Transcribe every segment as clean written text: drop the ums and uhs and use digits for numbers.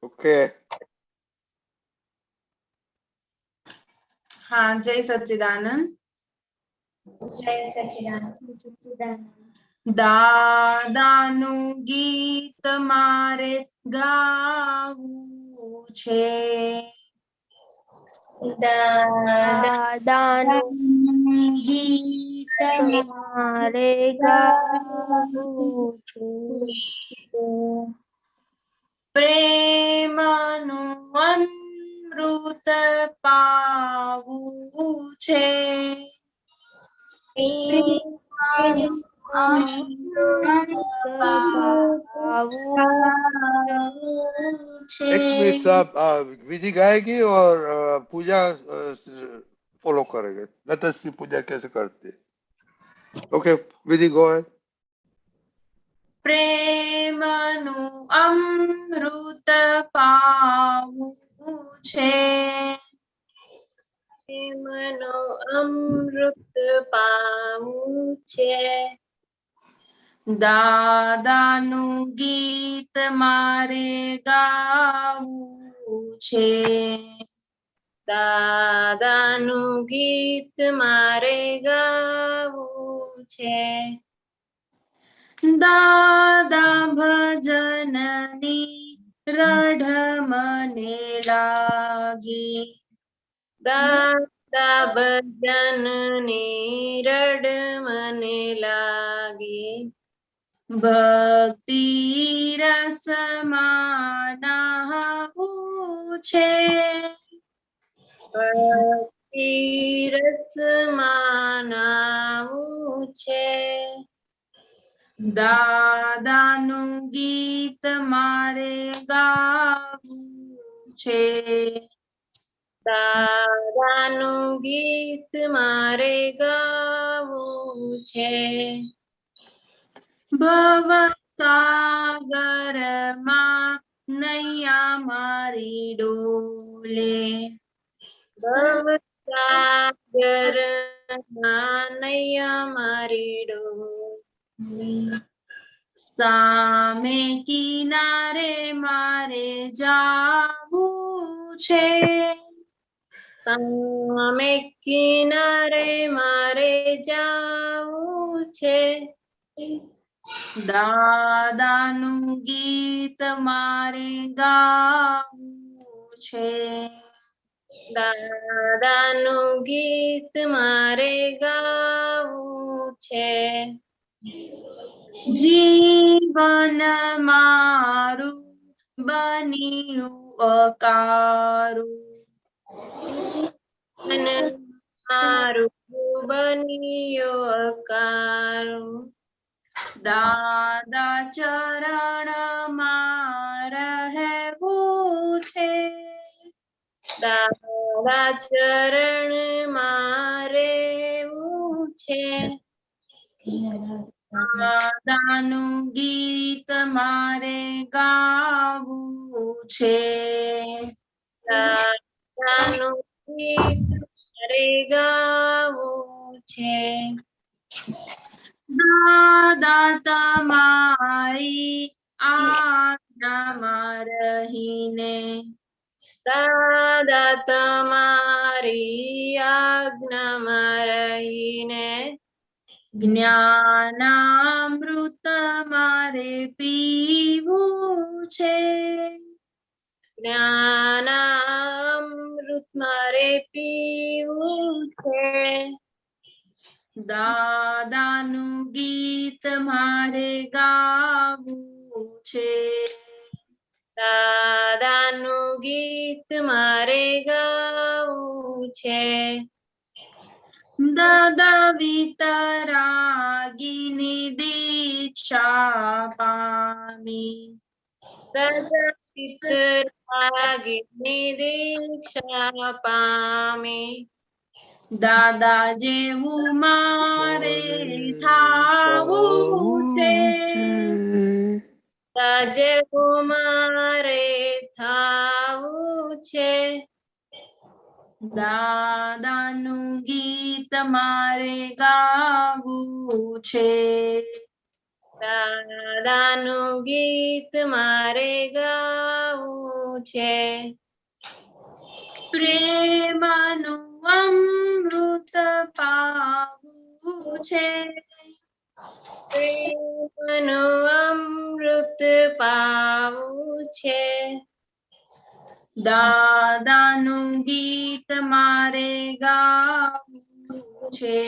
Okay. हाँ, जय सच्चिदानंद। जय सच्चिदानंद। દાદાનું ગીત મારે ગાવું છે, દાદાનું ગીત મારે ગાવું છે, પ્રેમનું અમૃત પાવું છે, एक मिनट साहब, विधि गाएगी और पूजा फॉलो करेंगे। नटस की पूजा कैसे करते? ओके, विधि गो है। પ્રેમનું અમૃત પાવું છે, પ્રેમનો અમૃત પાવું છે, દાદાનું ગીત મારે ગાવું છે, દાદાનું ગીત મારે ગાવું છે, દાદા ભજનની રઢ મને લાગી, દાદા ભજનની રડ મને લાગી, ભક્તિ રસમાં નાહવું છે, ભક્તિ રસમાં નાહવું છે, દાદાનું ગીત મારે ગાવું છે, દાદાનું ગીત મારે ગાવું છે, ભવસાગરમાં નૈયા મારી ડોલે, ભવસાગરમાં નૈયા મારી ડોલે, સામે કિનારે મારે જાવું છે, સામે કિનારે મારે જાવું છે, દાદાનું ગીત મારે ગાવું છે, દાદાનું ગીત મારે ગાવું છે, જીવન મારું બન્યું અકારું, મારું બન્યો અકારું, દાદા ચરણમાં રહેવું છે, દાદા ચરણમાં રહેવું છે, દાદાનું ગીત મારે ગાવું છે, દાદાનું ગીત મારે ગાવું છે, દાદા તમારી આજ્ઞામાં રહીને, દાદા તમારી આજ્ઞામાં રહીને, જ્ઞાનામૃત મારે પીવું છે, જ્ઞાનામૃત મારે પીવું છે, દાદાનું ગીત મારે ગાવું છે, દાદાનું ગીત મારે ગાવું છે, દાદા વિતરાગીની દીક્ષા પામી, દાદા પિતરાગીની દીક્ષા પામી, દાદા જેવું મારે થાવું છે, રાજે મારે થાવું છે, દાદાનું ગીત મારે ગાવું છે, દાદાનું ગીત મારે ગાવું છે. પ્રેમનું અમૃત પાવું છે. પ્રેમનું અમૃત પાવું છે. દાદાનું ગીત મારે ગાવું છે.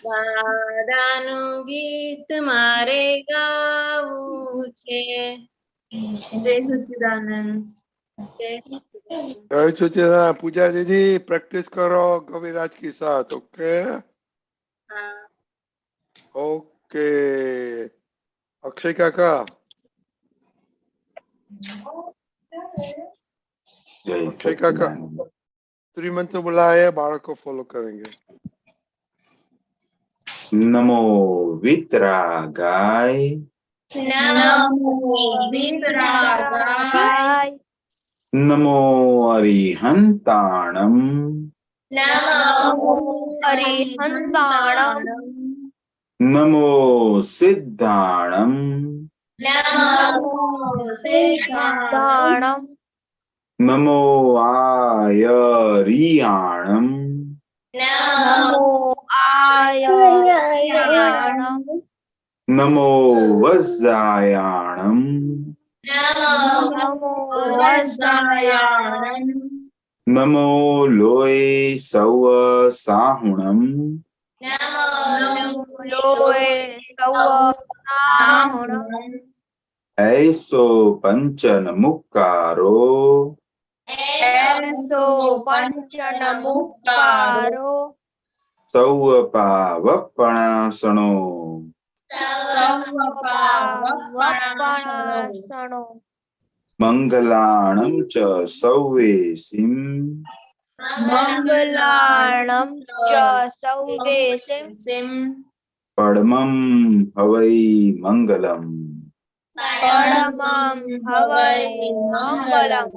દાદાનું ગીત મારે ગાવું છે. જય સચ્ચિદાનંદ. જય जय सच्चिदानंद। पूजा दीदी प्रैक्टिस करो कविराज के साथ। ओके હા. ओके अक्षय काका जय अक्षय काका सच्चिदानंद। त्रिमंत्र बुलाए बालक को फॉलो करेंगे। नमो वितरागाय નમો વિતરાગાય. नमो अरिहंताणम નમો અરિહંતાણમ. नमो सिद्धाणम નમો સિદ્ધાણમ. नमो आयरियाणम નમો આયર્યાણમ. नमो वज्रायाणम નમો વજ્રાયાણમ. नमो लोए सव साहुणम નમો લોય સૌ ऐसो पंचन मुक्कारो એસો પંચનમુક્કારો सौ पावपणासणो સર્વપાવપણાસણો मंगलाणं च सौवेसिं મંગલાણમ ચ સૌવેસિમ परमं हवै मंगलम् પરમં હવૈ મંગલમ.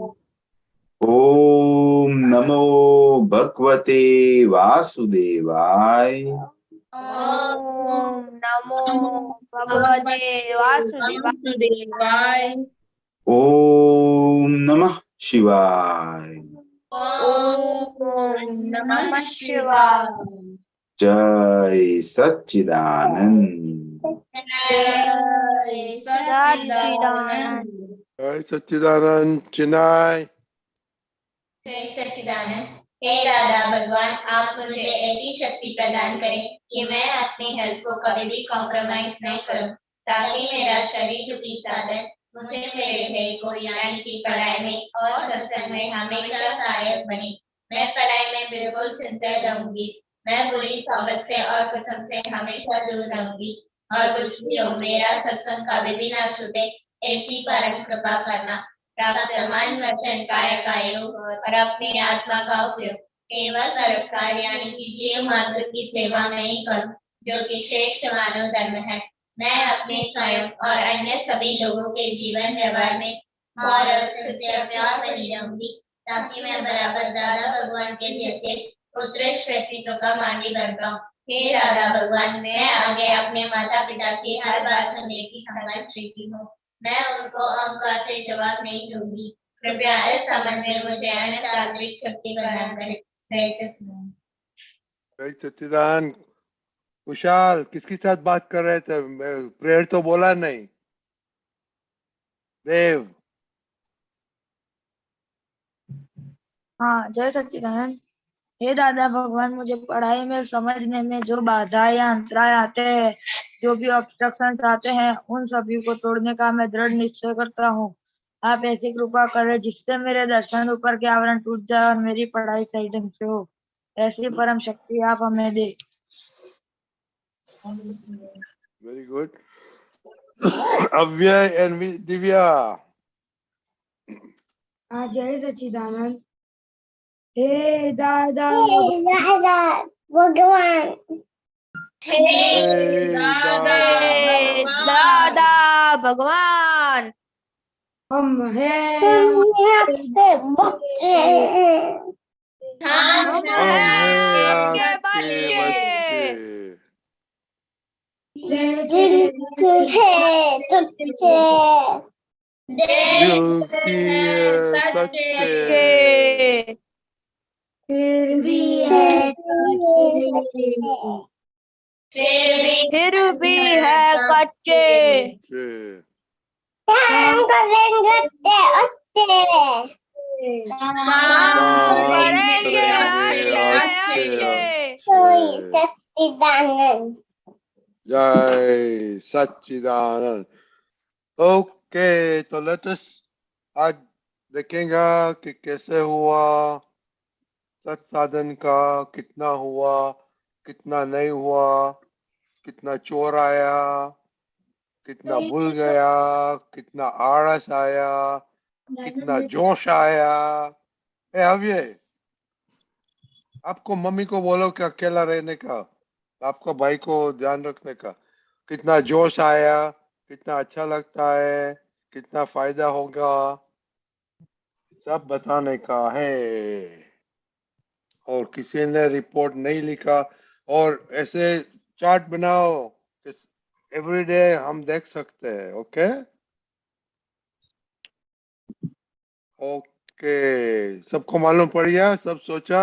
ओम नमो भगवते वासुदेवाय ઓમ નમો ભગવતે વાસુદેવાય. ओम नमः शिवाय। ઓમ નમઃ શિવાય. जय सच्चिदानंद। જય સચ્ચિદાનંદ. जय सच्चिदानंद। चिन्मय जय सच्चिदानंद। हे राधा भगवान, आप मुझे ऐसी शक्ति प्रदान करें कि मैं अपनी हेल्थ को कभी भी कॉम्प्रोमाइज नहीं करूं, ताकि मेरा शरीर रूपी साधन मुझे मेरे ध्येय को यानी कि पढ़ाई में और सत्संग में हमेशा सहायक बने। मैं पढ़ाई में बिल्कुल सिंसियर रहूंगी। मैं बुरी सोबत से और कुसम से हमेशा दूर रहूंगी, और कुछ भी हो मेरा सत्संग कभी भी ना छूटे, ऐसी परम कृपा करना। प्राप्त मन वचन काय का योग और अपनी आत्मा का उपयोग केवल परोपकार यानी कि जीव मात्र की सेवा में ही करूं, जो कि श्रेष्ठ मानव धर्म है। मैं अपने स्वयं और अन्य सभी लोगों के जीवन व्यवहार में मॉरल सिंसियर प्योर बनी रहूंगी, ताकि मैं बराबर दादा भगवान के जैसे उत्कृष्ट व्यक्तित्व का मांडी बन पाऊं। हे राधा भगवान, मैं आगे अपने माता पिता की हर बात सुनने की समझ लेती हूँ। मैं उनको अहंकार से जवाब नहीं दूंगी। कृपया इस संबंध में मुझे अन्य तांत्रिक शक्ति प्रदान करें। जय सच्चिदानंद। जय सच्चिदानंद। कुशाल किसके साथ बात कर रहे थे? प्रेयर तो बोला नहीं। देव हाँ, जय सच्चिदानंद। हे दादा भगवान, मुझे पढ़ाई में समझने में जो बाधा या अंतराय आते हैं, जो भी ऑब्स्ट्रक्शंस आते हैं, उन सभी को तोड़ने का मैं दृढ़ निश्चय करता हूँ। आप ऐसी कृपा करें जिससे मेरे दर्शन ऊपर के आवरण टूट जाए और मेरी पढ़ाई सही ढंग से हो। ऐसी परम शक्ति आप हमें दे। Very good. Avyay and Divya. हाँ, जय सच्चिदानंद। हे दादा भगवान। हे દાદા ભગવાન. हम हैं आपके बच्चे। हम हम हैं हैं आपके आपके बच्चे. बच्चे। जय श्री दिल की सच्चे फिर भी है फिर भी है कच्चे काम करेंगे अच्छे जय सच्चिदानंद। ओके, तो लेट अस आज देखेंगे कि कैसे हुआ सत्साधन का, कितना हुआ, कितना नहीं हुआ, कितना चोर आया, कितना भूल गया, कितना आलस आया, कितना जोश आया। अभी आपको मम्मी को बोलो कि अकेला रहने का, आपको भाई को ध्यान रखने का, कितना जोश आया, कितना अच्छा लगता है, कितना फायदा होगा, सब बताने का है। और किसी ने रिपोर्ट नहीं लिखा, और ऐसे चार्ट बनाओ एवरीडे हम देख सकते हैं। ओके ओके, सबको मालूम पड़ गया, सब सोचा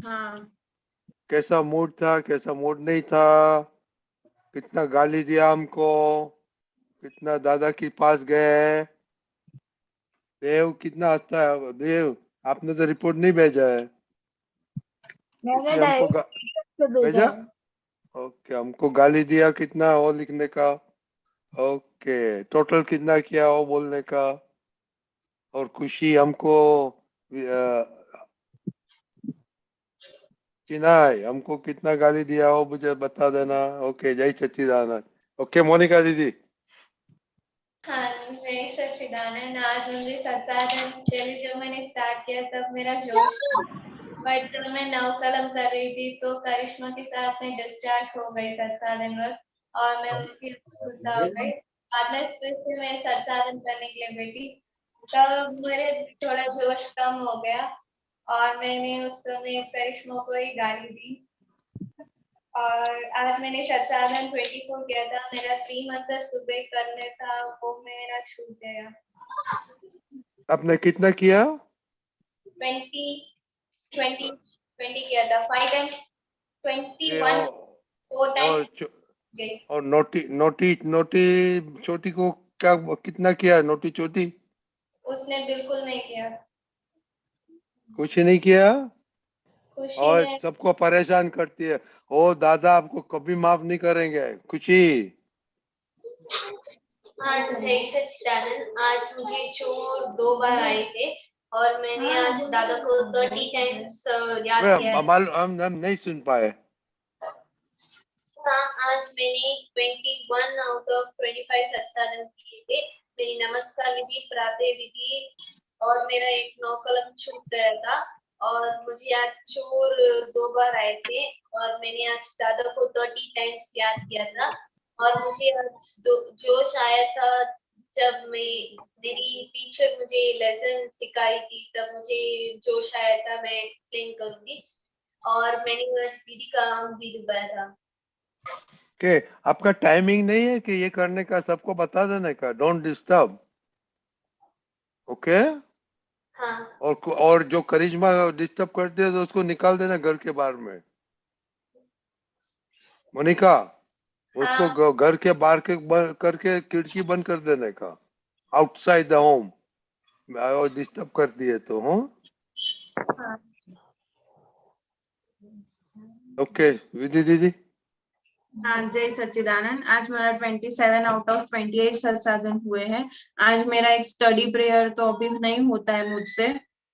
हाँ कैसा मूड था, कैसा मूड नहीं था, कितना गाली दिया हमको, कितना दादा के पास गए। देव कितना अच्छा है। देव आपने तो रिपोर्ट नहीं भेजा है, मैंने इसलिए हमको डायरेक्ट भेजा भेजा। है। ओके, हमको गाली दिया कितना वो लिखने का। ओके, टोटल कितना किया वो बोलने का। और खुशी हमको चिनाई हमको कितना गाली दिया वो मुझे बता देना। ओके, जय सच्चिदानंद। ओके मोनिका दीदी। हाँ, जय सच्चिदानंद। आज मुझे सत्साधन पहले जब मैंने स्टार्ट किया तब मेरा जोश था, बट जब मैं नव कलम कर रही थी तो करिश्मा के साथ मैं डिस्ट्रैक्ट हो गई सत्साधन वक्त, और मैं उसके ऊपर गुस्सा हो गई। बाद में फिर से मैं सत्साधन करने के लिए बैठी, तब मेरे थोड़ा जोश कम हो गया और मैंने उस समय करिश्मा को ही गाली दी। और आज मैंने सत्साधन 24 किया था, मेरा 3 मंत्र सुबह करने था, वो मेरा छूट गया। आपने कितना किया? 20 किया था, 5 टाइम्स, 21 4 और टाइम्स गई। और नोटी नोटी नोटी छोटी को क्या कितना किया? नोटी छोटी उसने बिल्कुल नहीं किया। कुछ नहीं किया खुशी और ने सबको परेशान करती है। ओ दादा आपको कभी माफ नहीं करेंगे। खुशी आज जय सच्चिदानंद। आज मुझे चोर 2 बार आए थे और मैंने आज दादा को 30 टाइम्स याद किया है। हम नहीं सुन पाए। हाँ, आज मैंने 21 आउट ऑफ 25 सत्साधन किए थे। मेरी नमस्कार विधि, प्रातः विधि और मेरा एक 9 कलम छूट गया था। और मुझे आज चोर 2 बार आए थे और मैंने आज दादा को 30 टाइम्स याद किया था। और मुझे आज जोश आया था जब मेरी टीचर मुझे लेसन सिखाई थी, तब मुझे जोश आया था। मैं एक्सप्लेन करूंगी। और मैंने आज दीदी का आम भी डुबाया था। के आपका टाइमिंग नहीं है कि ये करने का, सबको बता देने का, डोंट डिस्टर्ब। ओके हाँ और जो करिश्मा डिस्टर्ब करते है तो उसको निकाल देना घर के बाहर में। मोनिका उसको घर के बाहर के करके खिड़की बंद कर देने का, आउटसाइड द होम। और डिस्टर्ब कर दिए तो हूँ। ओके विधि दीदी। हाँ, जय सच्चिदानंद। आज मेरा 27 आउट ऑफ 28 सत्साधन हुए हैं। आज मेरा एक स्टडी प्रेयर तो अभी नहीं होता है मुझसे।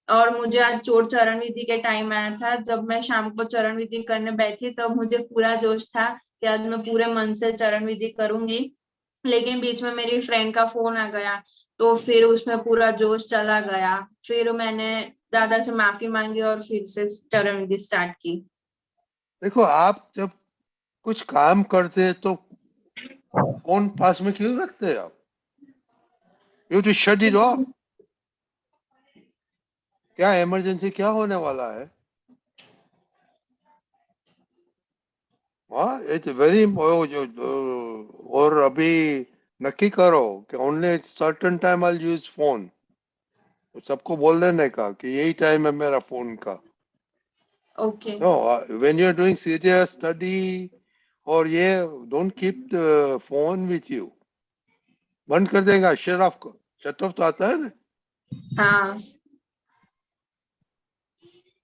और मुझे आज चोर चरण विधि के टाइम आया था, जब मैं शाम को चरण विधि करने बैठी तब मुझे पूरा जोश था कि आज मैं पूरे मन से चरण विधि करूंगी। लेकिन बीच में मेरी फ्रेंड का फोन आ गया तो फिर उसमें पूरा जोश चला गया। फिर मैंने दादा से माफी मांगी और फिर से चरण विधि स्टार्ट की। देखो आप जब कुछ काम करते हैं तो फोन पास में क्यों रखते हैं आप? You to shut it off. क्या इमरजेंसी क्या होने वाला है? हाँ, इट्स वेरी और अभी नक्की करो कि only certain time I use phone. सबको बोल देने का कि यही टाइम है मेरा फोन का। Okay. No, when you are doing serious study और ये, don't keep the phone with you. बंद कर देगा, शट ऑफ को। शट ऑफ तो आता है ना। हाँ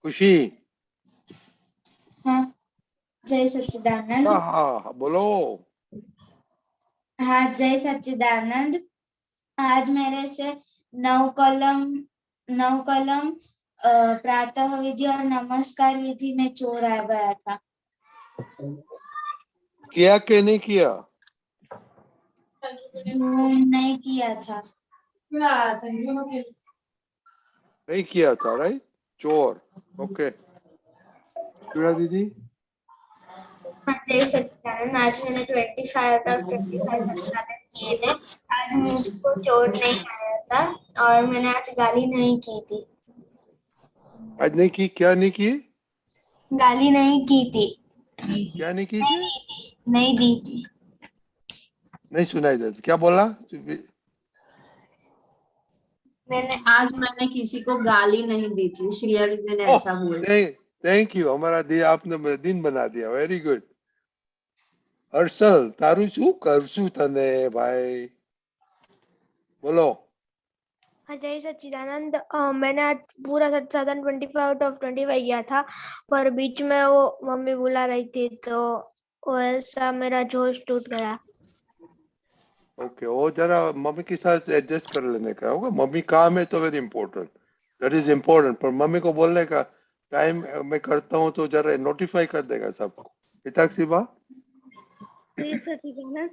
खुशी, हाँ जय सच्चिदानंद। हाँ बोलो। हाँ जय सच्चिदानंद। आज मेरे से 9 कलम प्रातः विधि और नमस्कार विधि में चोर आ गया था। किया कि नहीं किया? नहीं किया था। नहीं किया था, राइट? चोर। ओके, चूड़ा दीदी। जय सच्चिदानंद। आज मैंने 25 आउट ऑफ 25 सत्साधन किए थे। आज मुझको चोट नहीं आया था और मैंने आज गाली नहीं की थी। आज नहीं की? क्या नहीं की? गाली नहीं की थी। क्या नहीं की थी? नहीं दी थी। नहीं सुनाई देता, क्या बोला? आज मैंने किसी को गाली नहीं दी थी, श्रेया दीदी ने ऐसा बोला। थैंक यू, हमारा दिन आपने दिन बना दिया। Very good. हर्षल, तारू शू करशू तने भाई, बोलो। जय सच्चिदानंद। मैंने आज पूरा सत्साधन 25 आउट ऑफ 25 किया था, पर बीच में वो मम्मी बुला रही थी तो वैसा मेरा जोश टूट गया। ओके, वो जरा मम्मी के साथ एडजस्ट कर लेने का होगा। मम्मी काम है तो very important, that is important. पर मम्मी को बोलने का टाइम मैं करता हूँ तो जरा नोटिफाई कर देगा सबको। हिताक्षी बा। जय सच्चिदानंद।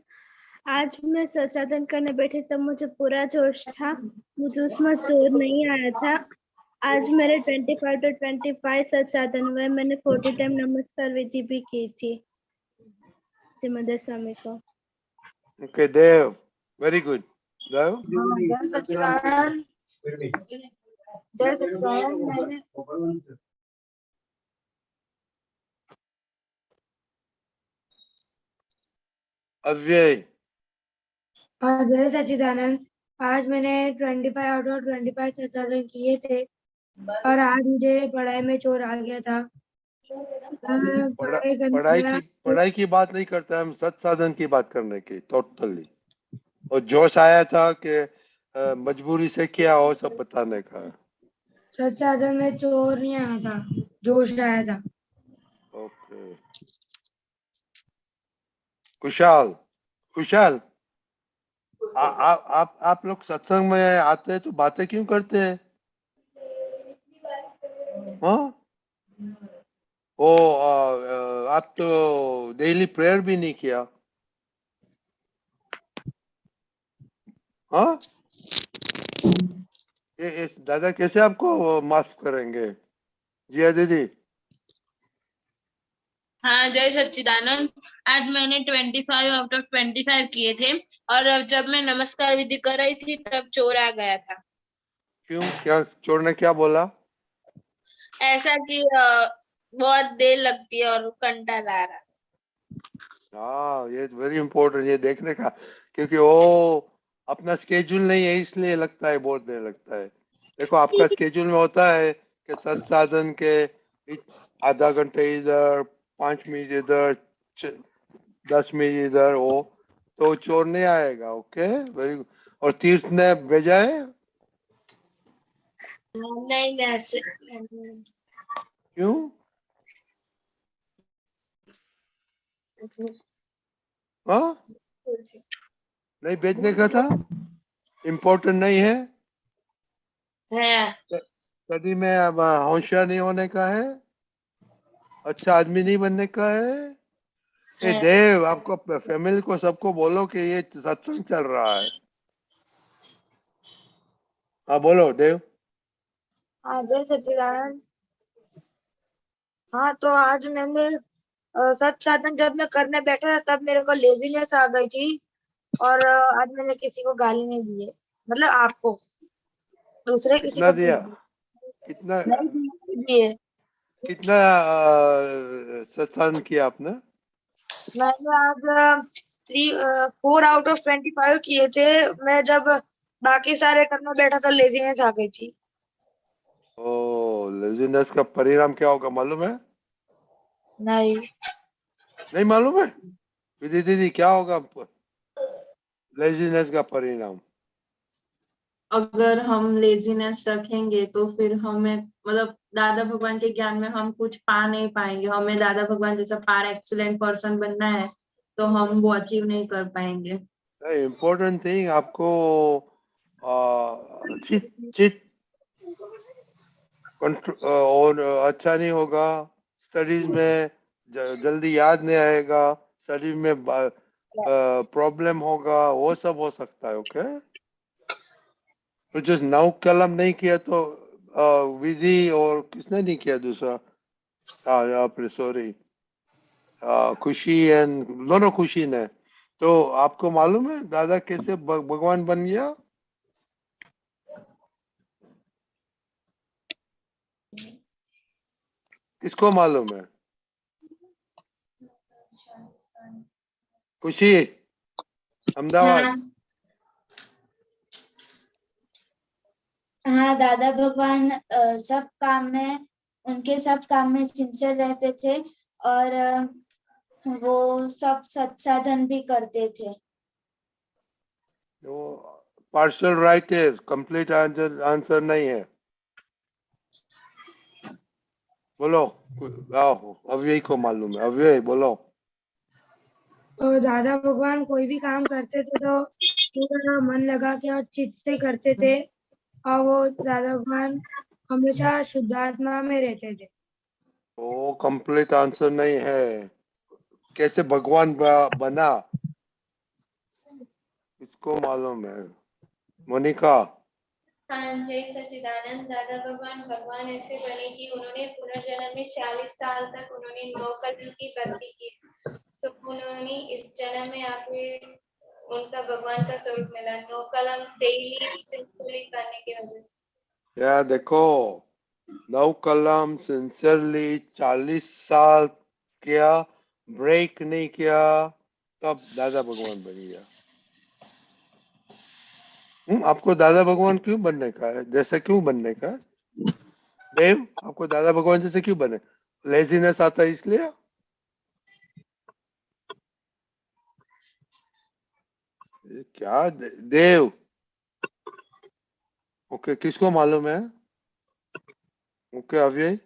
आज मैं सत्साधन करने बैठी तब मुझे पूरा जोश था, मुझे उसमें चोर नहीं आया था। आज मेरे 25 to 25 सत्साधन हुए। मैंने 40 टाइम नमस्कार विधि भी की थी सिमंदर स्वामी को। ओके देव, वेरी गुड। देव, जय सच्चिदानंद। जय सच्चिदानंद। मैंने अव्यय। जय सच्चिदानंद। आज मैंने 25 आउट ऑफ 25 सत्साधन किए थे और आज मुझे पढ़ाई में चोर आ गया था। पढ़ाई की बात नहीं करते, हम सत्साधन की बात करने की टोटली। और जोश आया था कि मजबूरी से किया हो, सब बताने का है। सत्साधन में चोर नहीं आया था, जोश आया था। ओके, कुशाल। कुशाल, आप लोग सत्संग में आते हैं तो बातें क्यों करते हैं? हाँ, ओ आप तो डेली प्रेयर भी नहीं किया। हाँ, ये दादा कैसे आपको माफ करेंगे? जिया दीदी। हाँ जय सच्चिदानंद। आज मैंने 25 आउट ऑफ 25 किए थे और जब मैं नमस्कार विधि कर रही थी तब चोर आ गया था। क्यों? क्या चोर ने क्या बोला? ऐसा कि बहुत देर लगती है और कंटाला आ रहा। हाँ, ये वेरी इंपॉर्टेंट, ये देखने का, क्योंकि वो अपना स्केड्यूल नहीं है इसलिए लगता है, बहुत देर लगता है। देखो, आपका स्केड्यूल में होता है कि सत्साधन के आधा घंटे इधर, 5 मिनट इधर, 10 मिनट इधर, हो तो चोर नहीं आएगा। Okay, very good. और तीर्थ ने भेजा है? नहीं ऐसे। क्यों? हाँ, नहीं भेजने का था? इम्पोर्टेंट नहीं है? स्टडी में अब होशियार नहीं होने का है? अच्छा आदमी नहीं बनने का है? देव, आपको फैमिली को सबको बोलो कि ये सत्संग चल रहा है। हाँ बोलो देव। जय सच्चिदानंद। हाँ, तो आज मैंने सत्साधन जब मैं करने बैठा था तब मेरे को लेजीनेस आ गई थी और आज मैंने किसी को गाली नहीं दी है, मतलब आपको, दूसरे किसी कितना को दिया? कितना नहीं दिए। कितना सत्संग किया आपने? मैंने आज 4 आउट ऑफ 25 किए थे। मैं जब बाकी सारे करने बैठा तो लेजीनेस आ गई थी। ओ, लेजीनेस का परिणाम क्या होगा मालूम है? नहीं। नहीं मालूम है? विधि दीदी क्या होगा लेजीनेस का परिणाम? अगर हम लेजीनेस रखेंगे तो फिर हमें मतलब दादा भगवान के ज्ञान में हम कुछ पा नहीं पाएंगे। हमें दादा भगवान जैसा पार एक्सीलेंट पर्सन बनना है तो हम वो अचीव नहीं कर पाएंगे। इम्पोर्टेंट थिंग आपको चिट चिट और अच्छा नहीं होगा स्टडीज में, जल्दी याद नहीं आएगा, स्टडीज में प्रॉब्लम होगा, वो सब हो सकता है। ओके, तो जो नौ कलम नहीं किया तो विधि और किसने नहीं किया दूसरा? हाँ सॉरी, खुशी एंड दोनों खुशी ने। तो आपको मालूम है दादा कैसे भगवान बन गया? किसको मालूम है? खुशी, अहमदाबाद। हाँ, दादा भगवान सब काम में, उनके सब काम में सिंसियर रहते थे और वो सब सत्साधन भी करते थे। वो पार्शियल राइट है, कंप्लीट आंसर नहीं है। बोलो, अव्यय को मालूम है, अव्यय बोलो। और दादा भगवान कोई भी काम करते थे तो पूरा मन लगा के और चित से करते थे, और वो दादा भगवान हमेशा शुद्धात्मा में रहते थे। वो कंप्लीट आंसर नहीं है। कैसे भगवान बना इसको मालूम है? मोनिका। हाँ, जय सच्चिदानंद। दादा भगवान भगवान ऐसे बने कि उन्होंने पुनर्जन्म में 40 साल तक उन्होंने 9 कलम की भक्ति की, तो उन्होंने इस जन्म में आके उनका भगवान का स्वरूप मिला 9 कलम डेली सिंपली करने की वजह से। या देखो, 9 कलम सिंसियरली 40 साल किया, ब्रेक नहीं किया, तब दादा भगवान बन गया। आपको दादा भगवान क्यों बनने का है? जैसे क्यों बनने का है? देव, आपको दादा भगवान जैसे क्यों बने? लेजीनेस आता है इसलिए? क्या देव? ओके, किसको मालूम है? ओके, अव्यय।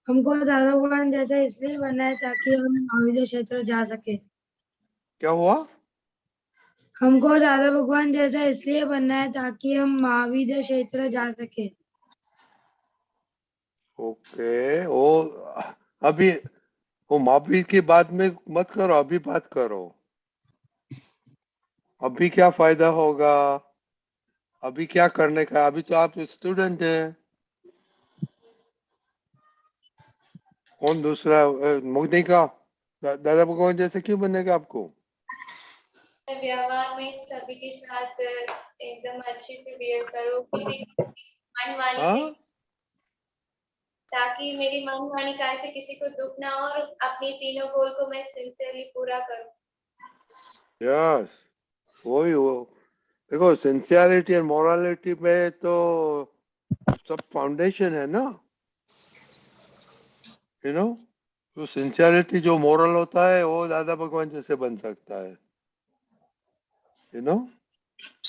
हमको दादा भगवान जैसा इसलिए बनना है ताकि हम महाविद्या क्षेत्र जा सके। क्या हुआ? हमको दादा भगवान जैसा इसलिए बनना है ताकि हम महाविद्या क्षेत्र जा सके। ओके, वो अभी वो महावीर की बात में मत करो, अभी बात करो। अभी क्या फायदा होगा? अभी क्या करने का? अभी तो आप स्टूडेंट हैं। कौन दूसरा? मोनिका, दादा भगवान जैसे क्यों बनेगा आपको? व्यवहार में सभी के साथ एकदम अच्छे से बिहेव करो, किसी मनमानी से, हाँ, ताकि मेरी मनमानी काय से किसी को दुख ना हो और अपनी तीनों गोल को मैं सिंसियरली पूरा करूं। यस, वही वो। देखो, सिंसियरिटी और मोरालिटी में तो सब फाउंडेशन है ना, यू नो। तो सिंसियरिटी जो मोरल होता है वो दादा भगवान जैसे बन सकता है, यू नो।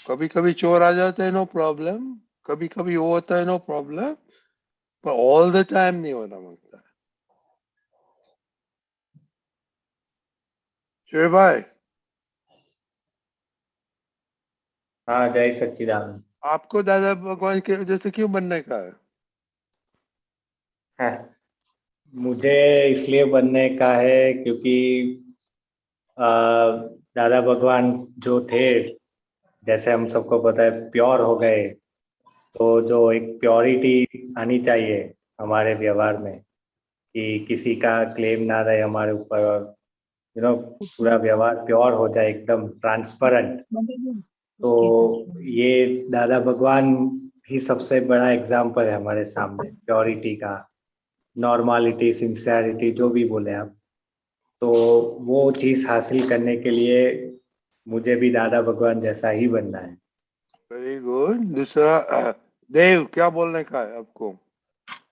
कभी कभी चोर आ जाते हैं, नो प्रॉब्लम। कभी कभी वो होता है, नो प्रॉब्लम। पर ऑल द टाइम नहीं होना मांगता है। शेर भाई, हाँ, जय सच्चिदानंद। आपको दादा भगवान के जैसे क्यों बनने का है? हाँ, मुझे इसलिए बनने का है क्योंकि आ, दादा भगवान जो थे, जैसे हम सबको पता है, प्योर हो गए। तो जो एक प्योरिटी आनी चाहिए हमारे व्यवहार में, कि किसी का क्लेम ना रहे हमारे ऊपर, और पूरा व्यवहार प्योर हो जाए, एकदम ट्रांसपेरेंट। तो ये दादा भगवान ही सबसे बड़ा एग्जाम्पल है हमारे सामने, प्योरिटी का, नॉर्मालिटी, सिंसियरिटी, जो भी बोले आप। तो वो चीज हासिल करने के लिए मुझे भी दादा भगवान जैसा ही बनना है। Very good. दूसरा देव, क्या बोलने का है आपको?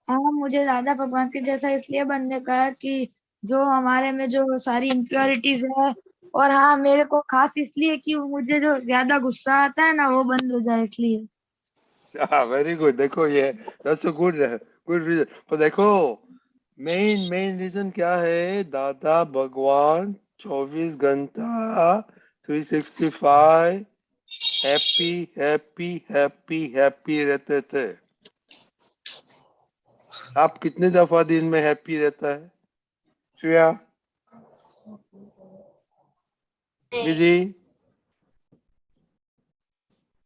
हाँ, मुझे दादा भगवान के जैसा इसलिए बनने का है कि जो हमारे में जो सारी इम्प्योरिटीज है, और हाँ मेरे को खास इसलिए कि मुझे जो ज्यादा गुस्सा आता है ना वो बंद हो जाए इसलिए। Very good. देखो ये दैट्स अ गुड रीजन। पर देखो मेन रीजन क्या है? दादा भगवान 24 घंटा 365 हैप्पी हैप्पी हैप्पी हैप्पी रहते थे। आप कितने दफा दिन में हैप्पी रहता है श्रेया? विधि,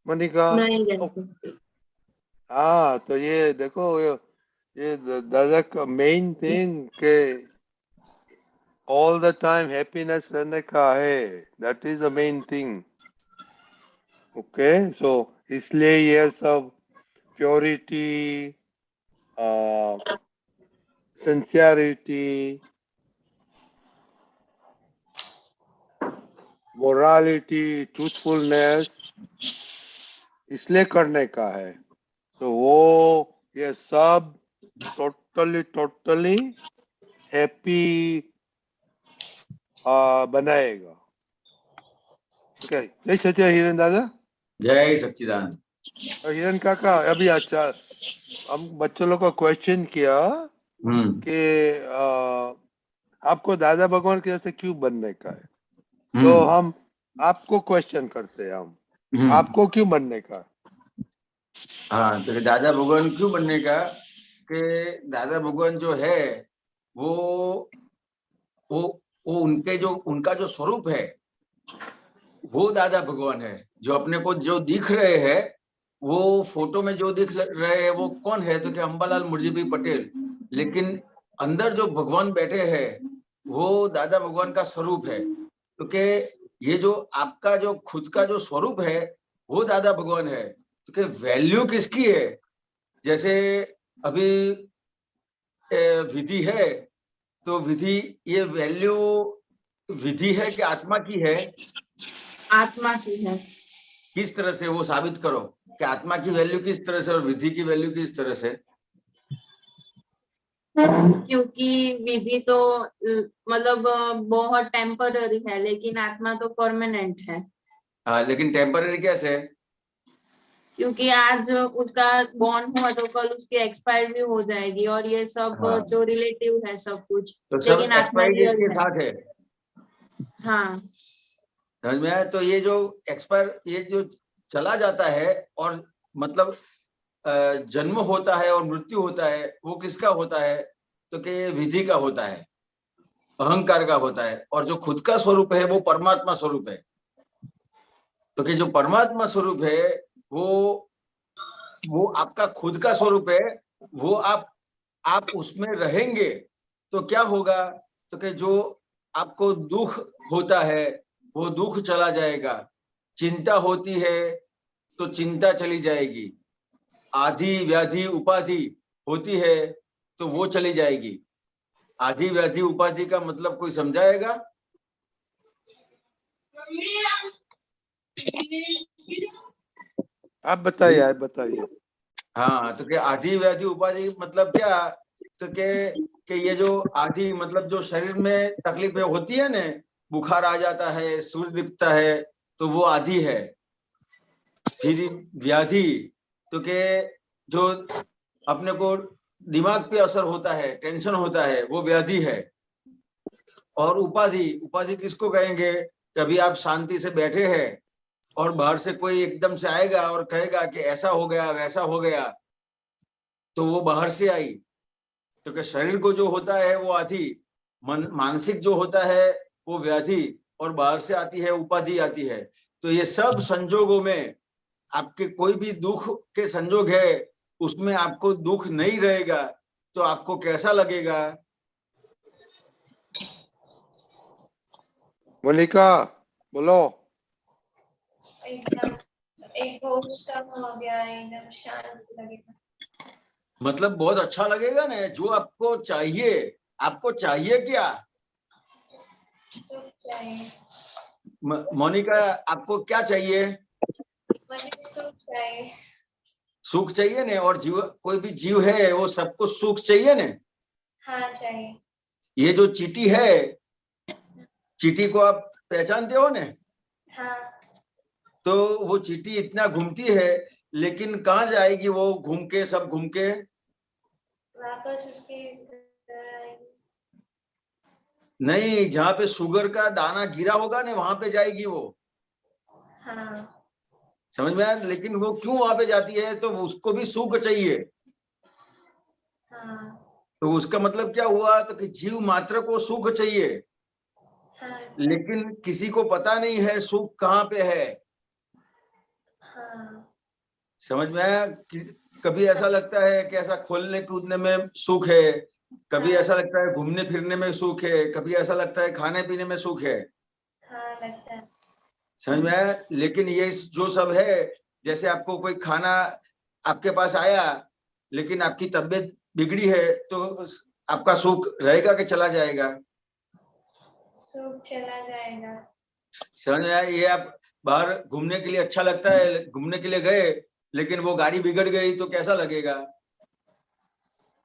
मनिका? नहीं रहते। हाँ, तो ये देखो ये दादा का मेन थिंग के ऑल द टाइम हैप्पीनेस रहने का है। That is the main thing. Okay, so इसलिए ये सब प्योरिटी, सिंसियरिटी, मोरालिटी, ट्रूथफुलनेस इसलिए करने का है। तो वो ये सब टोटली हैप्पी बनाएगा। ओके, जय सच्चा हिरन दादा। जय सच्चिदानंद। हिरन काका, अभी अच्छा हम बच्चों लोग को क्वेश्चन किया कि आपको दादा भगवान के जैसे क्यों बनने का है, तो हम आपको क्वेश्चन करते हैं। हम आपको क्यों बनने का? हाँ, तो दादा भगवान क्यों बनने का कि दादा भगवान जो है वो उनका जो स्वरूप है वो दादा भगवान है। जो अपने को जो दिख रहे हैं वो फोटो में जो दिख रहे हैं वो कौन है? तो कि अंबालाल मुर्जीभाई पटेल। लेकिन अंदर जो भगवान बैठे हैं वो दादा भगवान का स्वरूप है। तो कि ये जो आपका जो खुद का जो स्वरूप है वो दादा भगवान है। तो कि वैल्यू किसकी है? जैसे अभी विधि है, तो विधि ये वैल्यू विधि है कि आत्मा की है? आत्मा की है। किस तरह से वो साबित करो कि आत्मा की वैल्यू किस तरह से और विधि की वैल्यू किस तरह से? क्योंकि विधि तो मतलब बहुत टेम्पररी है, लेकिन आत्मा तो परमानेंट है। हाँ, लेकिन टेम्पररी कैसे? क्योंकि आज उसका बॉर्न हुआ तो कल उसकी एक्सपायर भी हो जाएगी, और ये सब जो रिलेटिव है सब कुछ, तो सब लेकिन आत्मा एक्सपायरी डेट रियल के साथ है। हाँ, समझ में आया? तो ये जो एक्सपायर ये जो चला जाता है और मतलब जन्म होता है और मृत्यु होता है, वो किसका होता है? तो कि विधि का होता है, अहंकार का होता है। और जो खुद का स्वरूप है वो परमात्मा स्वरूप है। तो कि जो परमात्मा स्वरूप है वो आपका खुद का स्वरूप है। वो आप उसमें रहेंगे तो क्या होगा? तो कि जो आपको दुख होता है वो दुख चला जाएगा, चिंता होती है तो चिंता चली जाएगी, आदि व्याधि उपाधि होती है तो वो चली जाएगी। आदि व्याधि उपाधि का मतलब कोई समझाएगा? आप बताइए। हाँ, तो कि आदि व्याधि उपाधि मतलब क्या? तो कि ये जो आदि मतलब जो शरीर में तकलीफें होती है ना, बुखार आ जाता है, सूर्य दिखता है, तो वो आदि है। फिर व्याधि, तो कि जो अपने को दिमाग पे असर होता है, टेंशन होता है, वो व्याधि है। और उपाधि किसको कहेंगे? कभी आप शांति से बैठे हैं और बाहर से कोई एकदम से आएगा और कहेगा कि ऐसा हो गया वैसा हो गया, तो वो बाहर से आई। तो कि शरीर को जो होता है वो आदि, मानसिक जो होता है वो व्याधि, और बाहर से आती है उपाधि आती है। तो ये सब संजोगों में आपके कोई भी दुख के संजोग है उसमें आपको दुख नहीं रहेगा तो आपको कैसा लगेगा? मोनिका बोलो। एकदम एक घोषण हो गया, एकदम शांत लगेगा। मतलब बहुत अच्छा लगेगा ना। जो आपको चाहिए क्या? सुख चाहिए। मोनिका, आपको क्या चाहिए? मुझे सुख चाहिए। सुख चाहिए ने, और जीव, कोई भी जीव है वो सबको सुख चाहिए ने। हाँ चाहिए। ये जो चींटी है, चींटी को आप पहचानते हो ने? हाँ। तो वो चींटी इतना घूमती है, लेकिन कहाँ जाएगी वो घूम के, सब घूम के? वापस उसके घर आएगी। नहीं, जहाँ पे शुगर का दाना गिरा होगा ने, वहां पे जाएगी वो। हाँ। समझ में आया? लेकिन वो क्यों वहां पे जाती है? तो उसको भी सुख चाहिए। हाँ। तो उसका मतलब क्या हुआ? तो कि जीव मात्र को सुख चाहिए, हाँ। लेकिन किसी को पता नहीं है सुख कहाँ पे है। हाँ। समझ में आया? कभी ऐसा लगता है कि ऐसा खोलने कूदने में सुख है, कभी ऐसा लगता है घूमने फिरने में सुख है, कभी ऐसा लगता है खाने पीने में सुख है। हाँ लगता है। समझ में आया? लेकिन ये जो सब है, जैसे आपको कोई खाना आपके पास आया, लेकिन आपकी तबीयत बिगड़ी है, तो आपका सुख रहेगा कि चला जाएगा? सुख चला जाएगा। समझ में आया? ये आप बाहर घूमने के लिए अच्छा लगता है, घूमने के लिए गए, लेकिन वो गाड़ी बिगड़ गई तो कैसा लगेगा?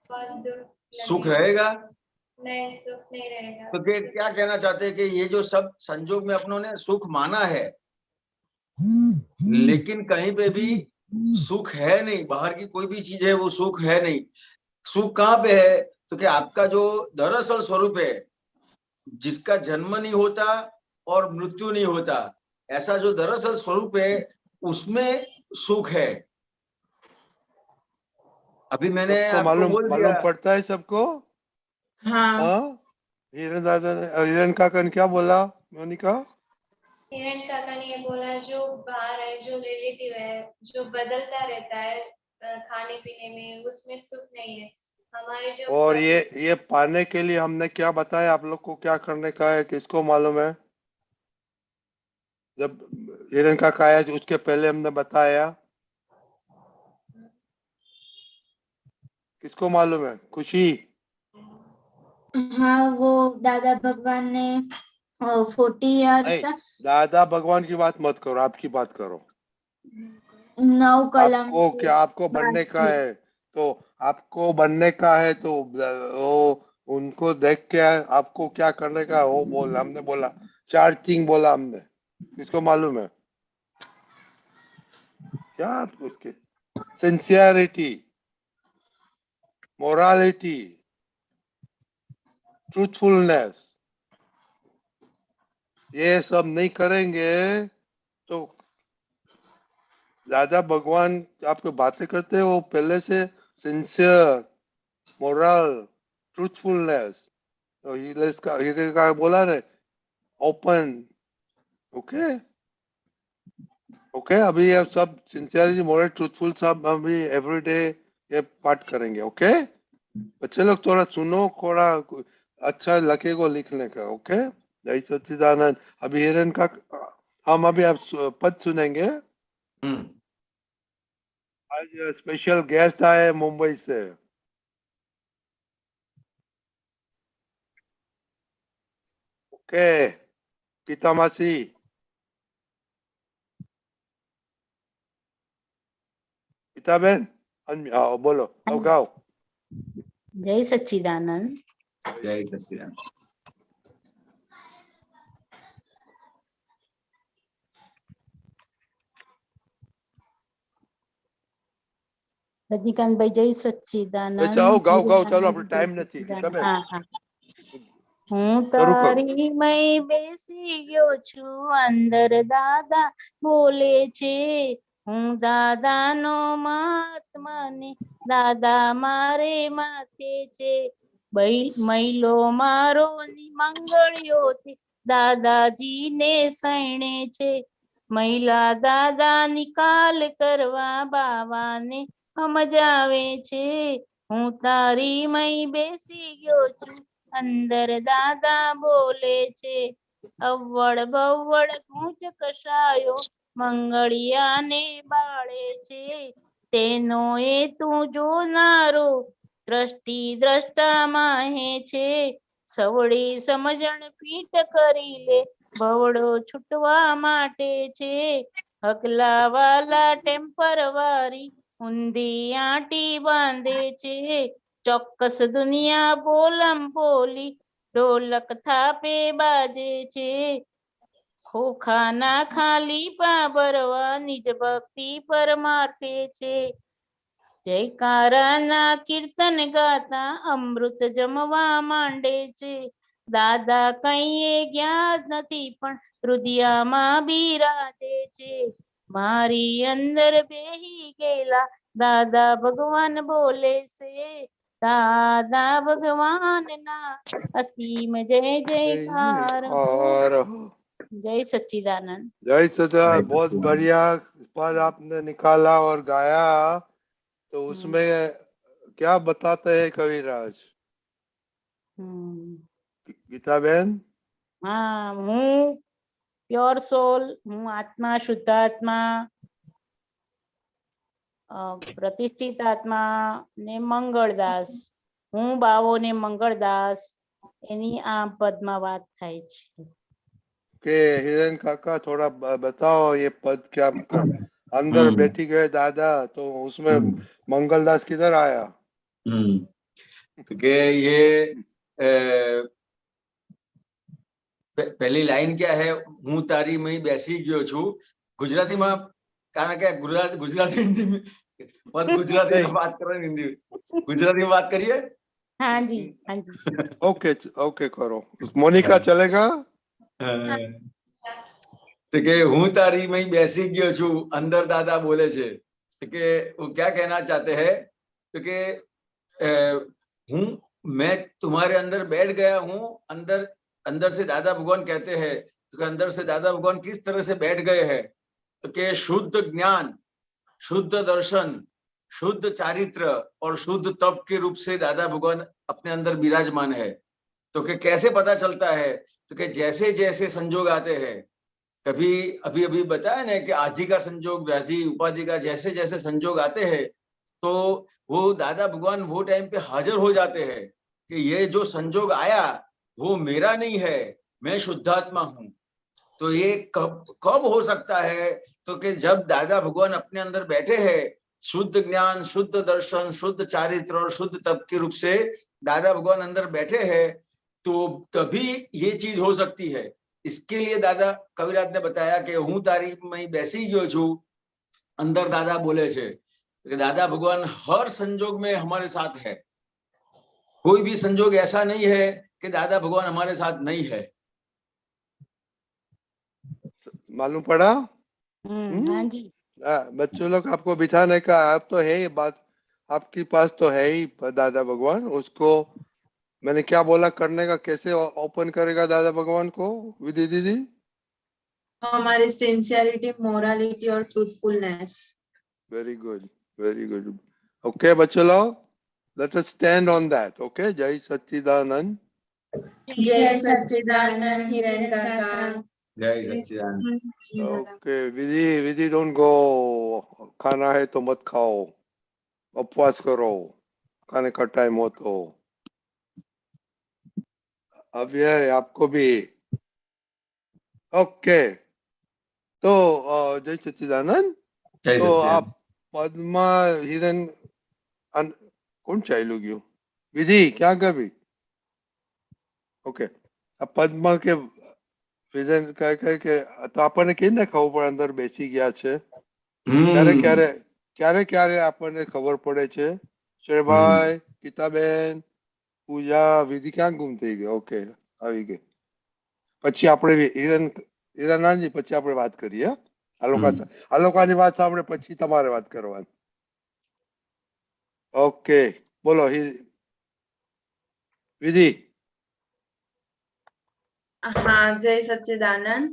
बहुत दुख सुख लगेगा। रहेगा? नहीं, सुख नहीं रहेगा। तो क्या कहना चाहते हैं कि ये जो सब संजोग में अपनों ने सुख माना है, लेकिन कहीं पे भी सुख है नहीं। बाहर की कोई भी चीज है वो सुख है नहीं। सुख कहाँ पे है? तो कि आपका जो दरअसल स्वरूप है, जिसका जन्म नहीं होता और मृत्यु नहीं होता, ऐसा जो दरअसल स्वरूप है, उसमें सुख है। अभी मैंने सबको आपको मालूम बोल दिया। मालूम पड़ता है सबको। हाँ। हाँ, हिरण दादा ने, हिरण काका ने क्या बोला मोनिका? हिरण काका ने ये बोला, जो बाहर है, जो रिलेटिव है, जो बदलता रहता है खाने पीने में, उसमें सुख नहीं है। हमारे जो और ये पाने के लिए हमने क्या बताया आप लोग को, क्या करने का है, किसको मालूम है? जब हिरण काका आया तो उसके पहले हमने बताया, किसको मालूम है? खुशी? हाँ, वो दादा भगवान ने 40 नहीं, इयर्स दादा भगवान की बात मत करो, आपकी बात करो। 9 कलम आपको क्या, आपको बनने का है, तो आपको बनने का है, तो वो उनको देख के आपको क्या करने का है वो बोल, हमने बोला 4 थिंग बोला हमने, किसको मालूम है? क्या आपको उसके सिंसियरिटी, मोरालिटी, ट्रूथफुलनेस, ये सब नहीं करेंगे तो दादा भगवान आपको बातें करते हैं, वो पहले से सिंसियर, मोरल, ट्रूथफुलनेस, तो ये का बोला रे, ओपन। ओके ओके, अभी ये सब सिंसियरिटी, मोरल, ट्रूथफुल सब अभी एवरीडे ये पाठ करेंगे। ओके बच्चे लोग, थोड़ा सुनो, थोड़ा अच्छा लगेगा लिखने का। ओके, जय सच्चिदानंद। अभी हिरण का हम अभी आप पद सुनेंगे। आज स्पेशल गेस्ट आए मुंबई से। ओके, पितामासी, पिताबेन, आओ बोलो, आओ गाओ। जय सच्चिदानंद। जय सच्चिदानंद। रजनीकांत भाई जय सच्चिदानंद। आओ गाओ गाओ, चलो આપણે ટાઈમ નથી ગીતાબેન। હા હા, હું શરૂ કરો। તારી મય બેસી ગયો છું, અંદર દાદા બોલે છે, હું દાદાનો મહાત્માને દાદા મારે માથે છે, મહિલો મારો મંગળ્યોથી દાદાજીને સૈણે છે, મહિલા દાદા નિકાલ કરવા બાવાને સમજાવે છે, હું તારી મય બેસી ગયો છું, અંદર દાદા બોલે છે, અવ્વડ બવ્વડ ગૂંચ કસાયો મંગળિયાને બાળે છે, તેનો એ તું જોનારો દ્રષ્ટિ દ્રષ્ટા માહે છે, સવડી સમજણ ફીટ કરી લે ભવડો છૂટવા માટે છે હકલા વાલા ટેમ્પર વારી ઊંધી આંટી બાંધે છે ચોક્કસ દુનિયા બોલમ બોલી ઢોલક થાપે બાજે છે ખોખાના ખાલી પા ભરવા નિજ ભક્તિ પરમાર્થે છે જયકારાના કીર્તન ગાતા અમૃત જમવા માંડે છે દાદા કઈએ જ્ઞાન નથી પણ હૃદયમાં બિરાજે છે મારી અંદર બેહી ગયેલા દાદા ભગવાન બોલે છે દાદા ભગવાનના અસીમ જય જયકાર जय सच्चिदानंद जय सच्चिदानंद। बहुत बढ़िया पद आपने निकाला और गाया, तो उसमें क्या बताते हैं कविराज? गीता बहन? हाँ, हूँ प्योर सोल, हूँ आत्मा, शुद्धात्मा, प्रतिष्ठित आत्मा ने मंगलदास, हूँ बावो ने मंगलदास, एनी आ पद में बात थाय छे। के हिरण काका थोड़ा बताओ ये पद क्या अंदर बैठी गए दादा, तो उसमें मंगलदास किधर आया? तो के ये पहली लाइन क्या है, हूँ तारी में बेसी गयो छू। गुजराती में कारण क्या गुजराती हिंदी में पद गुजराती में बात करें, हिंदी गुजराती में बात करिए। हाँ जी, हाँ जी। ओके ओके करो। मोनिका चलेगा? तो के हूँ तारी में बेसी गयो छू अंदर दादा बोले छे, तो के वो क्या कहना चाहते हैं, तो के हूँ मैं तुम्हारे अंदर बैठ गया हूँ, अंदर अंदर से दादा भगवान कहते हैं। तो अंदर से दादा भगवान किस तरह से बैठ गए हैं, तो के शुद्ध ज्ञान, शुद्ध दर्शन, शुद्ध चारित्र और शुद्ध तप के रूप से दादा भगवान अपने अंदर विराजमान है। तो के कैसे पता चलता है, तो के जैसे जैसे संजोग आते हैं, कभी अभी अभी बताया ना कि आदि का संजोग, व्याधि, उपाधि का जैसे जैसे संजोग आते हैं, तो वो दादा भगवान वो टाइम पे हाजिर हो जाते हैं कि ये जो संजोग आया वो मेरा नहीं है, मैं शुद्धात्मा हूँ। तो ये कब हो सकता है, तो कि जब दादा भगवान अपने अंदर बैठे हैं, शुद्ध ज्ञान, शुद्ध दर्शन, शुद्ध चारित्र और शुद्ध तप के रूप से दादा भगवान अंदर बैठे हैं, तो तभी ये चीज हो सकती है। इसके लिए दादा कविराज ने बताया कि हूँ तारी में बेसी गयो छू, अंदर दादा बोले छे। दादा भगवान हर संजोग में हमारे साथ है, कोई भी संजोग ऐसा नहीं है कि दादा भगवान हमारे साथ नहीं है। मालूम पड़ा? हाँ जी। बच्चों लोग आपको बिठाने का आप तो है ही, बात आपके पास तो है ही दादा भगवान। उसको मैंने क्या बोला करने का, कैसे ओपन करेगा दादा भगवान को विधि दीदी? हमारी सिंसियरिटी, मोरालिटी और truthfulness. Very good, very good. Okay बच्चों लोग, let us stand on that. Okay, जय सच्चिदानंद। जय सच्चिदानंद हिरण काका। जय सच्चिदानंद। ओके विधि डोंट गो, खाना है तो मत खाओ, उपवास करो, खाने का टाइम हो तो। अब ये आपको भी। ओके, तो जय सच्चिदानंद। तो आप पद्मा हिरन कौन चालू गयो? विधि क्या कभी? ओके, अब पद्मा के વિધન કે તો આપણને કેને ખબર પડે અંદર બેસી ગયા છે? ક્યારે ક્યારે આપણને ખબર પડે છે? શેરભાઈ, ગીતાબેન, પૂજા, વિધિ ક્યાં ગુમ થઈ ગઈ? ઓકે, આવી ગઈ। પછી આપણે હીરાનાજી, પછી આપણે વાત કરીએ। આ લોકોની વાત સાંભળે પછી તમારે વાત કરવાની। ઓકે, બોલો વિધિ। હા, જય સચ્ચિદાનંદ।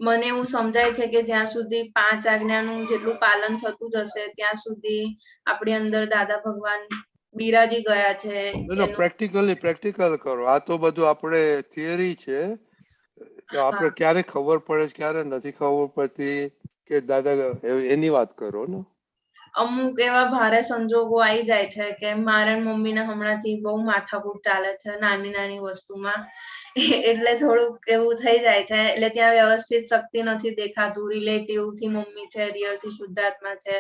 મને એવું સમજાય છે કે જ્યાં સુધી 5 આજ્ઞાનું જેટલું પાલન થતું જશે ત્યાં સુધી આપણી અંદર દાદા ભગવાન બિરાજી ગયા છે। પ્રેક્ટિકલ કરો। આ તો બધું આપણે થિયરી છે, આપણે ક્યારે ખબર પડે ક્યારે નથી ખબર પડતી કે દાદા, એની વાત કરો ને। અમુક એવા ભારે સંજોગો આવી જાય છે કે મારા મમ્મીને હમણાંથી બહુ માથાકૂટ ચાલે છે નાની નાની વસ્તુમાં, એટલે થોડુંક એવું થઈ જાય છે. એટલે ત્યાં વ્યવસ્થિત શક્તિ નથી દેખાતું. રિલેટિવ થી મમ્મી છે, રિયલ થી શુદ્ધાત્મા છે,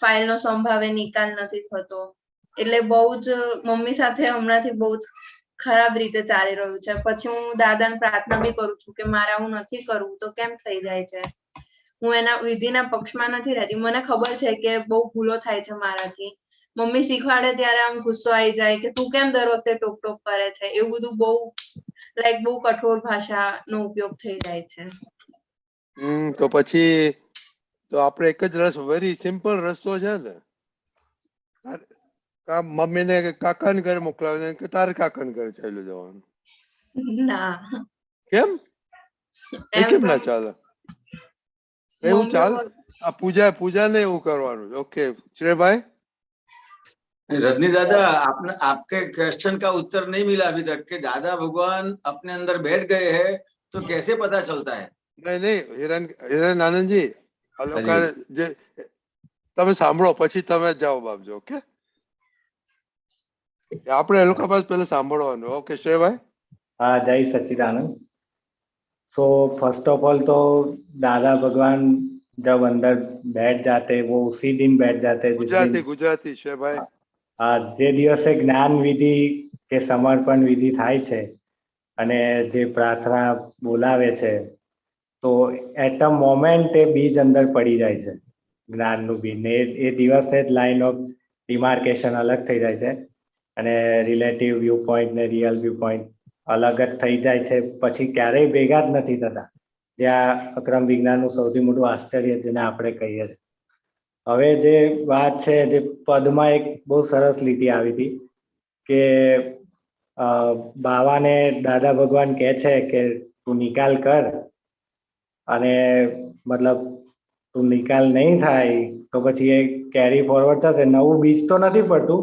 ફાઇલ નો સંભાવે નિકાલ નથી થતો. એટલે બહુ જ મમ્મી સાથે હમણાંથી બહુ જ ખરાબ રીતે ચાલી રહ્યું છે. પછી હું દાદાને પ્રાર્થના બી કરું છું કે મારે આવું નથી કરવું, તો કેમ થઈ જાય છે. હું એના વિધિના પક્ષમાં નથી રહેતી. મને ખબર છે કે બહુ ભૂલો થાય છે મારાથી. મમ્મી શીખવાડે ત્યારે આમ ગુસ્સો આવી જાય કે તું કેમ દર વખતે ટોક ટોક કરે છે. એવું બધું બહુ બહુ કઠોર ભાષાનો ઉપયોગ થઈ જાય છે. તો પછી તો આપણે એક જ વેરી સિમ્પલ રસ્તો છે ને, મમ્મીને કાકાને ઘરે મોકલાવે કે તારે કાકાને ઘરે ચાલ્યું જવાનું? ના, કેમ એ કેમ ના ચાલે? એવું ચાલ, આ પૂજા ને એવું કરવાનું. ओके श्रेयभाई। रजनी दादा, आपके क्वेश्चन का उत्तर नहीं मिला अभी तक कि दादा भगवान अपने अंदर बैठ गए हैं तो कैसे पता चलता है? नहीं હિરેન આનંદજી, જે તમે સાંભળો પછી તમે જવાબ આપજો. ઓકે, આપણે એ લોકો પાસે પહેલા સાંભળવાનું. ઓકે શ્રેયભાઈ। हाँ, जय सच्चिदानंद। तो फर्स्ट ऑफ ऑल तो दादा भगवान जब अंदर बैठ जाते वो उसी दिन बैठ जाते जिस दिन गुजराती श्रेयभाई। જે દિવસે જ્ઞાન વિધિ કે સમર્પણ વિધિ થાય છે અને જે પ્રાર્થના બોલાવે છે, તો એટ અ મોમેન્ટ એ બીજ અંદર પડી જાય છે, જ્ઞાનનું બીજ ને એ દિવસે જ લાઈન ઓફ ડિમાર્કેશન અલગ થઈ જાય છે અને રિલેટિવ વ્યૂ પોઈન્ટ ને રિયલ વ્યૂ પોઈન્ટ અલગ જ થઈ જાય છે. પછી ક્યારેય ભેગા જ નથી થતા, જે આ અક્રમ વિજ્ઞાનનું સૌથી મોટું આશ્ચર્ય જેને આપણે કહીએ છીએ. હવે જે વાત છે, જે પદમાં એક બહુ સરસ લીટી આવી હતી કે બાવાને દાદા ભગવાન કહે છે કે તું નિકાલ કર, અને મતલબ તું નિકાલ નહીં થાય તો પછી એ કેરી ફોરવર્ડ થશે. નવું બીજ તો નથી પડતું,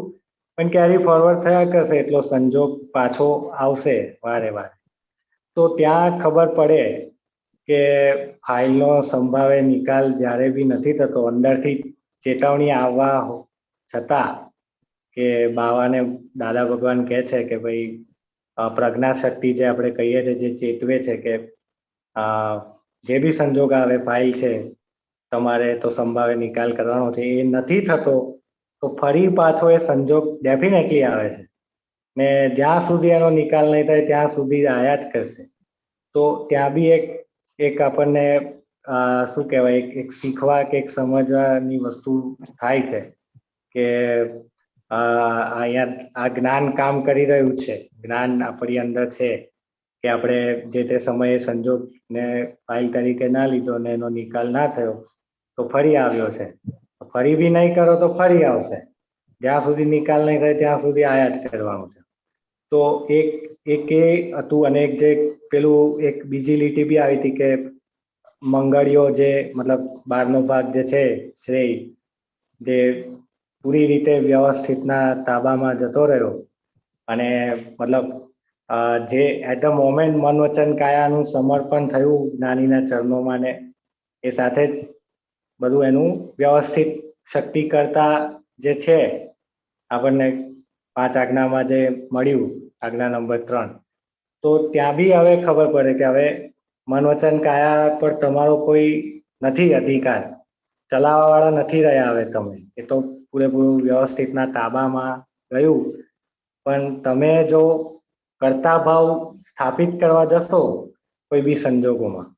પણ કેરી ફોરવર્ડ થયા કરશે, એટલો સંજોગ પાછો આવશે વારે વારે. તો ત્યાં ખબર પડે કે ફાઇલનો સંભાવે નિકાલ જ્યારે બી નથી થતો, અંદરથી ચેતવણી આવવા છતાં કે બાવાને દાદા ભગવાન કહે છે કે ભાઈ પ્રજ્ઞા શક્તિ જે આપણે કહીએ છીએ, જે ચેતવે છે કે જે બી સંજોગ આવે, ફાઇલ છે તમારે તો સંભાવે નિકાલ કરવાનો છે, એ નથી થતો તો ફરી પાછો એ સંજોગ ડેફિનેટલી આવે છે ને જ્યાં સુધી એનો નિકાલ નહીં થાય ત્યાં સુધી આયા જ કરશે. તો ત્યાં બી એક આપણને શું કહેવાય, એક શીખવા કે એક સમજવાની વસ્તુ થાય છે કે અહીંયા આ જ્ઞાન કામ કરી રહ્યું છે. જ્ઞાન આપણી અંદર છે કે આપણે જે તે સમયે સંજોગને ફાઇલ તરીકે ના લીધો ને એનો નિકાલ ના થયો તો ફરી આવ્યો છે, ફરી બી નહીં કરો તો ફરી આવશે. જ્યાં સુધી નિકાલ નહીં થાય ત્યાં સુધી આયા જ કરવાનું છે. તો એક એ હતું. અને એક જે પેલું એક બીજી લીટી બી આવી હતી કે મંગળીઓ જે મતલબ બહારનો ભાગ જે છે શ્રેય, જે પૂરી રીતે વ્યવસ્થિતના તાબામાં જતો રહ્યો અને મતલબ જે એટ ધ મોમેન્ટ મન વચન કાયાનું સમર્પણ થયું જ્ઞાનીના ચરણોમાં, ને એ સાથે જ બધું એનું વ્યવસ્થિત શક્તિ કરતા જે છે આપણને 5 આજ્ઞામાં જે મળ્યું, આજ્ઞા નંબર 3, તો ત્યાં બી હવે ખબર પડે કે હવે મન વચન કાયા પર તમારો કોઈ નથી અધિકાર, ચલાવવા વાળા નથી રહ્યા હવે તમે. એ તો પૂરેપૂરું વ્યવસ્થિતના તાબામાં ગયું, પણ તમે જો કર્તા ભાવ સ્થાપિત કરવા જશો કોઈ બી સંજોગોમાં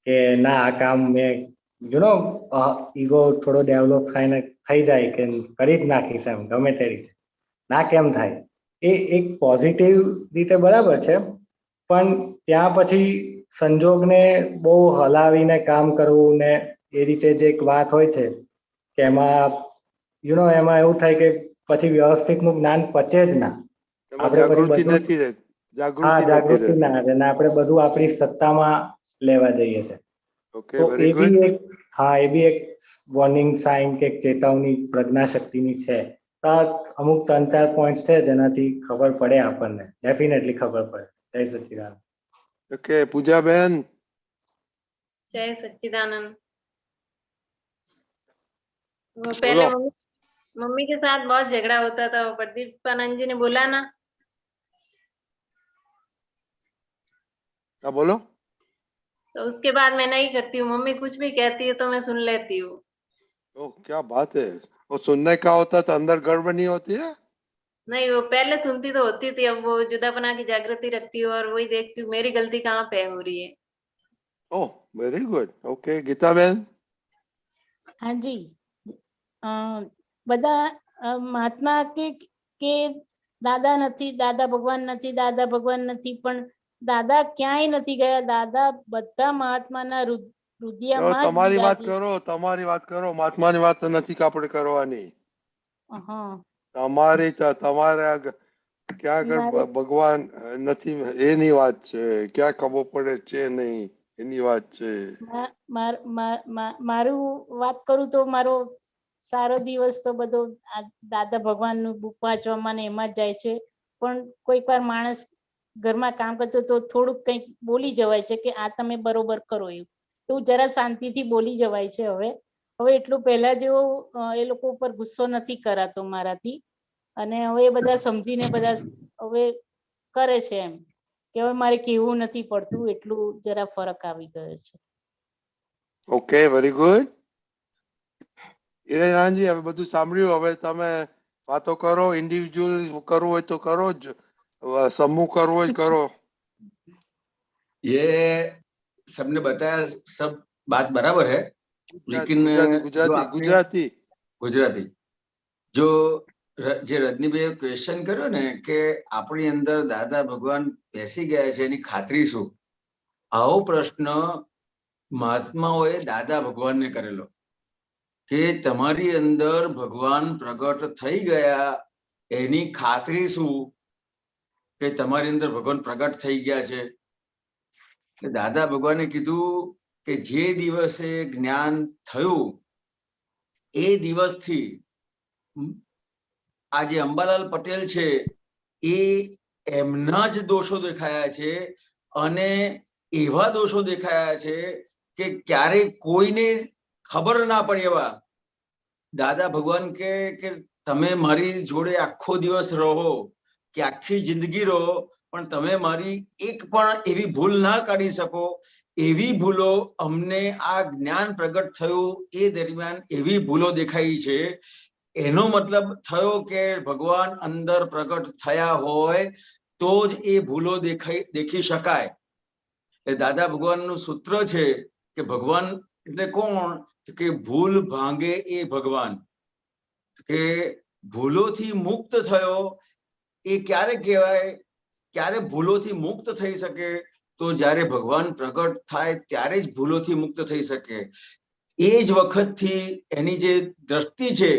કે ના આ કામ મેં ઈગો થોડો ડેવલપ થઈને થઈ જાય કે કરી જ નાખીશ એમ ગમે તે રીતે, ના કેમ થાય, એ એક પોઝિટિવ રીતે બરાબર છે, પણ ત્યાં પછી સંજોગને બહુ હલાવીને કામ કરવું ને એ રીતે જે એક વાત હોય છે કે એમાં એમાં એવું થાય કે પછી વ્યવસ્થિતનું જ્ઞાન પચે જ ના. આપણે જાગૃતિ નથી રહેતી. જાગૃતિ ના રહે ને આપણે બધું આપણી સત્તામાં લેવા જઈએ છે. તો એ બી એક વોર્નિંગ સાઇન કે ચેતવણી પ્રજ્ઞા શક્તિની છે. અમુક 3-4 પોઈન્ટ છે જેનાથી ખબર પડે આપણને, ડેફિનેટલી ખબર પડે. જય સચ્ચિદાનંદ. ઓકે પૂજાબેન। જય સચ્ચિદાનંદ। वो पहले बोलो। मम्मी के साथ बहुत झगड़ा होता था, वो प्रदीप आनंद जी ने बोला ना, क्या बोलो? तो उसके बाद मैं नहीं करती हूँ। मम्मी कुछ भी कहती है तो मैं सुन लेती हूँ। ओ क्या बात है, वो सुनने का होता तो अंदर गड़बड़ नहीं होती है? नहीं, वो पहले सुनती तो होती थी, अब वो जुदापना की जागृति रखती हूँ और वही देखती हूँ मेरी गलती कहाँ पे हो रही है। Oh very good, okay. Gita ben? हाँ जी, બધા મહાત્મા કે દાદા નથી, દાદા ભગવાન નથી, દાદા ભગવાન નથી, પણ દાદા ક્યાંય નથી ગયા. દાદા બધા મહાત્માના હૃદયમાં જ તમારી વાત બિરાજે. કરો, તમારી વાત કરો, મહાત્માની વાત નથી આપણે કરવાની. હા, તમારી તમારે ક્યાં આગળ મારે ભગવાન નથી એની વાત છે, ક્યાં ખબર પડે છે નહીં એની વાત છે. મારું વાત કરું તો મારો સારો દિવસ તો બધો દાદા ભગવાનનું બુક વાંચવામાં ને એમાં જ જાય છે. પણ કોઈક વાર માણસ ઘરમાં કામ કરતો તો થોડુંક કંઈક બોલી જવાય છે કે આ તમે બરોબર કરો, એવું જરા શાંતિથી બોલી જવાય છે. હવે એટલું પહેલા જેવો એ લોકો ઉપર ગુસ્સો નથી કરાતો મારાથી, અને હવે એ બધા સમજીને બધા હવે કરે છે એમ કે હવે મારે કહેવું નથી પડતું, એટલું જરા ફરક આવી ગયો છે. Okay, very good. ઈરાનજી હવે બધું સાંભળ્યું, હવે તમે વાતો કરો. ઇન્ડિવિજ્યુઅલ કરવું હોય તો કરો, જ સમૂહ કરવો હોય કરો. ये सबने बताया, सब बात बराबर है, लेकिन गुजराती गुजराती जो જે રજનીભાઈએ ક્વેશ્ચન કર્યો ને કે આપણી અંદર દાદા ભગવાન બેસી ગયા છે એની ખાતરી શું, આવો પ્રશ્ન મહાત્માઓએ દાદા ભગવાનને કરેલો કે તમારી અંદર ભગવાન પ્રગટ થઈ ગયા એની ખાતરી શું કે તમારી અંદર ભગવાન પ્રગટ થઈ ગયા છે. દાદા ભગવાને કીધું કે જે દિવસે જ્ઞાન થયું એ દિવસથી આજે અંબાલાલ પટેલ છે એ એમના જ દોષો દેખાયા છે, અને એવા દોષો દેખાયા છે કે ક્યારે કોઈને ખબર ના પડે એવા. દાદા ભગવાન કે તમે મારી જોડે આખો દિવસ રહો કે આખી જિંદગી રહો, પણ તમે મારી એક પણ એવી ભૂલ ના કાઢી શકો. એવી ભૂલો અમને આ જ્ઞાન પ્રગટ થયું એ દરમિયાન એવી ભૂલો દેખાઈ છે. એનો મતલબ થયો કે ભગવાન અંદર પ્રગટ થયા હોય તો જ એ ભૂલો દેખી શકાય. એ દાદા ભગવાનનું સૂત્ર છે કે ભગવાન એટલે કોણ, કે ભૂલ ભાંગે એ ભગવાન. કે ભૂલોથી મુક્ત થયો એ ક્યારે કહેવાય, ક્યારે ભૂલોથી મુક્ત થઈ શકે, તો જ્યારે ભગવાન પ્રગટ થાય ત્યારે જ ભૂલોથી મુક્ત થઈ શકે. એ જ વખતથી એની જે દ્રષ્ટિ છે,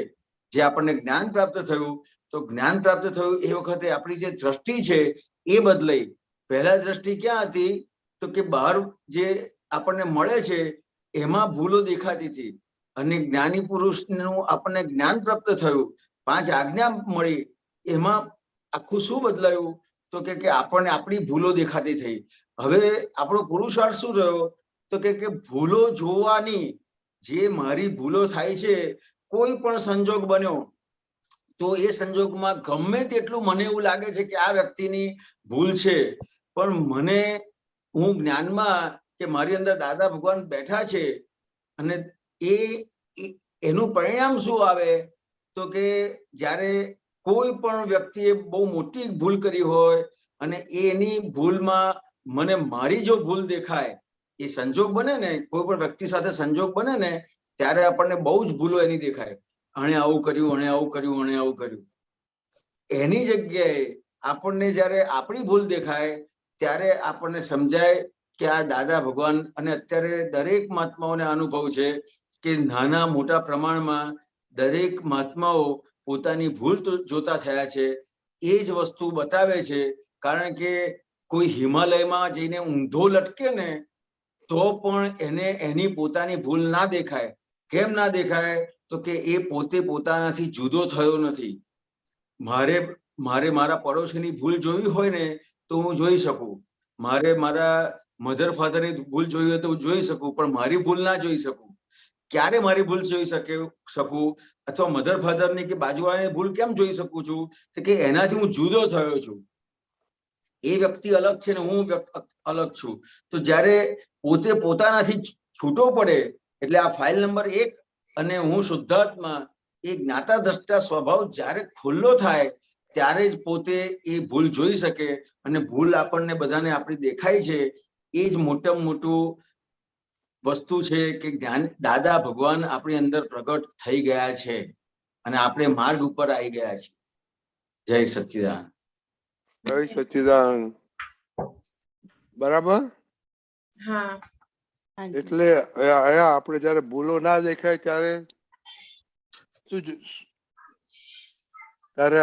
જે આપણને જ્ઞાન પ્રાપ્ત થયું, તો જ્ઞાન પ્રાપ્ત થયું એ વખતે આપણી જે દ્રષ્ટિ છે એ બદલાઈ. પહેલા દ્રષ્ટિ ક્યાં હતી, તો કે બહાર જે આપણને મળે છે એમાં ભૂલો દેખાતી હતી, અને જ્ઞાની પુરુષનું આપણને જ્ઞાન પ્રાપ્ત થયું, 5 આજ્ઞા મળી, એમાં આખું શું બદલાયું, તો કે આપણને આપણી ભૂલો દેખાતી થઈ. હવે આપણો પુરુષાર્થ શું રહ્યો, તો કે ભૂલો જોવાની, જે મારી ભૂલો થાય છે, કોઈ પણ સંજોગ બન્યો તો એ સંજોગમાં ગમે તેટલું મને એવું લાગે છે કે આ વ્યક્તિની ભૂલ છે, પણ મને હું જ્ઞાનમાં કે મારી અંદર દાદા ભગવાન બેઠા છે, અને એનું પરિણામ શું આવે, તો કે જ્યારે કોઈ પણ વ્યક્તિએ બહુ મોટી ભૂલ કરી હોય અને એની ભૂલમાં મને મારી જો ભૂલ દેખાય, એ સંજોગ બને ને, કોઈ પણ વ્યક્તિ સાથે સંજોગ બને ને ત્યારે આપણને બહુ જ ભૂલો એની દેખાય. આણે આવું કર્યું, આણે આવું કર્યું, આણે આવું કર્યું. એની જગ્યાએ આપણને જ્યારે આપણી ભૂલ દેખાય ત્યારે આપણને સમજાય કે આ દાદા ભગવાન, અને અત્યારે દરેક મહાત્માઓને અનુભવ છે કે નાના મોટા પ્રમાણમાં દરેક મહાત્માઓ પોતાની ભૂલ જોતા થયા છે. એ જ વસ્તુ બતાવે છે, કારણ કે કોઈ હિમાલયમાં જઈને ઊંધો લટકે ને તો પણ એને એની પોતાની ભૂલ ના દેખાય. કેમ ના દેખાય, તો કે એ પોતે પોતાનાથી જુદો થયો નથી. મારે મારા પડોશીની ભૂલ જોવી હોય ને તો હું જોઈ શકું, મારે મારા મધર ફાધરની ભૂલ જોઈ હોય તો હું જોઈ શકું, પણ મારી ભૂલ ના જોઈ શકું. ક્યારે મારી ભૂલ જોઈ શકું, અથવા મધર ફાધરની કે બાજુવાળાની ભૂલ કેમ જોઈ શકું છું? તો કે એનાથી હું જુદો થયો છું. એ વ્યક્તિ અલગ છે ને હું અલગ છું. તો જ્યારે પોતે પોતાનાથી છૂટો પડે એટલે આ ફાઇલ નંબર 1 અને હું શુદ્ધાત્મા એ જ્ઞાતા દ્રષ્ટા સ્વભાવ જ્યારે ખુલ્લો થાય ત્યારે જ પોતે એ ભૂલ જોઈ શકે. અને ભૂલ આપણને બધાને આપણી દેખાય છે. એ જ મોટામાં મોટું વસ્તુ છે કે જ્ઞાન દાદા ભગવાન આપણી અંદર પ્રગટ થઈ ગયા છે અને આપણે માર્ગ ઉપર આવી ગયા છીએ. જય સચ્ચિદાનંદ. જય સચ્ચિદાનંદ. બરાબર. હા. એટલે અહીંયા આપણે જયારે ભૂલો ના દેખાય ત્યારે ત્યારે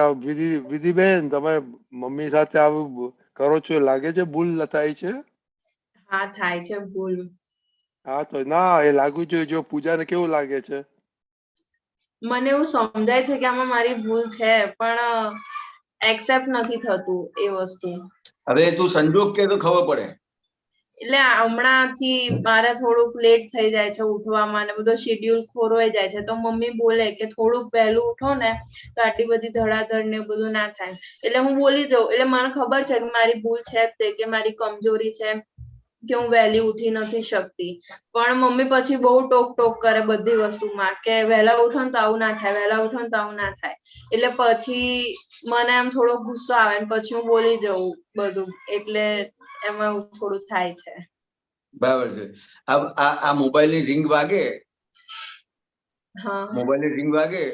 વિધિબેન તમે મમ્મી સાથે આવું કરો છો, લાગે છે ભૂલ થાય છે? હા, થાય છે ભૂલ. હા, તો ના એ લાગવું જોઈએ. જો પૂજાને કેવું લાગે છે? મને એવું સમજાય છે કે આમાં મારી ભૂલ છે, પણ એક્સેપ્ટ નથી થતું એ વસ્તુ. હવે તું સંજોગ કે તો ખબર પડે. એટલે હમણાંથી મારે થોડુંક લેટ થઈ જાય છે ઉઠવામાં ને બધો શેડ્યુલ ખોરવાઈ જાય છે. તો મમ્મી બોલે કે થોડુંક વહેલું ઉઠો ને તો આટલી બધી ધડાધડ ને બધું ના થાય. એટલે હું બોલી દઉં. એટલે મને ખબર છે કે મારી ભૂલ છે જ તે, કે મારી કમજોરી છે કે હું વહેલી ઉઠી નથી શકતી. પણ મમ્મી પછી બહુ ટોક કરે બધી વસ્તુમાં કે વહેલા ઉઠો ને તો આવું ના થાય, વહેલા ઉઠો ને તો આવું ના થાય. એટલે પછી મને આમ થોડો ગુસ્સો આવે ને પછી હું બોલી જઉં બધું. એટલે એમાં થોડું થાય છે. બરાબર છે. આ મોબાઈલની રિંગ વાગે, હા, મોબાઈલની રિંગ વાગે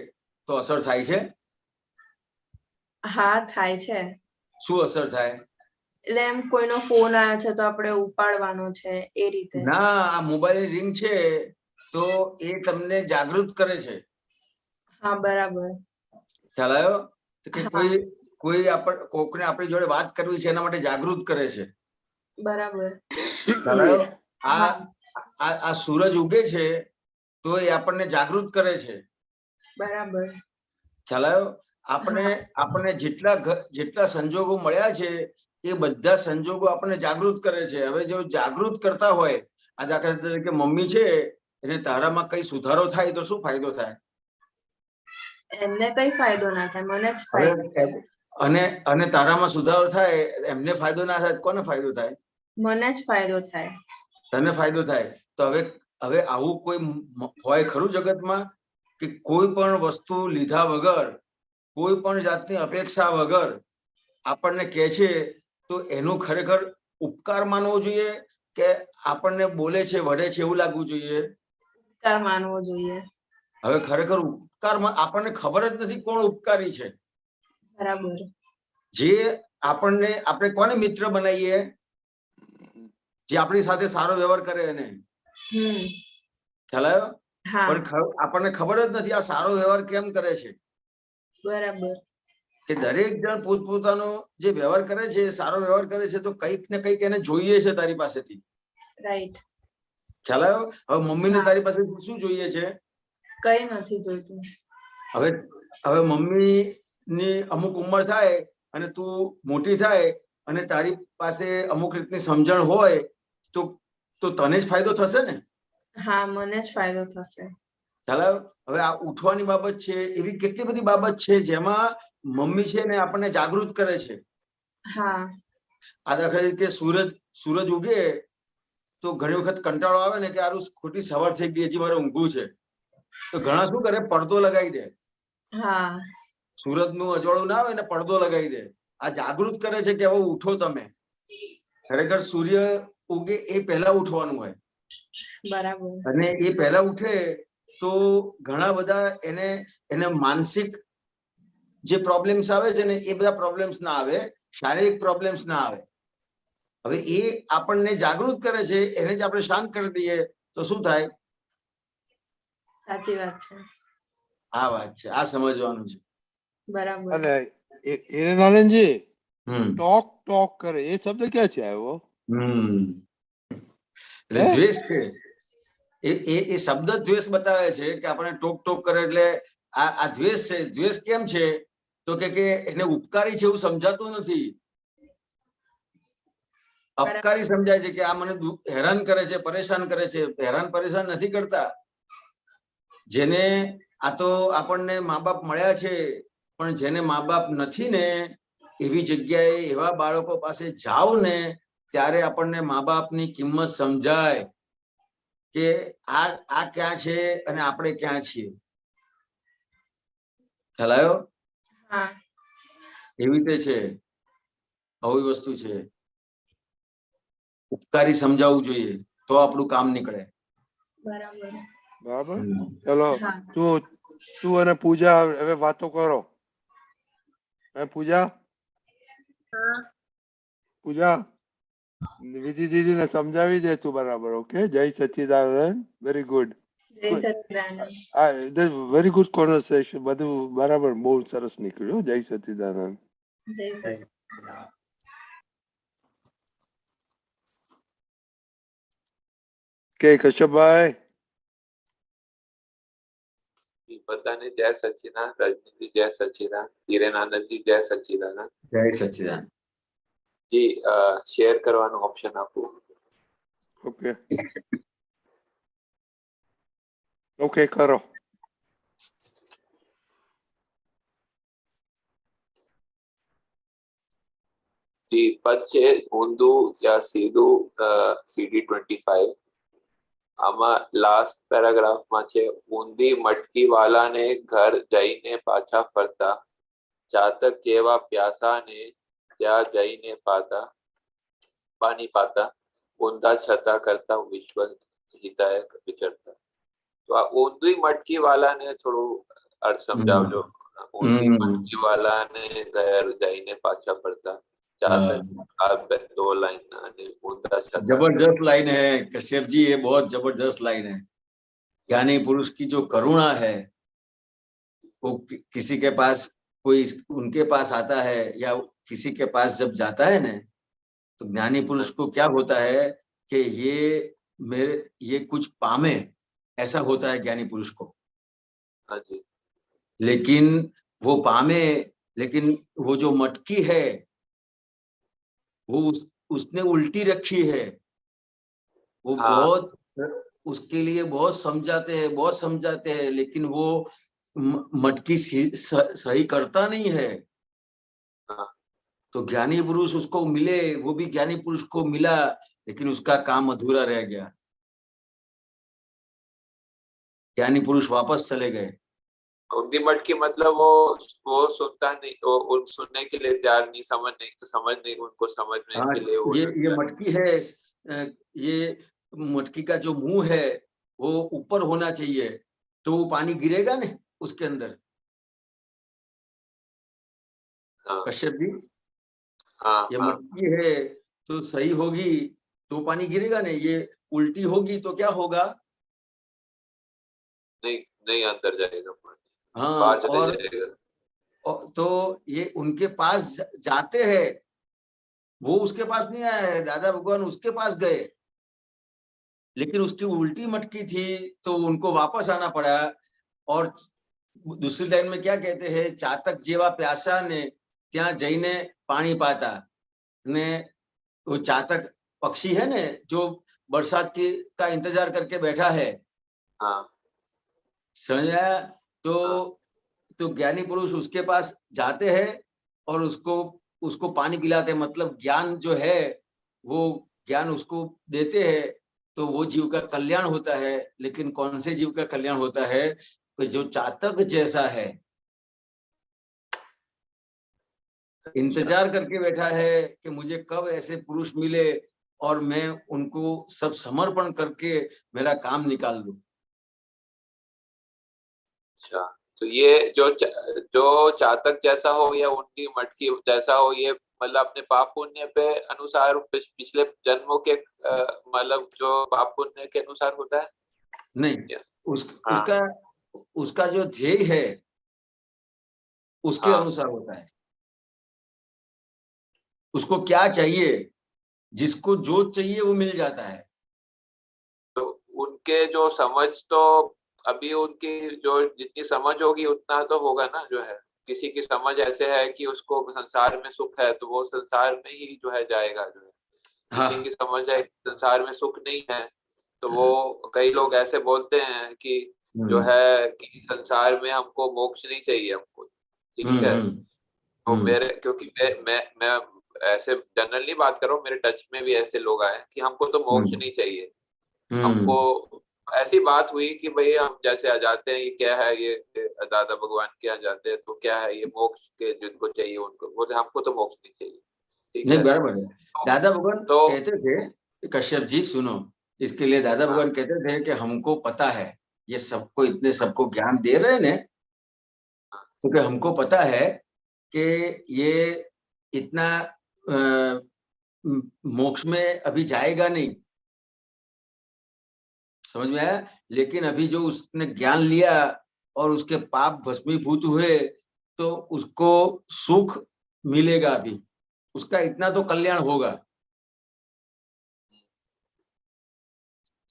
તો અસર થાય છે? હા, થાય છે. શું અસર થાય? એટલે એમ કોઈનો ફોન આવ્યો છે તો આપણે ઉપાડવાનો છે એ રીતે. ના, આ મોબાઈલની રિંગ છે તો એ તમને જાગૃત કરે છે. હા, બરાબર. ખ્યાલ આવ્યો? કે કોઈ કોકને આપણી જોડે વાત કરવી છે એના માટે જાગૃત કરે છે. બરાબર. ખ્યાલ આવ્યો? આ સૂરજ ઉગે છે તો એ આપણને જાગૃત કરે છે. બરાબર. ખ્યાલ આવ્યો? આપણને જેટલા સંજોગો મળ્યા છે એ બધા સંજોગો આપણને જાગૃત કરે છે. હવે જો જાગૃત કરતા હોય, આ દાખલા તરીકે મમ્મી છે એને તારામાં કઈ સુધારો થાય તો શું ફાયદો થાય? એમને કઈ ફાયદો ના થાય, મને જ ફાયદો થાય. અને તારામાં સુધારો થાય, એમને ફાયદો ના થાય, કોને ફાયદો થાય? મને જ ફાયદો થાય. તને ફાયદો થાય. તો હવે આવું કોઈ હોય ખરું જગતમાં કે કોઈ પણ વસ્તુ લીધા વગર, કોઈ પણ જાતની અપેક્ષા વગર આપણને કહે છે તો એનું ખરેખર ઉપકાર માનવો જોઈએ કે આપણને બોલે છે, વઢે છે એવું લાગવું જોઈએ? ઉપકાર માનવો જોઈએ. હવે ખરેખર ઉપકારમાં આપણને ખબર જ નથી કોણ ઉપકારી છે. બરાબર. જે આપણે કોને મિત્ર બનાવીએ? જે આપણી સાથે સારો વ્યવહાર કરે એને. ખ્યાલ આવ્યો? પણ આપણને ખબર જ નથી આ સારો વ્યવહાર કેમ કરે છે. બરાબર. કે દરેક જણ પોતપોતાનો જે વ્યવહાર કરે છે, સારો વ્યવહાર કરે છે તો કંઈક ને કંઈક એને જોઈએ છે તારી પાસેથી. રાઈટ. ખ્યાલ આવ્યો? હવે મમ્મીને તારી પાસે શું જોઈએ છે? કઈ નથી જોઈતું. હવે મમ્મી ની અમુક ઉંમર થાય અને તું મોટી થાય અને તારી પાસે અમુક રીતની સમજણ હોય તો તને જ ફાયદો થશે ને? હા, મને જ ફાયદો થશે. ચાલો, હવે આ ઉઠવાની બાબત છે, એવી કેટલી બધી બાબત છે જેમાં મમ્મી છે ને આપણને જાગૃત કરે છે. હા. આ દાખલા તરીકે સૂરજ ઉગે તો ઘણી વખત કંટાળો આવે ને કે આરું ખોટી સવાર થઈ ગઈ, હજી મારે ઊંઘવું છે. તો ઘણા શું કરે? પડદો લગાવી દે. હા. સૂરજનું અજવાળું ના આવે ને પડદો લગાવી દે. આ જાગૃત કરે છે કે હવે ઉઠો તમે. ખરેખર સૂર્ય ઉગે એ પહેલા ઉઠવાનું હોય. બરાબર. અને એ પહેલા ઉઠે તો ઘણા બધા એને માનસિક જે પ્રોબ્લેમ્સ આવે છે ને એ બધા પ્રોબ્લેમ્સ ના આવે, શારીરિક પ્રોબ્લેમ્સ ના આવે. હવે એ આપણને જાગૃત કરે છે, એને જ આપણે શાંત કરી દઈએ તો શું થાય? સાચી વાત છે. આ વાત છે, આ સમજવાનું છે. બરાબર. અને નાનંદજી ટોક કરે એ શબ્દ ક્યાંથી આવ્યો? એટલે દ્વેષ છે. એ શબ્દ દ્વેષ બતાવે છે કે આપણે ટોક કરે એટલે આ દ્વેષ છે. દ્વેષ કેમ છે? તો કે એને ઉપકારી છે એવું સમજાતું નથી, અપકારી સમજાય છે કે આ મને હેરાન કરે છે, પરેશાન કરે છે. હેરાન પરેશાન નથી કરતા. જેને આ તો આપણને મા બાપ મળ્યા છે, પણ જેને મા બાપ નથી ને એવી જગ્યાએ એવા બાળકો પાસે જાઓ ને ત્યારે આપણને મા બાપની કિંમત સમજાય કે આ ક્યાં છે અને આપણે ક્યાં છીએ. ખ્યાલ આવ્યો? હા. એવી રીતે છે, આવી વસ્તુ છે. ઉપકારી સમજાવવું જોઈએ તો આપણું કામ નીકળે. બરાબર. બરાબર. ચલો હા. તું અને પૂજા હવે વાતો કરો. હે પૂજા? હા. પૂજા વિધિ દીદી ને સમજાવી દે તું બરાબર. ઓકે. જય સચ્ચિદાનંદ. Very good. જય સચ્ચિદાનંદ. Very good conversation. બધું બરાબર, બહુ સરસ નીકળ્યું. જય સચ્ચિદાનંદ. જય સચ્ચિદાનંદ. કે કશ્યપભાઈ? બધાને જય સચ્ચિદાનંદ. રજनीजी जय सच्चिदानंद. हिरेनानंद जी जय सच्चिदानंद. જય સચ્ચિદાનંદ. जी शेयर કરવાનો ઓપ્શન આપો. ઓકે ઓકે કરો. जी પદ છે ઊંધું या સીધું CD25. આમાં લાસ્ટ પેરાગ્રાફમાં છે ઊંધી મટકી વાલાને ઘર જઈને પાછા ફરતા ચાતક જેવા પ્યાસાને ત્યાં જઈને પાણી પાતા ઊંધા છતા કરતા વિશ્વ હિતાયક વિચરતા. તો આ ઊંધી મટકી વાલાને થોડું અર્થ સમજાવજો. ઊંધી મટકી વાલાને ઘર જઈને પાછા ફરતા चातक 2 लाइन અને ઊંધા છતા. जबरदस्त लाइन है कश्यप जी, ये बहुत जबरदस्त लाइन है. ज्ञानी पुरुष की जो करुणा है वो किसी के पास कोई उनके पास आता है या किसी के पास जब जाता है ना तो ज्ञानी पुरुष को क्या होता है कि ये कुछ पामे, ऐसा होता है ज्ञानी पुरुष को. हाँ जी. लेकिन वो पामे, लेकिन वो जो मटकी है वो उसने उल्टी रखी है. वो बहुत उसके लिए बहुत समझाते हैं लेकिन वो मटकी सही करता नहीं है. तो ज्ञानी पुरुष उसको मिले, वो भी ज्ञानी पुरुष को मिला लेकिन उसका काम अधूरा रह गया. ज्ञानी पुरुष वापस चले गए. ऊंधी मटकी मतलब वो सुनता नहीं, वो सुनने के लिए तैयार नहीं, समझ नहीं उनको समझने के लिए. ये मटकी है, ये मटकी का जो मुंह है वो ऊपर होना चाहिए तो वो पानी गिरेगा ना उसके अंदर. कश्यप जी, ये मटकी है तो सही होगी तो पानी गिरेगा नहीं, ये उल्टी होगी तो क्या होगा? नहीं अंदर जाएगा पानी. हाँ, बाहर चले जाएगा. तो ये उनके पास जाते हैं, वो उसके पास नहीं आया है, दादा भगवान उसके पास गए लेकिन उसकी उल्टी मटकी थी तो उनको वापस आना पड़ा. और दूसरी लाइन में क्या कहते हैं, चातक जेवा प्यासा ने त्या जईने पानी पाता. ने वो चातक पक्षी है ने जो बरसात का इंतजार करके बैठा है. हाँ. समझा? तो ज्ञानी पुरुष उसके पास जाते हैं और उसको पानी पिलाते हैं. मतलब ज्ञान जो है वो ज्ञान उसको देते हैं तो वो जीव का कल्याण होता है. लेकिन कौन से जीव का कल्याण होता है? कि जो चातक जैसा है, इंतजार करके बैठा है कि मुझे कब ऐसे पुरुष मिले और मैं उनको सब समर्पण करके मेरा काम निकाल लूं. अच्छा, तो ये जो चातक जैसा हो या ऊंधी मटकी जैसा हो, ये मतलब अपने पाप पुण्य पे अनुसार पिछले जन्मों के मतलब जो पाप पुण्य के अनुसार होता है? नहीं, उसका जो ध्येय है उसके अनुसार होता है. उसको क्या चाहिए, जिसको जो चाहिए वो मिल जाता है. तो उनके जो समझ, तो अभी उनकी जो जितनी समझ होगी उतना तो होगा ना. जो है किसी की समझ ऐसे है कि उसको संसार में सुख है तो वो संसार में ही जो है जाएगा. जो है किसी की समझ है संसार में सुख नहीं है तो वो कई लोग ऐसे बोलते हैं कि जो है कि संसार में हमको मोक्ष नहीं चाहिए हमको, ठीक है। तो मेरे क्योंकि मैं ऐसे जनरली बात कर रहा हूँ, मेरे टच में भी ऐसे लोग आए कि हमको तो मोक्ष नहीं चाहिए, हमको ऐसी बात हुई कि भाई हम जैसे आ जाते हैं, ये क्या है, ये दादा भगवान के यहाँ जाते हैं तो क्या है, ये मोक्ष के जिनको चाहिए उनको, बोलते हमको तो मोक्ष नहीं चाहिए, ठीक नहीं है। बराबर है। दादा भगवान तो कहते थे, कश्यप जी सुनो, इसके लिए दादा भगवान कहते थे कि हमको पता है, ये सबको इतने सबको ज्ञान दे रहे हैं, क्योंकि हमको पता है कि ये इतना मोक्ष में अभी जाएगा नहीं, समझ में आया। लेकिन अभी जो उसने ज्ञान लिया और उसके पाप भस्मीभूत हुए तो उसको सुख मिलेगा, अभी उसका इतना तो कल्याण होगा,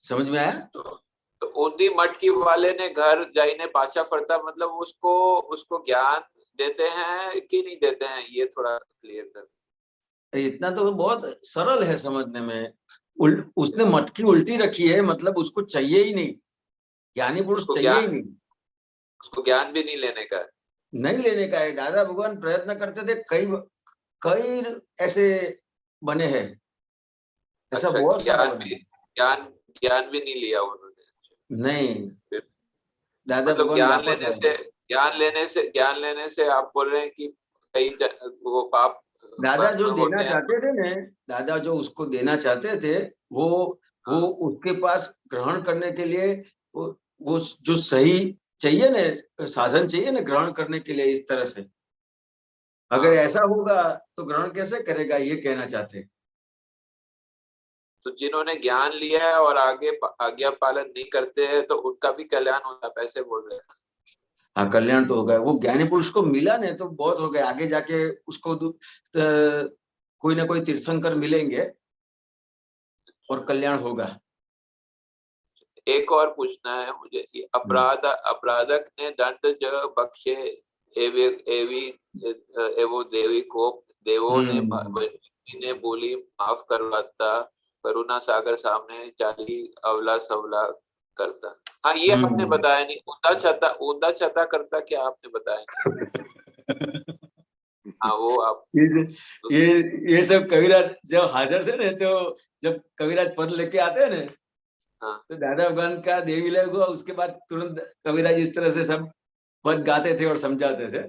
समझ में आया। तो ऊंदी मटकी वाले ने घर जाइने पाछा फरता, मतलब उसको ज्ञान देते हैं कि नहीं देते हैं, ये थोड़ा क्लियर कर। इतना तो बहुत सरल है समझने में। उसने मटकी उल्टी रखी है, मतलब उसको चाहिए ही नहीं, ज्ञानी पुरुष चाहिए ही नहीं, उसको ज्ञान भी नहीं लेने का है, नहीं लेने का है। दादा भगवान प्रयत्न करते थे, कई ऐसे बने हैं, ऐसा अच्छा, बहुत सारा बने। ज्ञान भी नहीं लिया उन्होंने, नहीं, दादा मतलब भगवान ज्ञान लेने से आप बोल रहे हैं कि कई वो पाप दादा जो देना चाहते थे ना, दादा जो उसको देना चाहते थे, वो उसके पास ग्रहण करने के लिए वो जो सही चाहिए ना, साधन चाहिए ना ग्रहण करने के लिए, इस तरह से अगर ऐसा होगा तो ग्रहण कैसे करेगा, ये कहना चाहते हैं। तो जिन्होंने ज्ञान लिया है और आगे आज्ञा पालन नहीं करते हैं तो उनका भी कल्याण होता है, ऐसे बोल रहे हैं। हाँ, कल्याण तो होगा, वो ज्ञानी पुरुष को मिला नहीं तो बहुत हो गया, आगे जाके उसको कोई ना कोई तीर्थंकर मिलेंगे और कल्याण होगा। एक और पूछना है मुझे कि अपराधक ने दंड ज बख्शे एवो देवी को, देवों ने बोली माफ करवाता, करुणा सागर सामने चाली अवला सवला करता। हाँ, ये आपने बताया नहीं, ऊंधा छता करता, क्या आपने बताया नहीं। हाँ, वो आप ये सब कविराज जब हाजिर थे ना, तो जब कविराज पद लेके आते हैं ना, तो दादा भगवान का देवी लय हुआ, उसके बाद तुरंत कविराज इस तरह से सब पद गाते थे और समझाते थे।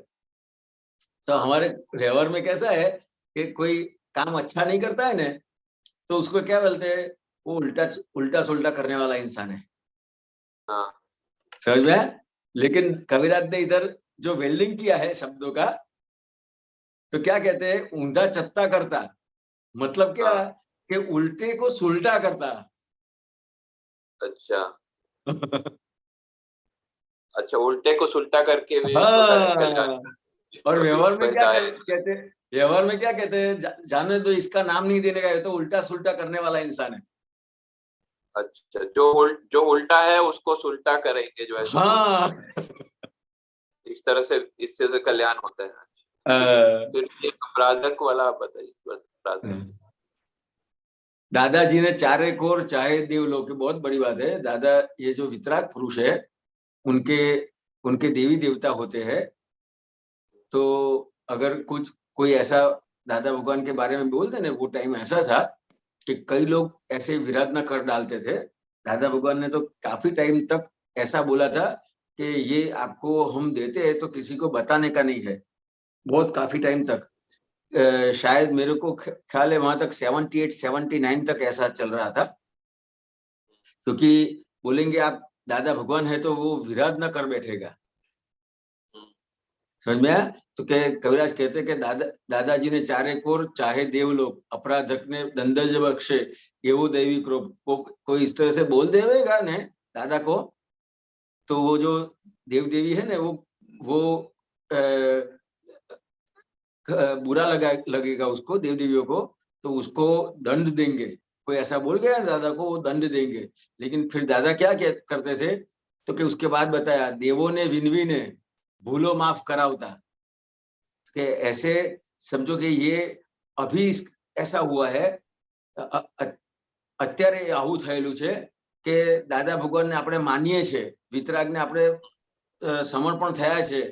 तो हमारे व्यवहार में कैसा है कि कोई काम अच्छा नहीं करता है ना, तो उसको क्या बोलते हैं, वो उल्टा सुल्टा करने वाला इंसान है, समझ में। लेकिन कविराज ने इधर जो वेल्डिंग किया है शब्दों का, तो क्या कहते हैं, ऊंधा चत्ता करता, मतलब क्या कि उल्टे को सुलटा करता। अच्छा अच्छा, उल्टे को सुलटा करके भी हाँ। और व्यवहार में क्या कहते हैं, व्यवहार में क्या कहते हैं, जाने दो, इसका नाम नहीं देने का, है तो उल्टा सुलटा करने वाला इंसान है। अच्छा, जो उल्टा है उसको सुलटा करेंगे, जो ऐसा। हाँ। इस तरह से इससे से कल्याण होता है। फिर एक अपराधक वाला बताइए। दादाजी ने चारे कोर चाहे देवलोक, बहुत बड़ी बात है। दादा ये जो वितराग पुरुष है, उनके देवी देवता होते हैं। तो अगर कोई ऐसा दादा भगवान के बारे में बोल दे ना, वो टाइम ऐसा था कि कई लोग ऐसे विराधना कर डालते थे। दादा भगवान ने तो काफी टाइम तक ऐसा बोला था कि ये आपको हम देते हैं तो किसी को बताने का नहीं है, बहुत काफी टाइम तक। शायद मेरे को ख्याल है वहां तक 78 79 तक ऐसा चल रहा था, क्योंकि बोलेंगे आप दादा भगवान है तो वो विराधना कर बैठेगा, समझ में आया। तो कविराज कहते कि दादाजी ने चारे कोर चाहे देवलोक, अपराधक ने दंडज बख्शे एवो देवी कोई इस तरह से बोल देगा ने दादा को, तो वो जो देव देवी है ना, वो बुरा लगेगा उसको, देव देवियों को, तो उसको दंड देंगे। कोई ऐसा बोल गया दादा को, वो दंड देंगे। लेकिन फिर दादा क्या करते थे, तो कि उसके बाद बताया, देवों ने विनवी ने भूलो माफ करावता, कि ऐसे समझो कि ये अभी ऐसा हुआ है, અત્યારે આવું થયેલું છે કે દાદા ભગવાનને આપણે માનીએ છીએ, વિતરાગને આપણે સમર્પણ થયા છે,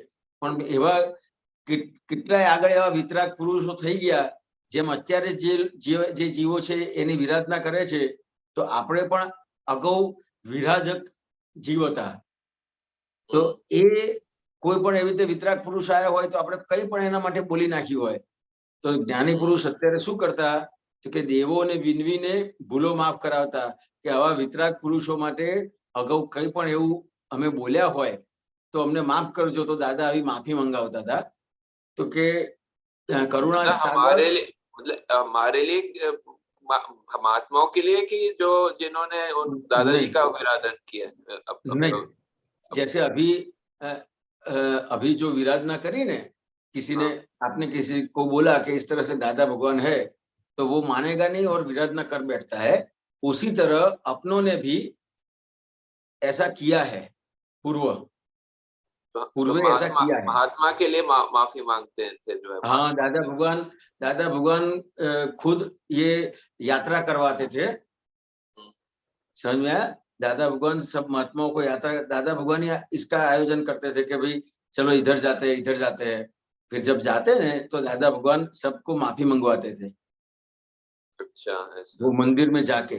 પણ એવા કેટલાય આગળ એવા વિતરાગ પુરુષો થઈ ગયા જેમ અત્યારે જે જીવો છે એની વિરાધના કરે છે, તો આપણે પણ અગાઉ વિરાજક જીવ હતા. તો એ કોઈ પણ એવી રીતે વિતરાગ પુરુષ આવ્યા હોય તો આપણે કઈ પણ એના માટે બોલી નાખ્યું હોય, તો જ્ઞાની પુરુષ અત્યારે શું કરતા તો કે દેવોને વિનવીને ભૂલો માફ કરાવતા કે આવા વિતરાગ પુરુષો માટે અગાઉ કઈ પણ એવું અમે બોલ્યા હોય તો અમને માફ કરજો, તો દાદા આવી માફી મંગાવતા હતા. तो के करुणा हमारे लिए मतलब हमारे लिए महात्माओं के लिए कि जो जिन्होंने दादाजी का विराधन किया नहीं, जैसे अभी जो विराधना करी ने किसी ने, आपने किसी को बोला कि इस तरह से दादा भगवान है, तो वो मानेगा नहीं और विराधना कर बैठता है. उसी तरह अपनों ने भी ऐसा किया है पूर्व ऐसा किया है. महात्मा के लिए माफी मांगते थे जो है. हाँ, दादा भगवान खुद ये यात्रा करवाते थे. समझ में आया? दादा भगवान सब महात्माओं को यात्रा, दादा भगवान इसका आयोजन करते थे कि भाई चलो इधर जाते हैं. फिर जब जाते हैं तो दादा भगवान सबको माफी मंगवाते थे. अच्छा, वो मंदिर में जाके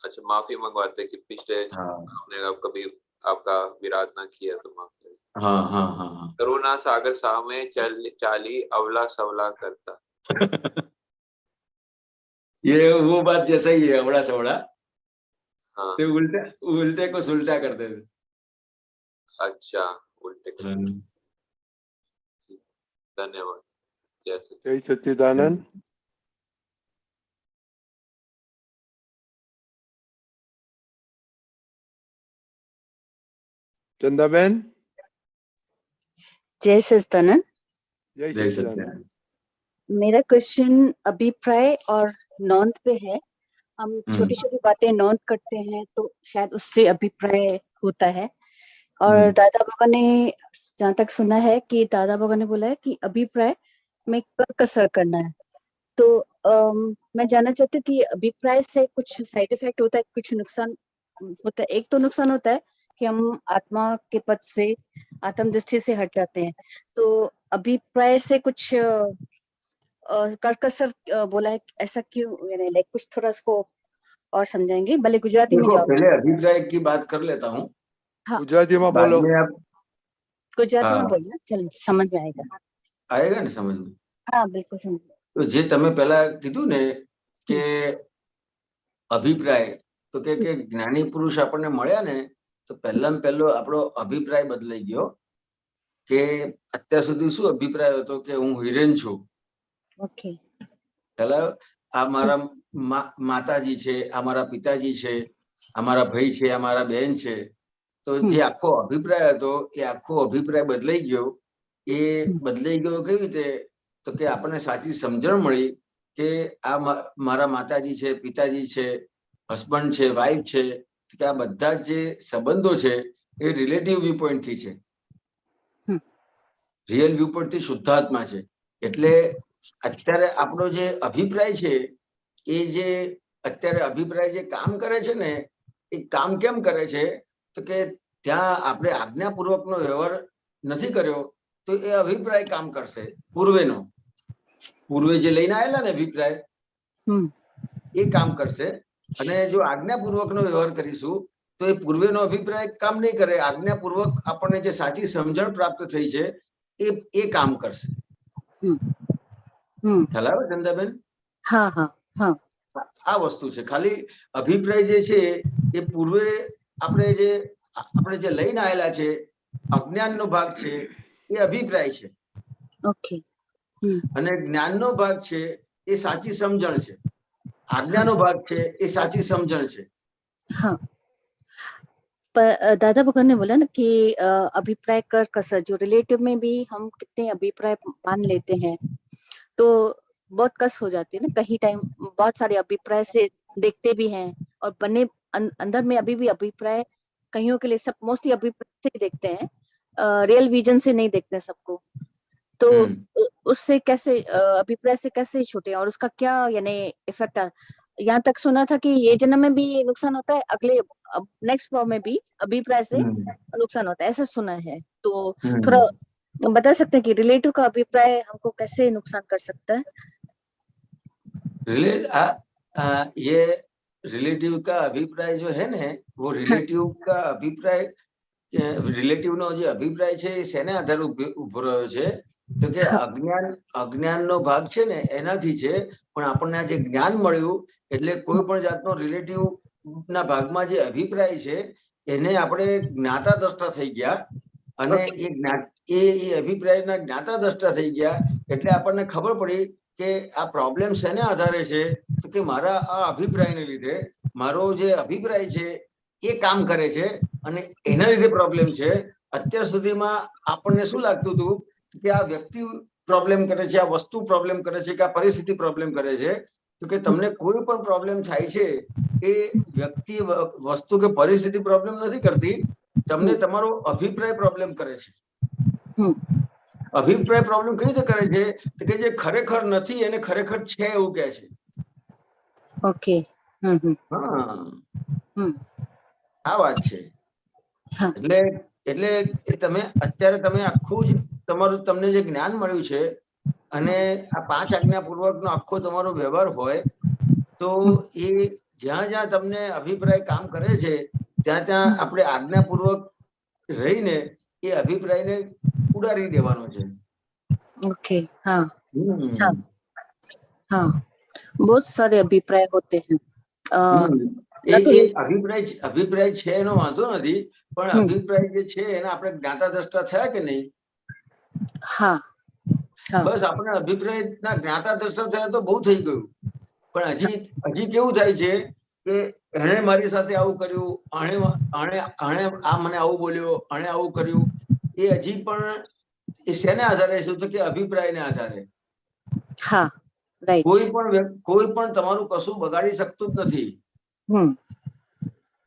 अच्छा माफी मंगवाते कि पिछले हमने कभी आपका विराधना किया तो माफ करें. हाँ. करुणा सागर सामे चाली अवला सवला करता. ये वो बात जैसा ही है, अवड़ा सवड़ा. हाँ. तो उल्टे को सुलटा करते थे. अच्छा, उल्टे को. धन्यवाद. जय सच्चिदानंद. चंदाबेन. जय सच्चिदानंद. जय सच्चिदानंद. मेरा क्वेश्चन अभिप्राय और नॉंद पे है. हम छोटी छोटी बातें नॉंद करते हैं तो शायद उससे अभिप्राय होता है. और दादा भगवान ने, जहाँ तक सुना है कि दादा भगवान ने बोला है कि अभिप्राय में कसर करना है. तो मैं जानना चाहती हूँ कि अभिप्राय से कुछ साइड इफेक्ट होता है, कुछ नुकसान होता है. एक तो नुकसान होता है कि हम आत्मा के पद से, आत्म दृष्टि से हट जाते हैं. तो अभिप्राय से कुछ करकसर बोला है, ऐसा क्यों? यानी लाइक कुछ थोड़ा उसको और समझाएंगे? भले गुजराती में जाओ. पहले अभिप्राय की बात कर लेता हूँ. हाँ, गुजराती में बोलो. गुजराती में बोलना, चल समझ में आएगा ना समझ में. हाँ, बिल्कुल समझ. तो जे तमे पहला कीधुं ने के अभिप्राय, तो के ज्ञानी पुरुष आपने मळ्या ने तो पहलो आपणो अभिप्राय बदलाई गयो के અત્યાર સુધી શું અભિપ્રાય હતો કે હું હિરેન છું. ओके. पहला आ मारा माताजी छे, आ मारा पिताजी छे, आ मारा भाई छे, आ मारा बहन छे. तो जे आखो अभिप्राय હતો એ આખો અભિપ્રાય બદલાઈ ગયો. એ બદલાઈ ગયો કેવી રીતે? તો કે આપણને સાચી સમજણ મળી કે આ મારા માતાજી છે, પિતાજી છે, હસબન્ડ છે, વાઈફ છે, કે આ બધા જે સંબંધો છે એ રિલેટિવ વ્યૂ પોઈન્ટ થી છે, રિયલ વ્યૂ પોઈન્ટ થી શુદ્ધાત્મા છે. એટલે અત્યારે આપણો જે અભિપ્રાય છે એ જે અત્યારે અભિપ્રાય જે કામ કરે છે ને, એ કામ કેમ કરે છે? તો કે ત્યાં આપણે આજ્ઞાપૂર્વકનો વ્યવહાર નથી કર્યો તો એ અભિપ્રાય કામ કરશે. પૂર્વે જે લઈને આવેલા ને અભિપ્રાય, એ કામ કરશે. અને જો આજ્ઞાપૂર્વકનો વ્યવહાર કરીશું તો એ પૂર્વેનો અભિપ્રાય કામ નહીં કરે. આજ્ઞાપૂર્વક આપણને જે સાચી સમજણ પ્રાપ્ત થઈ છે એ કામ કરશે. ખ્યાલ આવે ચંદાબેન? हाँ हाँ हाँ. આ વસ્તુ છે. ખાલી અભિપ્રાય જે છે એ પૂર્વે આપણે જે લઈને આવેલા છે, અજ્ઞાનનો ભાગ છે, એ અભિપ્રાય છે. ओके. અને જ્ઞાનનો ભાગ છે એ સાચી સમજણ છે. આજ્ઞાનો ભાગ છે એ સાચી સમજણ છે. हाँ, पर दादा भगवान ने बोला ना कि अभिप्राय कर कसर, जो रिलेटिव में भी हम कितने अभिप्राय मान लेते हैं तो बहुत कस हो जाती है ना. कहीं टाइम बहुत सारे अभिप्राय से देखते भी हैं और बने अंदर में अभी भी अभिप्राय कईयों के लिए, सब मोस्टली अभिप्राय से देखते हैं, रियल विजन से नहीं देखते हैं सबको. तो उससे कैसे अभिप्राय से कैसे छूटे और उसका क्या यानी इफेक्ट यहाँ तक सुना था कि ये जन्म में भी नुकसान होता है, अगले नेक्स्ट फॉर्म में भी अभिप्राय से नुकसान होता है, ऐसा सुना है। तो थोड़ा बता सकते हैं कि रिलेटिव का अभिप्राय हमको कैसे नुकसान कर सकता है? ये रिलेटिव का अभिप्राय जो है ने, वो रिलेटिव का अभिप्राय, रिलेटिव नो जे अभिप्राय छे એ શેને આધારે ઉભો રહ્યો છે? તો કે અજ્ઞાનનો ભાગ છે ને એનાથી છે, પણ આપણને આ જે જ્ઞાન મળ્યું એટલે કોઈ પણ જાતનો રિલેટિવ ના ભાગમાં જે અભિપ્રાય છે એને આપણે જ્ઞાતા દ્રષ્ટા થઈ ગયા, અને એ અભિપ્રાયના જ્ઞાતા દ્રષ્ટા થઈ ગયા એટલે આપણને ખબર પડી કે આ પ્રોબ્લેમ શેને આધારે છે? તો કે મારા આ અભિપ્રાયને લીધે મારો જે અભિપ્રાય છે એ કામ કરે છે અને એના લીધે પ્રોબ્લેમ છે. અત્યાર સુધીમાં આપણને શું લાગતું હતું કે આ વ્યક્તિ પ્રોબ્લેમ કરે છે, આ વસ્તુ પ્રોબ્લેમ કરે છે, કે આ પરિસ્થિતિ પ્રોબ્લેમ કરે છે? તો કે તમને કોઈ પણ પ્રોબ્લેમ થાય છે એ વ્યક્તિ, વસ્તુ કે પરિસ્થિતિ પ્રોબ્લેમ નથી કરતી, તમને તમારો અભિપ્રાય પ્રોબ્લેમ કરે છે. અભિપ્રાય પ્રોબ્લેમ કઈ રીતે કરે છે? તો કે જે ખરેખર નથી એને ખરેખર છે એવું કહે છે. ઓકે, આ વાત છે. એટલે તમે અત્યારે તમે આખું જ તમારું, તમને જે જ્ઞાન મળ્યું છે અને આ 5 આજ્ઞાપૂર્વકનો આખો તમારો વ્યવહાર હોય તો એ જ્યાં જ્યાં તમને અભિપ્રાય કામ કરે છે ત્યાં ત્યાં આપણે આજ્ઞાપૂર્વક રહીને એ અભિપ્રાયને ઉડાડી દેવાનો છે. ओके, हाँ हाँ हाँ, बहुत सारे अभिप्राय होते हैं। અભિપ્રાય છે એનો વાંધો નથી, પણ અભિપ્રાય જે છે એને આપણે જ્ઞાતા દ્રષ્ટા થયા કે નહીં? હા, બસ આપણે અભિપ્રાયના જ્ઞાતા દ્રષ્ટા થયા તો બહુ થઈ ગયું. પણ હજી કેવું થાય છે કે એણે મારી સાથે આવું કર્યું, આણે આ મને આવું બોલ્યો, આણે આવું કર્યું, એ હજી પણ એ શેને આધારે છે? તો કે અભિપ્રાયને આધારે. હા, રાઈટ. કોઈ પણ તમારું કશું બગાડી શકતું જ નથી.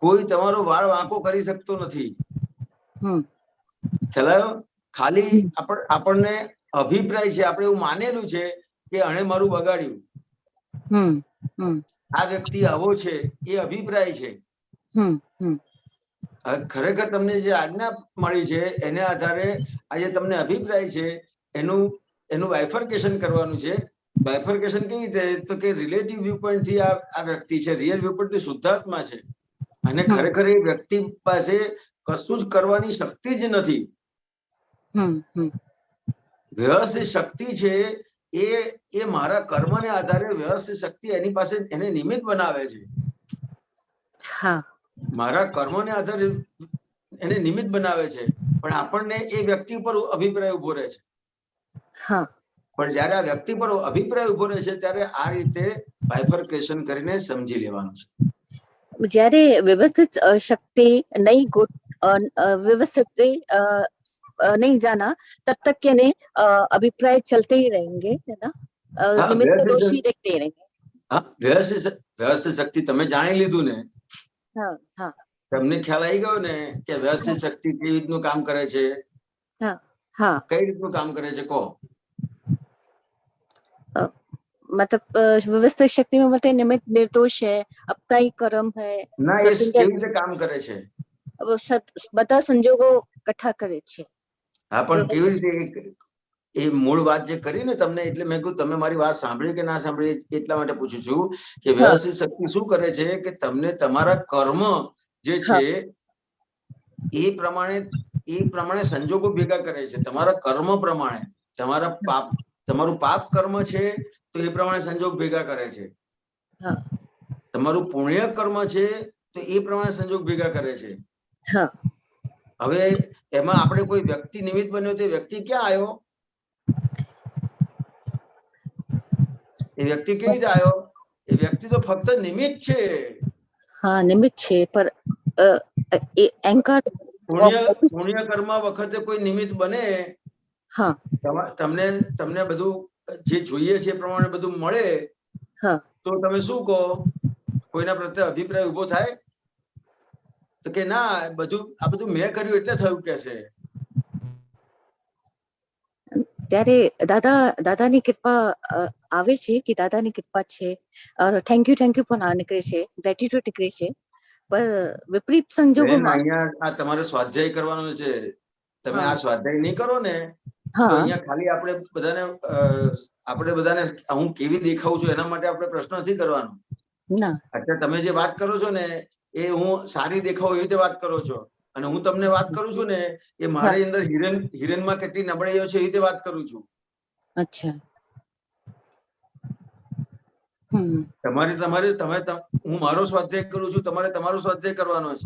કોઈ તમારો વાળ વાંકો કરી શકતો નથી. ખ્યાલ? ખાલી આપણને અભિપ્રાય છે, આપણે એવું માનેલું છે કે આણે મારું બગાડ્યું, આ વ્યક્તિ આવો છે, એ અભિપ્રાય છે. ખરેખર તમને જે આજ્ઞા મળી છે એને આધારે આ જે તમને અભિપ્રાય છે એનું બાયફર્કેશન કરવાનું છે. બાયફર્કેશન કેવી રીતે? તો કે રિલેટિવ વ્યૂ પોઈન્ટ થી આ વ્યક્તિ છે, રિયલ વ્યૂ પોઈન્ટ થી શુદ્ધાત્મા છે, અને ખરેખર એ વ્યક્તિ પાસે કશું જ કરવાની શક્તિ જ નથી. વ્યવસ્થિત શક્તિ છે એ મારા કર્મને આધારે વ્યવસ્થિત શક્તિ એની પાસે એને નિમિત્ત બનાવે છે. મારા કર્મને આધારે એને નિમિત્ત બનાવે છે, પણ આપણને એ વ્યક્તિ પર અભિપ્રાય ઉભો રહે છે. પણ જયારે આ વ્યક્તિ પર અભિપ્રાય ઉભો રહે છે ત્યારે આ રીતે બાયફર્કેશન કરીને સમજી લેવાનું છે. જ્યારે વ્યવસ્થિત शक्ति नहीं व्यवस्थित नहीं जाना तब तक के ने अभिप्राय चलते ही रहेंगे, है ना? निमित्त दोषी देखते ही रहेंगे. વ્યવસ્થિત શક્તિ તમે જાણી લીધું ને, તમને ખ્યાલ આવી ગયો ને કે વ્યવસ્થિત શક્તિ કેવી રીતનું કામ કરે છે? કઈ રીતનું કામ કરે છે કહો? मतलब व्यवस्थित शक्ति में बोलते निमित्त निर्दोष है, अपना ही कर्म है. ના, એ કેવી રીતે કામ કરે છે? બધા સંજોગો इकट्ठा કરે છે. હા, પણ કેવી રીતે? એ મૂળ વાત જે કરી ને તમને, એટલે મેં કહ્યું તમે મારી વાત સાંભળી કે ના સાંભળી એટલા માટે પૂછું છું કે વ્યવસ્થિત શક્તિ શું કરે છે કે તમને તમારા કર્મ જે છે એ પ્રમાણે સંજોગો ભેગા કરે છે. તમારા કર્મ પ્રમાણે તમારું પાપ કર્મ છે તો એ પ્રમાણે સંજોગ ભેગા કરે છે. તમારું પુણ્ય કર્મ છે તો એ પ્રમાણે સંજોગ ભેગા કરે છે. હવે એમાં આપણે કોઈ વ્યક્તિ નિમિત્ત બન્યો તો વ્યક્તિ ક્યાં આવ્યો? એ વ્યક્તિ કેવી રીતે આવ્યો? એ વ્યક્તિ તો ફક્ત નિમિત્ત છે. હા, નિમિત્ત છે, પર એ એન્કર પુણ્ય કર્મ વખતે કોઈ નિમિત્ત બને, તમને બધું જે જોઈએ છે એ પ્રમાણે બધું મળે તો તમે શું કહો? કોઈના પ્રત્યે અભિપ્રાય ઉભો થાય? તો કે ના, આ બધું મેં કર્યું એટલે થયું કે છે. ત્યારે દાદાની કૃપા આવે છે કે દાદાની કૃપા છે થેન્ક યુ પણ નીકળે છે ગ્રેટિટ્યુડ નીકળે છે પર વિપરીત સંજોગોમાં અહીંયા આ તમારે સ્વાધ્યાય કરવાનો છે. તમે આ સ્વાધ્યાય નહીં કરો ને તો અહીંયા ખાલી આપણે બધાને હું કેવી દેખાઉં છું એના માટે આપણે પ્રશ્ન નથી કરવાનો. અત્યારે તમે જે વાત કરો છો ને એ હું સારી દેખાઉં એવી રીતે વાત કરો છો, અને હું તમને વાત કરું છું ને એ મારી અંદર હિરેનમાં કેટલી નબળાઈઓ છે એ રીતે વાત કરું છું. અચ્છા. હું મારો સ્વાધ્યાય કરું છું, તમારે તમારો સ્વાધ્યાય કરવાનો છે.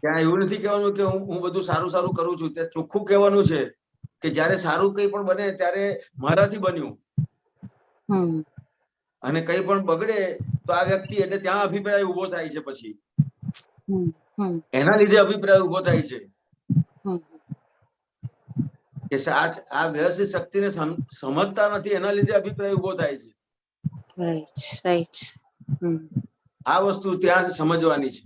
ત્યાં એવું નથી કહેવાનું કે હું બધું સારું કરું છું. ત્યાં ચોખ્ખું કહેવાનું છે કે જયારે સારું કંઈ પણ બને ત્યારે મારાથી બન્યું, અને કંઈ પણ બગડે તો આ વ્યક્તિ એટલે ત્યાં અભિપ્રાય ઉભો થાય છે. પછી એના લીધે અભિપ્રાય ઉભો થાય છે કે આ વ્યવસ્થિત શક્તિને સમજતા નથી, એના લીધે અભિપ્રાય ઉભો થાય છે. આ વસ્તુ ત્યાં સમજવાની છે.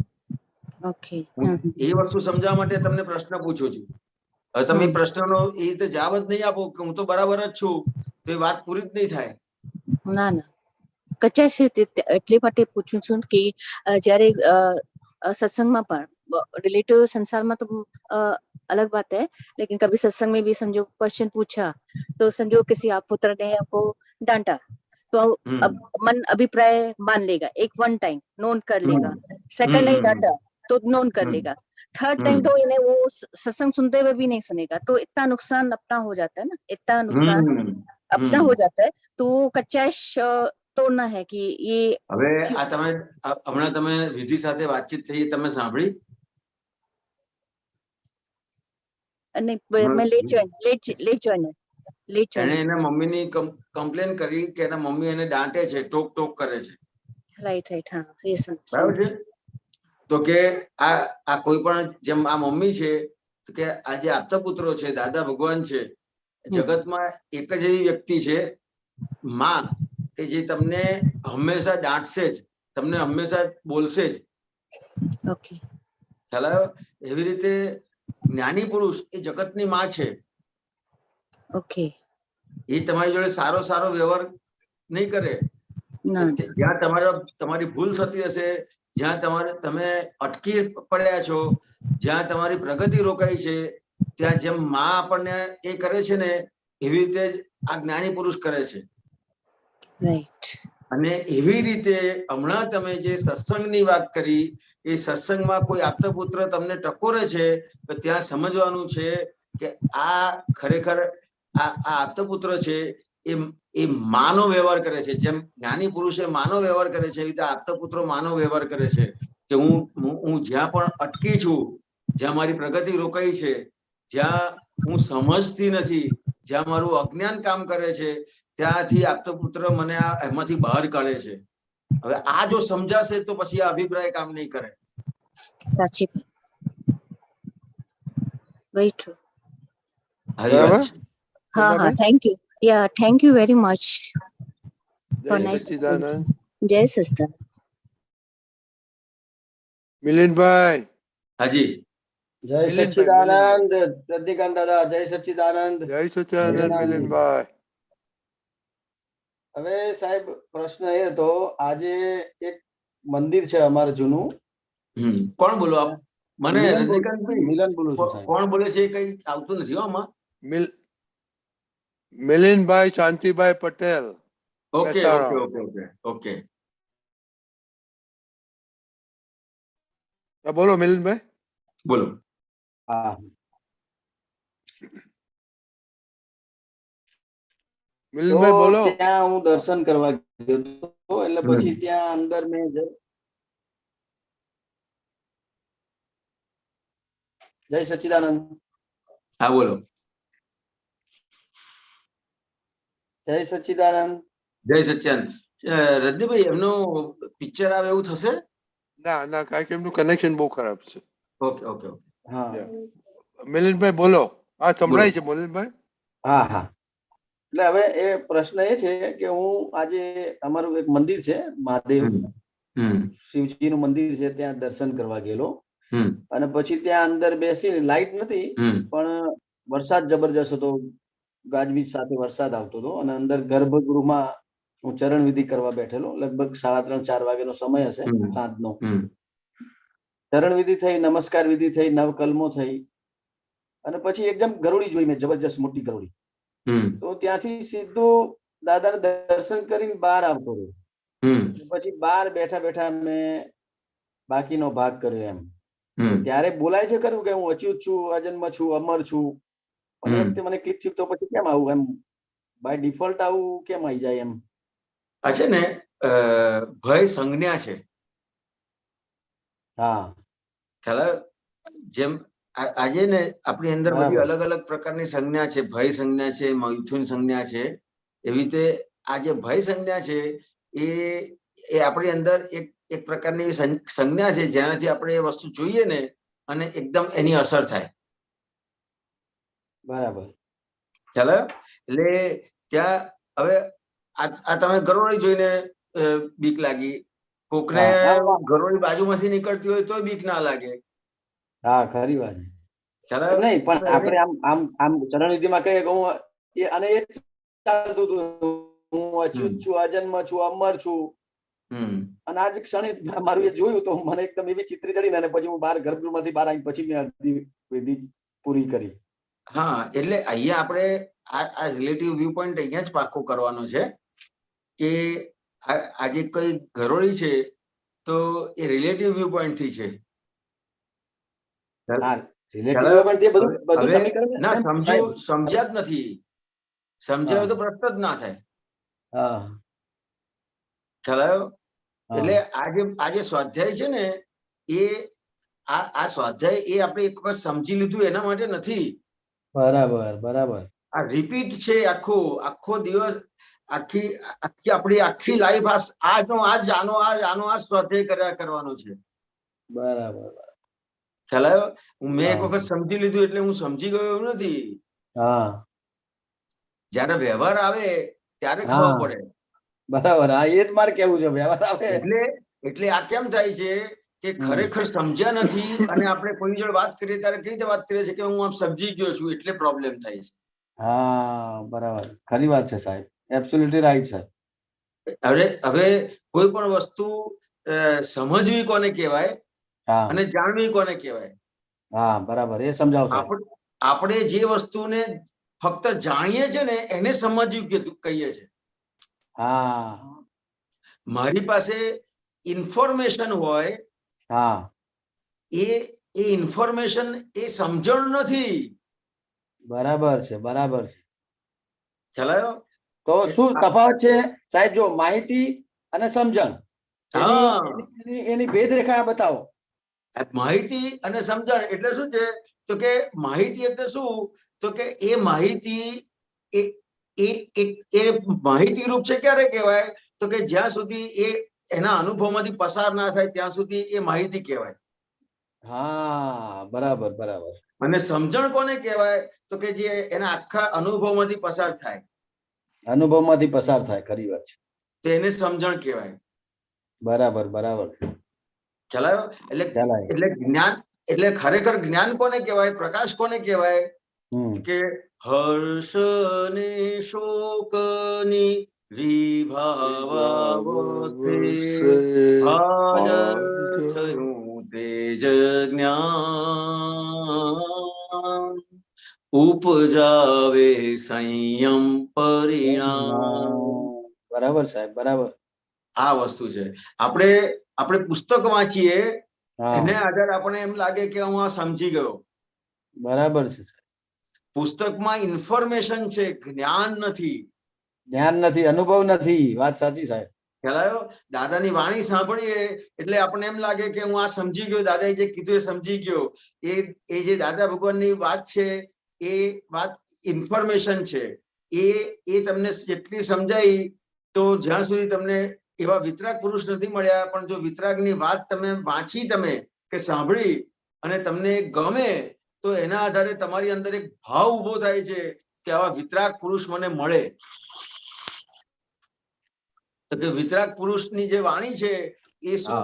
એ વસ્તુ સમજવા માટે તમને પ્રશ્ન પૂછું છું. હવે તમે પ્રશ્નનો એ રીતે જવાબ જ નહીં આપો કે હું તો બરાબર જ છું, તો એ વાત પૂરી જ નહીં થાય. ના કચાશ એટલે માટે પૂછું છું કે જ્યારે सत्संग में रिलेटिव संसार में तो अलग बात है, लेकिन कभी सत्संग में भी समझो क्वेश्चन पूछा तो समझो किसी आप पुत्र ने आपको डांटा तो अब मन अभिप्राय मान लेगा, एक वन टाइम नोन कर लेगा, सेकंड टाइम डांटा तो नोन कर लेगा, थर्ड टाइम तो इन्हें वो सत्संग सुनते हुए भी नहीं सुनेगा. तो इतना नुकसान अपना हो जाता है ना, इतना नुकसान अपना हो जाता है. तो कच्चाश तोड़ना है कि ये હવે આ હમણાં તમે વિધિ સાથે વાતચીત થઈ, તમે સાંભળી? मैं लेट ज्वाइन એને એના મમ્મીની કમ્પ્લેન કરી કે એના મમ્મી એને દાંટે છે, ટોક કરે છે. રાઈટ હા, બરાબર છે. તો કે આ કોઈ પણ જેમ આ મમ્મી છે તો કે આ જે આપતા પુત્રો છે, દાદા ભગવાન છે, જગતમાં એક જ એવી વ્યક્તિ છે માં કે જે તમને હંમેશા દાંટશે જ, તમને હંમેશા બોલશે જ. ખ્યાલ આવ્યો? એવી રીતે જ્ઞાની પુરુષ એ જગતની માં છે. એ તમારી જોડે સારો વ્યવહાર નહીં કરે. જ્યાં તમારી ભૂલ થતી હશે, જ્યાં તમે અટકી પડ્યા છો, જ્યાં તમારી પ્રગતિ રોકાઈ છે, ત્યાં જેમ માં આપણને એ કરે છે ને એવી રીતે જ આ જ્ઞાની પુરુષ કરે છે. અને એવી રીતે હમણાં તમે જે સત્સંગની વાત કરી, એ સત્સંગમાં કોઈ આપતા પુત્ર તમને ટકોરે છે તો ત્યાં સમજવાનું છે કે આ ખરેખર આ આપતા પુત્ર છે એ માનો વ્યવહાર કરે છે. જેમ જ્ઞાની પુરુષે માનો વ્યવહાર કરે છે, એવી રીતે આપતા પુત્રો માનો વ્યવહાર કરે છે કે હું જ્યાં પણ અટકી છું, જ્યાં મારી પ્રગતિ રોકાઈ છે, જ્યાં હું સમજતી નથી, જ્યાં મારું અજ્ઞાન કામ કરે છે, ત્યાંથી આપતો પુત્ર મને એમાંથી બહાર કાઢે છે. હવે આ જો સમજાશે તો પછી આ અભિપ્રાય કામ નહીં કરે. સાચી વેઇટ હા thank you. Yeah, thank you very much for nice questions. જય સચિદાનંદ. મિલિંદભાઈ. હાજી. જય સચિદાનંદ પ્રતિકાંત દાદા. જય સચિદાનંદ. જય સચિદાનંદ મિલિંદભાઈ. હવે સાહેબ પ્રશ્ન એ હતો, આજે એક મંદિર છે અમારું જૂનું. કોણ બોલો આપ? મને મિલન બોલું છું સાહેબ. કોણ બોલે છે કઈ આવતું નથી આમાં. મિલિંદભાઈ શાંતિભાઈ પટેલ. ઓકે. બોલો મિલિંદભાઈ. બોલો. હા, મિલિંદભાઈ બોલો. ત્યાં હું દર્શન કરવા ગયો હતો, એટલે પછી ત્યાં અંદર મેં જય સચિદાનંદ. હા બોલો. જય સચિદાનંદ. જય સચિદાનંદ. રજનીભાઈ એમનું પિક્ચર આવે એવું થશે? ના કારણ કે એમનું કનેક્શન બહુ ખરાબ છે. ઓકે. હા મિલિંદભાઈ બોલો. હા સંભળાય છે મિલિંદભાઈ. હા. એટલે હવે એ પ્રશ્ન એ છે કે હું આજે અમારું એક મંદિર છે, મહાદેવ શિવજી નું મંદિર છે, ત્યાં દર્શન કરવા ગયેલો. અને પછી ત્યાં અંદર બેસીને લાઈટ નથી, પણ વરસાદ જબરજસ્ત હતો, ગાજવીજ સાથે વરસાદ આવતો હતો અને અંદર ગર્ભગૃહમાં હું ચરણ વિધિ કરવા બેઠેલો, લગભગ 3:30-4 વાગ્યાનો સમય હશે સાંજનો. ચરણ વિધિ થઈ, નમસ્કાર વિધિ થઈ, નવકલમો થઈ અને પછી એકદમ ગરોળી જોઈ મેં, જબરજસ્ત મોટી ગરોળી. તો ત્યાંથી સીધું દાદાને દર્શન કરીને બહાર આવતો રહ્યો. પછી બહાર બેઠા બેઠા મેં બાકીનો ભાગ કર્યો એમ. ત્યારે બોલાય છે ખરું કે હું અચ્યુત છું, અજન્મ છું, અમર છું, પણ એ વખતે મને ક્લિક થયું તો પછી કેમ આવું એમ બાય ડિફોલ્ટ આવું કેમ આવી જાય એમ. આ છે ને ભય સંજ્ઞા છે. હા, ખ્યાલ જેમ આજે ને આપણી અંદર બધી અલગ અલગ પ્રકારની સંજ્ઞા છે. ભય સંજ્ઞા છે, મૈથુન સંજ્ઞા છે. એવી રીતે આ જે ભય સંજ્ઞા છે એ આપણી અંદર એક પ્રકારની સંજ્ઞા છે જેનાથી આપણે એ વસ્તુ જોઈએ ને અને એકદમ એની અસર થાય. બરાબર. ખ્યાલ એટલે ત્યાં હવે આ તમે ગરોળી જોઈને બીક લાગી, કોકને ગરોળી બાજુમાંથી નીકળતી હોય તો બીક ના લાગે. હા, ખરી વાત. નહીં પણ આપણે આમ ચરણ વિધિમાં કહીએ કે હું અને એ ચાલતું હતું, હું અચ્યુત છું, અજન્મ છું, અમર છું. અને આજ ક્ષણે મારું એ જોયું તો મને એકદમ એવી ચિત્રી ચડી ને પછી હું બહાર ગર્ભગૃહમાંથી બહાર આવી પછી મેં અડધી વિધિ પૂરી કરી. હા, એટલે અહીંયા આપણે આ રિલેટિવ વ્યૂ પોઈન્ટ અહીંયા જ પાક્કો કરવાનો છે કે આજે કઈ ગરોળી છે તો એ રિલેટિવ વ્યૂ પોઈન્ટ થી છે. સમજ્યા જ નથી, સમજાયો તો પ્રશ્ન જ ના થાય. ખ્યાલ આવ્યો? એટલે આજે સ્વાધ્યાય છે ને એ આ સ્વાધ્યાય એ આપણે એક વખત સમજી લીધું એના માટે નથી. બરાબર બરાબર. આ રિપીટ છે આખો દિવસ, આપણી આખી લાઈફ આનો સ્વાધ્યાય કર્યા કરવાનો છે. બરાબર. ખ્યાલ આવ્યો? મેં એક વખત સમજી લીધું એટલે હું સમજી ગયો એવું નથી. જયારે વ્યવહાર આવે ત્યારે ખબર પડે. બરાબર. હા, એ જ મારે કેવું છે. વ્યવહાર આવે એટલે આ કેમ થાય છે કે ખરેખર સમજ્યા નથી અને આપણે કોઈ જોડે વાત કરીએ ત્યારે કઈ રીતે વાત કરીએ છીએ કે હું આમ સમજી ગયો છું એટલે પ્રોબ્લેમ થાય છે. હા, બરાબર. ખરી વાત છે સાહેબ. એબ્સોલ્યુટલી રાઈટ સાહેબ. હવે કોઈ પણ વસ્તુ સમજવી કોને કહેવાય અને જાણવી કોને કહેવાય? હા, બરાબર. એ સમજાવશો. આપણે જે વસ્તુને ફક્ત જાણીએ છે ને એને સમજવી કહીએ છીએ. હા, મારી પાસે ઇન્ફોર્મેશન હોય, એ ઇન્ફોર્મેશન એ સમજણ નથી. બરાબર છે, બરાબર છે. ખ્યાલ આવ્યો? તો શું તફાવત છે સાહેબ? જો માહિતી અને સમજણ, એની ભેદરેખા બતાવો. માહિતી અને સમજણ એટલે શું છે? તો કે માહિતી એટલે શું? તો કે એ માહિતી એ માહિતી રૂપ છે. ક્યારે કહેવાય? તો કે જ્યાં સુધી એ એના અનુભવમાંથી પસાર ના થાય ત્યાં સુધી એ માહિતી કહેવાય. હા, બરાબર બરાબર. અને સમજણ કોને કહેવાય? તો કે જે એના આખા અનુભવમાંથી પસાર થાય. અનુભવમાંથી પસાર થાય. ખરી વાત છે. તેને સમજણ કહેવાય. બરાબર બરાબર. ખ્યાલ આવ્યો? એટલે જ્ઞાન એટલે ખરેખર જ્ઞાન કોને કહેવાય? પ્રકાશ કોને કહેવાય? કે હર્ષ ને શોક ની વિભાવાવસ્થે હાજર થયું તેજ જ્ઞાન ઉપજાવે સંયમ પરિણામ. બરાબર સાહેબ, બરાબર. આ વસ્તુ છે. આપણે પુસ્તક વાંચીએ એને આધારે આપણે એમ લાગે કે હું આ સમજી ગયો. બરાબર છે. પુસ્તકમાં ઇન્ફોર્મેશન છે, જ્ઞાન નથી. જ્ઞાન નથી, અનુભવ નથી. વાત સાચી સાહેબ. ખ્યાલ આવ્યો? દાદાની વાણી સાંભળીએ એટલે આપણને એમ લાગે કે હું આ સમજી ગયો, દાદાએ જે કીધું એ સમજી ગયો. એ જે દાદા ભગવાનની વાત છે એ વાત ઇન્ફોર્મેશન છે. એ તમને જેટલી સમજાઈ તો જ્યાં સુધી તમને એવા વિતરાગ પુરુષ નથી મળ્યા, પણ જો વિતરાગની વાત તમે વાંચી તમે કે સાંભળી અને તમને ગમે તો એના આધારે તમારી અંદર એક ભાવ ઉભો થાય છે કે આવા વિતરાગ પુરુષ મને મળે. તો કે વિતરાગ પુરુષની જે વાણી છે એ શું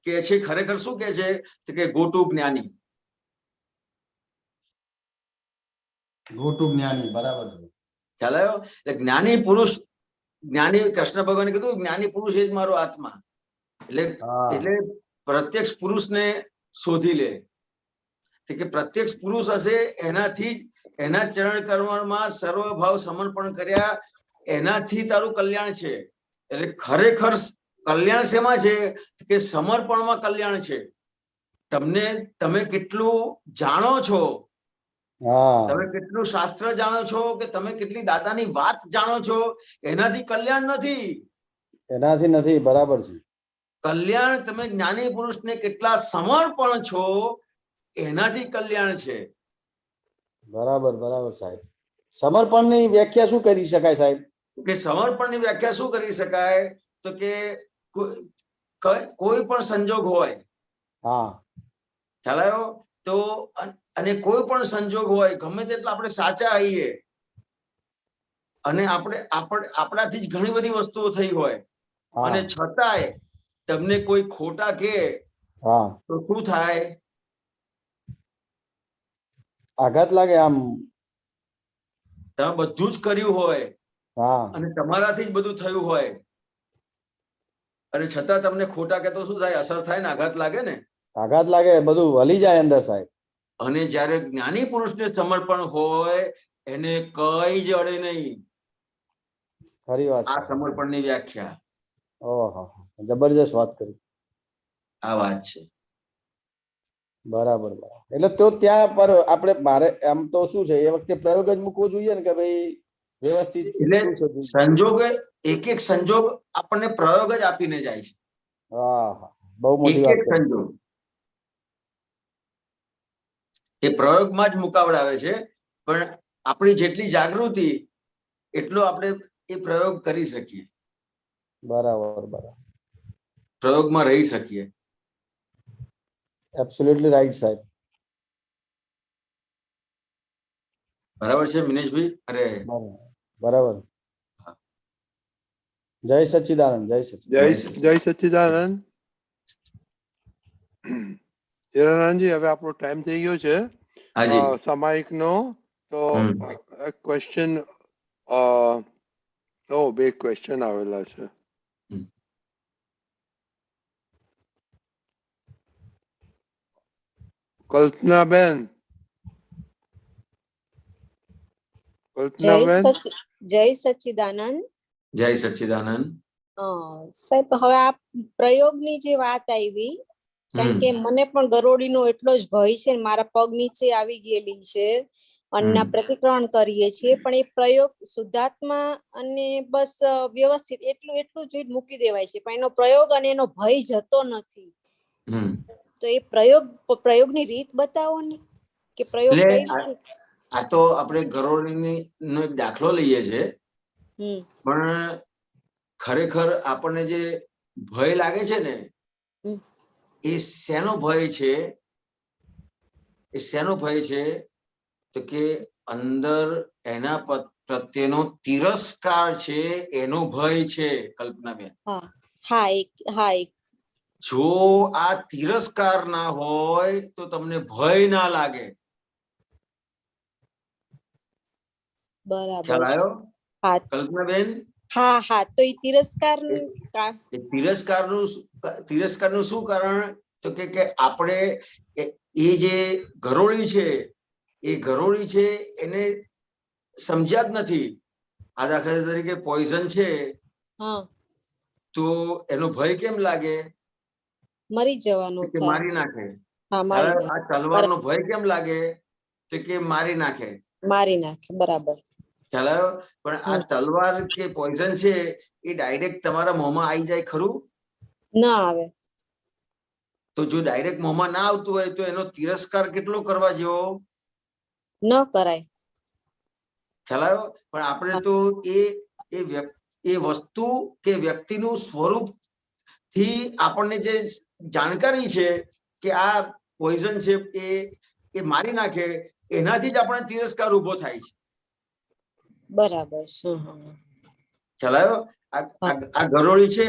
કે છે? ખરેખર શું કે છે? તો કે ગોટુ જ્ઞાની. ગોટુ જ્ઞાની. બરાબર. ખ્યાલ આવ્યો? એટલે જ્ઞાની પુરુષ, જ્ઞાની કૃષ્ણ ભગવાને કીધું જ્ઞાની પુરુષ એ જ મારો આત્મા. એટલે પ્રત્યક્ષ પુરુષને શોધી લે કે પ્રત્યક્ષ પુરુષ હશે એનાથી એના ચરણ કમળમાં સર્વભાવ સમર્પણ કર્યા એનાથી તારું કલ્યાણ છે. એટલે ખરેખર કલ્યાણ શેમાં છે કે સમર્પણમાં કલ્યાણ છે. તમે કેટલું જાણો છો, તમે કેટલું શાસ્ત્ર જાણો છો, કે તમે કેટલી દાદાની વાત જાણો છો, એનાથી કલ્યાણ નથી. એનાથી નથી, બરાબર છે. કલ્યાણ તમે જ્ઞાની પુરુષને કેટલા સમર્પણ છો એનાથી કલ્યાણ છે. બરાબર બરાબર સાહેબ. સમર્પણની વ્યાખ્યા શું કરી શકાય સાહેબ? કે સમર્પણની વ્યાખ્યા શું કરી શકાય તો કે કોઈ પણ સંજોગ હોય, ખ્યાલ આવ્યો? તો અને કોઈ પણ સંજોગ હોય, ગમે તેટલા આપણે સાચા આવીએ અને આપણાથી જ ઘણી બધી વસ્તુઓ થઈ હોય અને છતાંય તમને કોઈ ખોટા કે તો શું થાય? આઘાત લાગે. આમ તમે બધું જ કર્યું હોય અને તમારાથી જ બધું થયું હોય અને છતાં તમને ખોટા કે તો શું થાય? અસર થાય ને, આઘાત લાગે ને. આઘાત લાગે, બધું વળી જાય અંદર સાહેબ. અને જયારે જ્ઞાની પુરુષને સમર્પણ હોય એને કઈ જ અડે નહીં. ખરી વાત. આ સમર્પણની વ્યાખ્યા. ઓહો, જબરજસ્ત વાત કરી. આ વાત છે. બરાબર બરાબર. એટલે તો ત્યાં પર આપણે મારે આમ તો શું છે એ વખતે પ્રયોગ જ મૂકવો જોઈએ ને કે ભાઈ વ્યવસ્થિત. એટલે સંજોગ, એક એક સંજોગ આપણને પ્રયોગ જ આપીને જાય છે. બહુ મોટી વાત. એક સંજોગ એ પ્રયોગમાં જ મુકાવડાવે છે, પણ આપણી જેટલી જાગૃતિ એટલો આપણે એ પ્રયોગ કરી શકીએ. બરાબર બરાબર. પ્રયોગમાં રહી શકીએ. એબ્સોલ્યુટલી રાઈટ સાહેબ. બરાબર છે મિનેશભાઈ? અરે બરાબર. જય સચ્ચિદાનંદ. જય સચ્ચિદાનંદ. જય સચ્ચિદાનંદ. હિરાનંદજી, હવે આપણો ટાઈમ થઈ ગયો છે સામાયિક નો. તો ક્વેશ્ચન, બે ક્વેશ્ચન આવેલા છે. કલ્પનાબેન. જય સચ્ચિદાનંદ. જય સચ્ચિદાનંદ. સાહેબ, હવે આ પ્રયોગની જે વાત આવી, કારણ કે મને પણ ગરોળીનો એટલો જ ભય છે, મારા પગ નીચે આવી ગયેલી છે અને પ્રતિક્રમણ કરીએ છીએ, પણ એ પ્રયોગ શુદ્ધાત્મા અને બસ વ્યવસ્થિત એટલું જ મૂકી દેવાય છે, પણ એનો પ્રયોગ અને એનો ભય જતો નથી. તો એ પ્રયોગની રીત બતાવો ને, કે પ્રયોગ કઈ રીતે. આ તો આપણે ગરોળીની નો એક દાખલો લઈએ છે, પણ ખરેખર આપણને જે ભય લાગે છે ને, એ શેનો ભય છે? એ શેનો ભય છે તો કે અંદર એના પ્રત્યેનો તિરસ્કાર છે, એનો ભય છે. કલ્પનાબેન, જો આ તિરસ્કાર ના હોય તો તમને ભય ના લાગે. બરાબર. કલ્પનાબેન, તો એ તિરસ્કારનું શું કારણ તો કે આપણે એ જે ગરોળી છે એને સમજ્યા જ નથી. આ દાખલા તરીકે પોઈઝન છે તો એનો ભય કેમ લાગે? મરી જવાનું, કે મારી નાખે. આ તલવારનો ભય કેમ લાગે? તો કે મારી નાખે. બરાબર. ખ્યાલ આવ્યો? પણ આ તલવાર કે પોઈઝન છે એ ડાયરેક્ટ તમારા મોંમાં આવી જાય ખરું? ના આવે. તો જો ડાયરેક્ટ મોંમાં ના આવતું હોય તો એનો તિરસ્કાર કેટલો કરવા જેવો? ન કરાય. ખ્યાલ આવ્યો? પણ આપણે તો એ વસ્તુ કે વ્યક્તિનું સ્વરૂપ થી આપણને જે જાણકારી છે કે આ પોઈઝન છે એ મારી નાખે, એનાથી જ આપણને તિરસ્કાર ઉભો થાય છે. બરાબર છે. ખ્યાલ આવ્યો? આ ગરોળી છે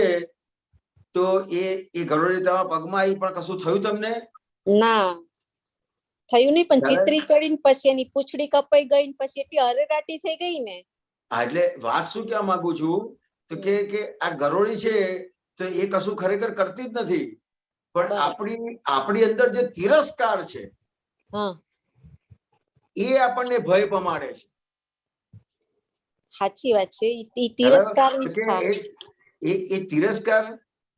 તો એ ગરોળી તમારા પગમાં આવી પણ કશું થયું તમને? ના થયું નહીં, પણ ચિત્રી ચડીને પછી એની પૂંછડી કપાઈ ગઈ, પછી એટલી હરેરાટી થઈ ગઈ ને એટલે વાત શું કહેવા માંગુ છું તો કે આ ગરોળી છે તો એ કશું ખરેખર કરતી જ નથી, પણ આપણી અંદર જે તિરસ્કાર છે એ આપણને ભય પમાડે છે. સાચી વાત છે. ઈ તિરસ્કાર એ તિરસ્કાર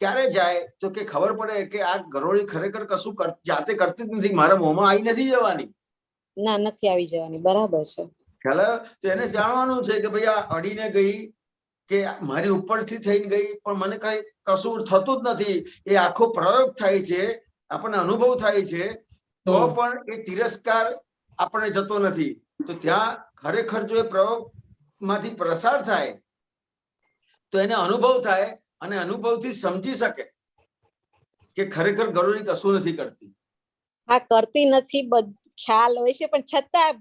ક્યારે જાય તો કે ખબર પડે કે આ ગરોળી ખરેખર કશું જાતે કરતી જ નથી, મારા મોંમાં આવી નથી જવાની. ના, નથી આવી જવાની. બરાબર છે. ખ્યાલ આવ્યો? તો એને જાણવાનું છે કે ભાઈ આ અડીને ગઈ કે મારી ઉપરથી થઈને ગઈ, પણ મને કઈ કશું થતું જ નથી. એ આખો પ્રયોગ થાય છે, આપણને અનુભવ થાય છે, તો પણ એ તિરસ્કાર આપણને જતો નથી. તો ત્યાં ખરેખર જો એ પ્રયોગ માંથી પ્રસાર થાય તો એને અનુભવ થાય, અને અનુભવથી સમજી શકે કે ખરેખર ગરોળી કશું નથી કરતી. હા, કરતી નથી, ખ્યાલ હોય છે, પણ છતાં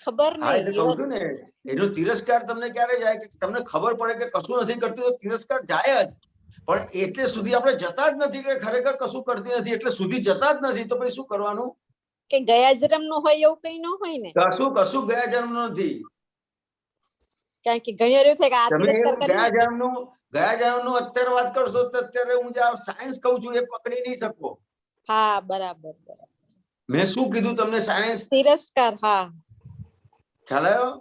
ખબર હા, એટલે કહું છું નહીં. ને, એનો તિરસ્કાર તમને ક્યારે જાય કે તમને ખબર પડે કે કશું નથી કરતી, તો તિરસ્કાર જાય જ. પણ એટલે સુધી આપણે જતા જ નથી કે ખરેખર કશું કરતી નથી, એટલે સુધી જતા જ નથી. તો પછી શું કરવાનું? કે ગયા જન્મ નું હોય એવું કઈ ન હોય ને. કશું ગયા જન્મ નું નથી. કારણ કે ઘણી વાર એવું થાય કે આ તિરસ્કાર ગયા જન્મ નું અત્યારે વાત કરશો તો અત્યારે હું જે સાયન્સ કહું છું એ પકડી નહીં શકો. હા, બરાબર. મેં શું કીધું તમને? સાયન્સ તિરસ્કાર. હા, ખ્યાલ આવ્યો?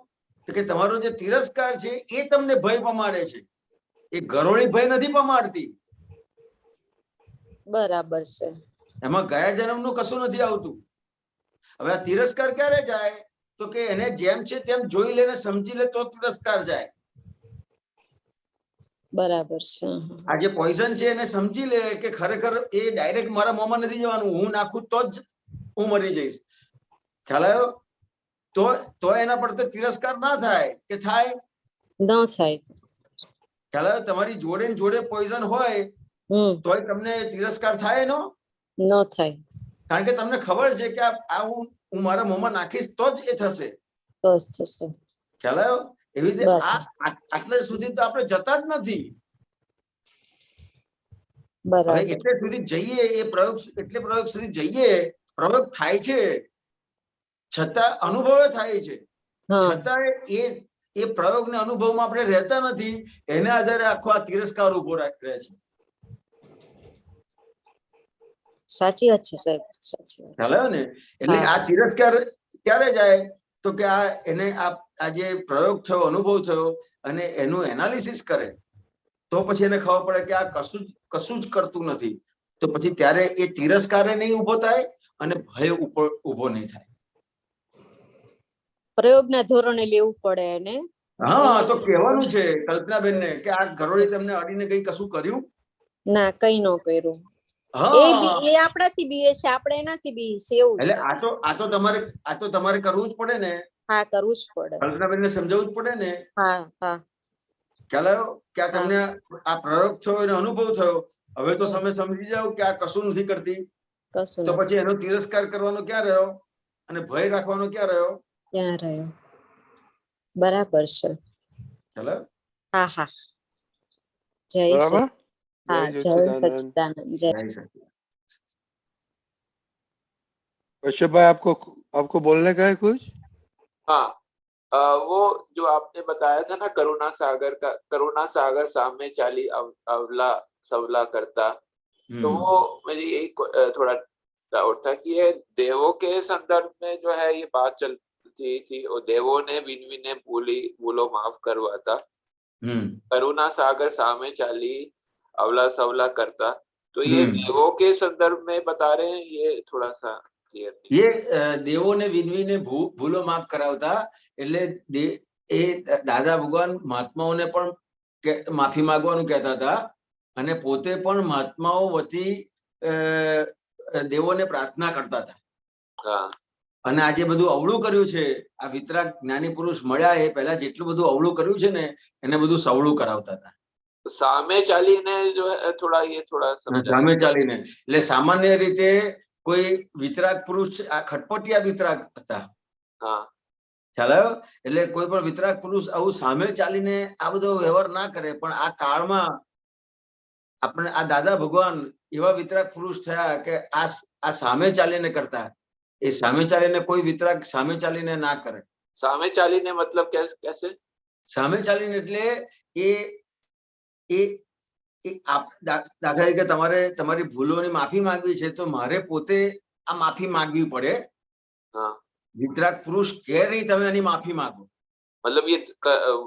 તો કે તમારો જે તિરસ્કાર છે એ તમને ભય પમાડે છે, એ ગરોળી ભય નથી પમાડતી. બરાબર છે. એમાં ગયા જન્મ નું કશું નથી આવતું. હવે આ તિરસ્કાર ક્યારે જાય તો કે એને જેમ છે તેમ જોઈ લે ને સમજી લે તો તિરસ્કાર જાય. બરાબર છે. આ જે પોઈઝન છે એને સમજી લે કે ખરેખર એ ડાયરેક્ટ મારા મોંમાં નથી જવાનું, હું નાખું તો જ હું મરી જઈશ. ખ્યાલ આવ્યો? તો એના પર તિરસ્કાર ના થાય કે થાય? ન થાય. ખ્યાલ આવ્યો? તમારી જોડે પોઈઝન હોય તોય તમને તિરસ્કાર થાય ન થાય. કારણ કે તમને ખબર છે કે આ હું મારા મોંમાં નાખીશ તો જ એ થશે. તો જ થશે. ખ્યાલ આવ્યો? એવી રીતે આટલે સુધી તો આપણે જતા જ નથી. હવે એટલે સુધી જઈએ, એ પ્રયોગ સુધી જઈએ, પ્રયોગ થાય છે, છતાં અનુભવ થાય છે, છતાં એ પ્રયોગ ને અનુભવમાં આપણે રહેતા નથી. એના આધારે આખો આ તિરસ્કાર ઉભો રહે છે. સાચી વાત છે સાહેબ, સાચી વાત. ખ્યાલ આવ્યો ને? એટલે આ તિરસ્કાર ક્યારે જાય તો કે એને આ જે પ્રયોગ થયો, અનુભવ થયો, અને એનું એનાલિસિસ કરે તો પછી એને ખબર પડે કે આ કશું જ કરતું નથી. તો પછી ત્યારે એ તિરસ્કારે નહીં ઉભો થાય અને ભય ઉભો નહીં થાય. પ્રયોગના ધોરણે લેવું પડે ને. હા, તો કહેવાનું છે કલ્પનાબેન ને કે આ ગરોળી તમને અડીને કઈ કશું કર્યું? ના, કઈ ન કર્યું. એ આપણાથી બીએ છે, આપણે એનાથી બીએ છે, એવું છે. એટલે આ તો તમારે કરવું જ પડે ને. હા, કરવું જ પડે. કલ્પનાબેન ને સમજાવવું જ પડે ને. હા. ખ્યાલ આવ્યો કે આ તમને આ પ્રયોગ થયો અને અનુભવ થયો, હવે તો તમે સમજી જાઓ કે આ કશું નથી કરતી. તો પછી એનો તિરસ્કાર કરવાનો ક્યાં રહ્યો અને ભય રાખવાનો ક્યાં રહ્યો? બરાબર છે. ચાલો. હા. જય સચ્ચિદાનંદ. જય कश्यप भाई, आपको बोलने का है कुछ? हाँ, वो जो आपने बताया था ना, करुणा सागर सामने चाली अवला सवला करता, तो वो मेरी एक थोड़ा डाउट था कि ये देवों के संदर्भ में जो है ये बात चलती थी, और देवों ने विन ने भूलो माफ करवाता, करुणा सागर सामने चाली अवला सवला करता, तो ये देवों के संदर्भ में बता रहे हैं? ये थोड़ा सा ये દેવોને વિનવીને ભૂલો માફ કરાવતા, એટલે એ દાદા ભગવાન મહાત્માઓને પણ માફી માંગવાનું કહેતા હતા, અને પોતે પણ મહાત્માઓ વતી દેવોને પ્રાર્થના કરતા હતા. અને આજે બધું અવળું કર્યું છે, આ વિતરાગ જ્ઞાની પુરુષ મળ્યા એ પહેલા જેટલું બધું અવળું કર્યું છે ને એને બધું સવળું કરાવતા હતા. સામે ચાલીને જો થોડા સામે ચાલીને એટલે સામાન્ય રીતે કોઈ વિતરાગ પુરુષ આ ખટપટિયા વિતરાગ હતા. ખ્યાલ આવ્યો? એટલે કોઈ પણ વિતરાગ પુરુષ આવું સામે ચાલીને આ બધો વ્યવહાર ના કરે, પણ આ કાળમાં આપણે આ દાદા ભગવાન એવા વિતરાગ પુરુષ થયા કે આ સામે ચાલીને કરતા. એ સામે ચાલીને કોઈ વિતરાગ સામે ચાલીને ના કરે. સામે ચાલીને મતલબ कैसे? સામે ચાલીને એટલે દાખલા તરીકે તમારે તમારી ભૂલોની માફી માંગવી છે, તો મારે પોતે આ માફી માંગવી પડે. વિતરાગ પુરુષ કે નહીં તમે એની માફી માંગો. मतलब ये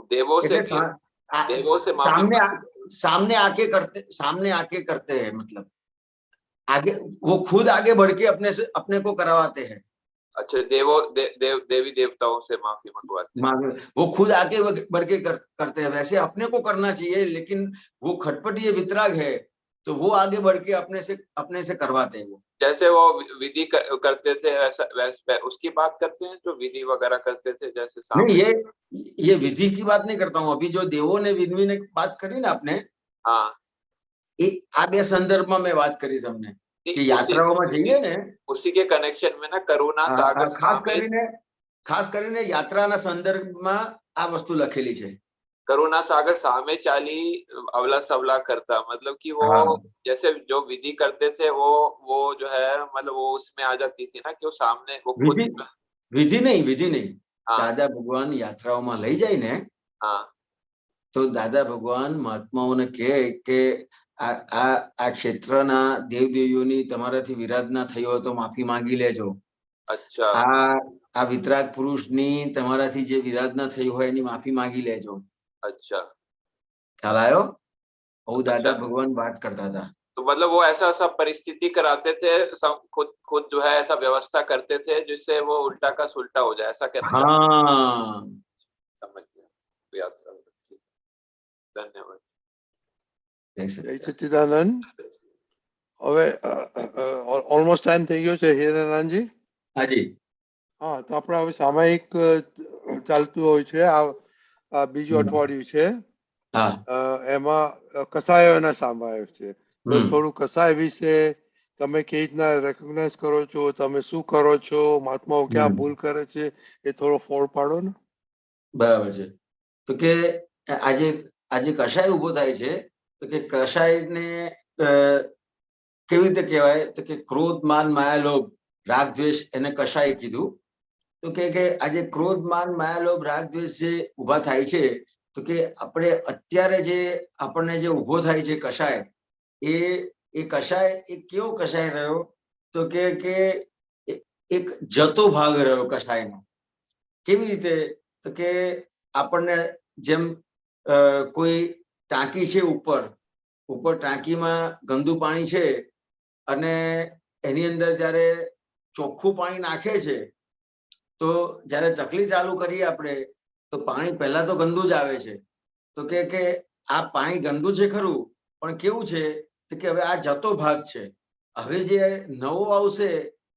देवों से सामने आके करते हैं, मतलब आगे वो खुद आगे बढ़ के अपने को करवाते हैं. अच्छा, देवी देवताओं से माफी मंगवाते, वो खुद आगे बढ़ के करते हैं. वैसे अपने को करना चाहिए, लेकिन वो खटपटी ये वितराग है, तो वो आगे बढ़ के अपने से करवाते हैं. वो जैसे वो विधि करते थे वैसा उसकी बात करते हैं, जो विधि वगैरह करते थे जैसे नहीं, ये विधि की बात नहीं करता हूँ. अभी जो देवों ने विधि ने बात करी ना आपने, हाँ, आ बे संदर्भ में मैं बात करी તમને કે યાત્રાઓમાં જઈએ ને, उसी के कनेक्शन में ना करुणा सागर ખાસ કરીને યાત્રાના સંદર્ભમાં આ વસ્તુ લખેલી છે. करुणा सागर सामे चाली अवला सवला करता, मतलब कि वो जैसे जो विधि करते थे वो जो है मतलब वो उसमें आ जाती थी ना कि वो सामने वो विधि नहीं. दादा भगवान यात्राओं लई जाए ने, तो दादा भगवान महात्माओं के आ क्षेत्रना देवदेवीओनी तमाराथी विराधना थई होय तो माफी मांगी लेजो. अच्छा, आ वितराग पुरुषनी तमाराथी जे विराधना थई होय एनी माफी मांगी लेजो. अच्छा, ख्याल आयो? वो दादा भगवान बात करता था. तो मतलब वो ऐसा सब परिस्थिति कराते थे, सब खुद जो है ऐसा व्यवस्था करते थे जिससे वो उल्टा का सुल्टा हो जाए, ऐसा कहना समझ गया. धन्यवाद. જય સચ્ચિદાનંદ. હવે ઓલમોસ્ટ ટાઈમ થઈ ગયો છે હિરણજી. હાજી. હા, તો આપણે હવે સામાયિક ચાલતું હોય છે. આ બીજું અઠવાડિયું છે. એમાં કસાયોના સામાયિક છે. તો થોડું કસાય વિશે તમે કેવી રીતના રેકોગ્નાઇઝ કરો છો, તમે શું કરો છો, મહાત્માઓ ક્યાં ભૂલ કરે છે, એ થોડો ફોડ પાડો ને. બરાબર છે. તો કે આજે કસાય ઉભો થાય છે, તો કે કસાયને કેવી રીતે કહેવાય, તો કે ક્રોધ માન માયા લોભ રાગ દ્વેષ એને કસાય કીધું. તો કે આજે ક્રોધ માન માયા લોભ રાગ દ્વેષ જે ઉભા થાય છે, તો કે આપણે અત્યારે જે આપણને જે ઉભો થાય છે કસાય, એ કસાય એ કેવો કસાય રહ્યો, તો કે એક જતો ભાગ રહ્યો કસાયનો. કેવી રીતે, તો કે આપણને જેમ કોઈ ટાંકી છે, ઉપર ટાંકીમાં ગંદુ પાણી છે અને એની અંદર જ્યારે ચોખ્ખું પાણી નાખે છે, તો જ્યારે ચકલી ચાલુ કરીએ આપણે, તો પાણી પહેલા તો ગંદુ જ આવે છે. તો કે આ પાણી ગંદુ છે ખરું, પણ કેવું છે, તો કે હવે આ જતો ભાગ છે. હવે જે નવો આવશે,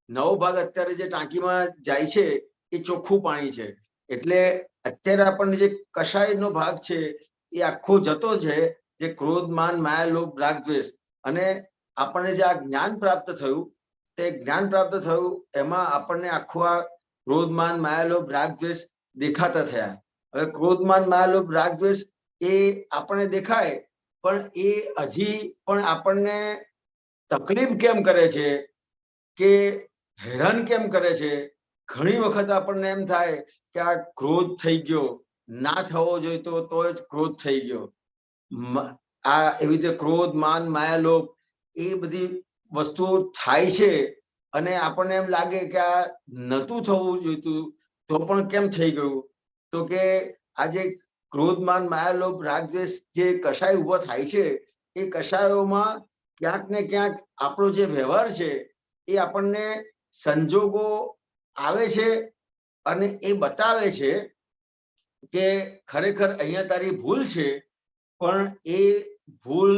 નવો ભાગ અત્યારે જે ટાંકીમાં જાય છે એ ચોખ્ખું પાણી છે. એટલે અત્યારે આપણને જે કસાયનો ભાગ છે એ આખો જતો છે, જે ક્રોધ માન માયા લોભ રાગ દ્વેષ. અને આપણને જે આ જ્ઞાન પ્રાપ્ત થયું, તે જ્ઞાન પ્રાપ્ત થયું એમાં આપણને આખો આ ક્રોધ માન માયા લોભ રાગ દ્વેષ દેખાતા થયા. હવે ક્રોધ માન માયા લોભ રાગ દ્વેષ એ આપણને દેખાય, પણ એ હજી પણ આપણને તકલીફ કેમ કરે છે, કે હેરાન કેમ કરે છે. ઘણી વખત આપણને એમ થાય કે આ ક્રોધ થઈ ગયો, ના થવો જોઈતો તો જ ક્રોધ થઈ ગયો. આ એવી રીતે ક્રોધ માન માયા લોભ એ બધી વસ્તુઓ થાય છે, અને આપણને એમ લાગે કે આ નતું થવું જોઈતું તો પણ કેમ થઈ ગયું. તો કે આ જે ક્રોધ માન માયા લોભ રાગ દ્વેષ જે કસાય ઉભો થાય છે, એ કસાયોમાં ક્યાંક ને ક્યાંક આપણો જે વ્યવહાર છે એ આપણને સંજોગો આવે છે અને એ બતાવે છે કે ખરેખર અહીંયા તારી ભૂલ છે, પણ એ ભૂલ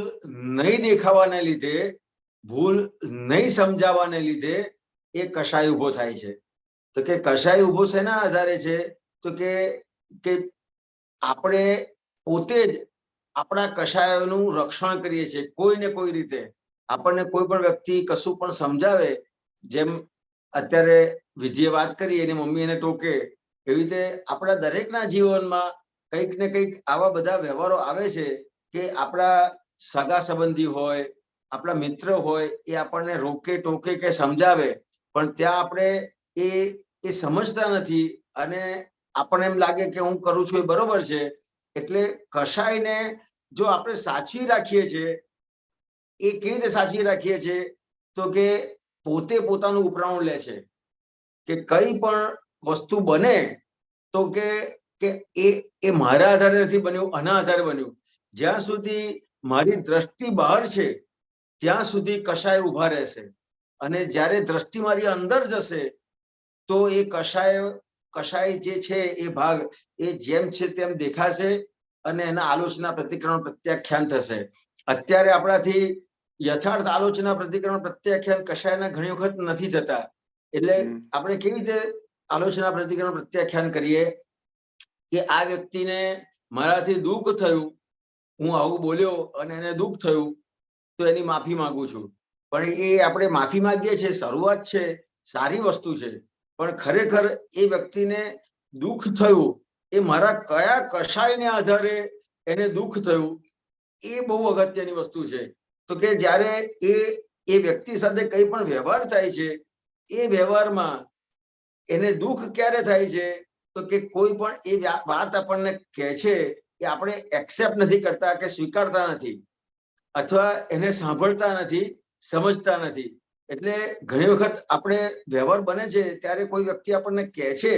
નહીં દેખાવાને લીધે, ભૂલ નહીં સમજાવવાને લીધે એ કસાય ઉભો થાય છે. તો કે કસાય ઉભો શેના આધારે છે, તો કે આપણે પોતે જ આપણા કસાયોનું રક્ષણ કરીએ છીએ કોઈ ને કોઈ રીતે. આપણને કોઈ પણ વ્યક્તિ કશું પણ સમજાવે, જેમ અત્યારે વિધિએ વાત કરી એની મમ્મી એને ટોકે, એવી રીતે આપણા દરેકના જીવનમાં કંઈક ને કંઈક આવા બધા વ્યવહારો આવે છે કે આપણા સગા સંબંધી હોય, આપણા મિત્ર હોય, એ આપણને રોકે ટોકે કે સમજાવે, પણ ત્યાં આપણે એ સમજતા નથી અને આપણને એમ લાગે કે હું કરું છું એ બરોબર છે, એટલે કષાયને જો આપણે સાચવી રાખીએ છીએ, એ કેવી રીતે સાચવી રાખીએ છીએ તો કે પોતે પોતાનું ઉપરાણું લે છે કે કઈ પણ વસ્તુ બને તો કે એ મારા આધારે નથી બન્યું, આના આધારે બન્યું. જ્યાં સુધી મારી દ્રષ્ટિ બહાર છે ત્યાં સુધી કષાય ઉભા રહેશે, અને જ્યારે દ્રષ્ટિ મારી અંદર જશે તો એ કષાય જે છે એ ભાગ એ જેમ છે તેમ દેખાશે અને એના આલોચના પ્રતિક્રમણ પ્રત્યાખ્યાન થશે. અત્યારે આપણાથી યથાર્થ આલોચના પ્રતિક્રમણ પ્રત્યાખ્યાન કષાયના ઘણી વખત નથી થતા. એટલે આપણે કેવી રીતે આલોચના પ્રતિક્રમણ પ્રત્યાખ્યાન કરીએ કે આ વ્યક્તિને મારાથી દુઃખ થયું, હું આવું બોલ્યો અને એને દુઃખ થયું તો એની માફી માંગુ છું. પણ એ આપણે માફી માંગીએ છીએ, શરૂઆત છે, સારી વસ્તુ છે, પણ ખરેખર એ વ્યક્તિને દુઃખ થયું એ મારા કયા કષાયને આધારે એને દુઃખ થયું એ બહુ અગત્યની વસ્તુ છે. તો કે જ્યારે એ વ્યક્તિ સાથે કંઈ પણ વ્યવહાર થાય છે એ વ્યવહારમાં એને દુઃખ ક્યારે થાય છે તો કે કોઈ પણ એ વાત આપણને કહે છે એ આપણે એક્સેપ્ટ નથી કરતા કે સ્વીકારતા નથી, અથવા એને સાંભળતા નથી, સમજતા નથી. એટલે ઘણી વખત આપણે વ્યવહાર બને છે ત્યારે કોઈ વ્યક્તિ આપણને કહે છે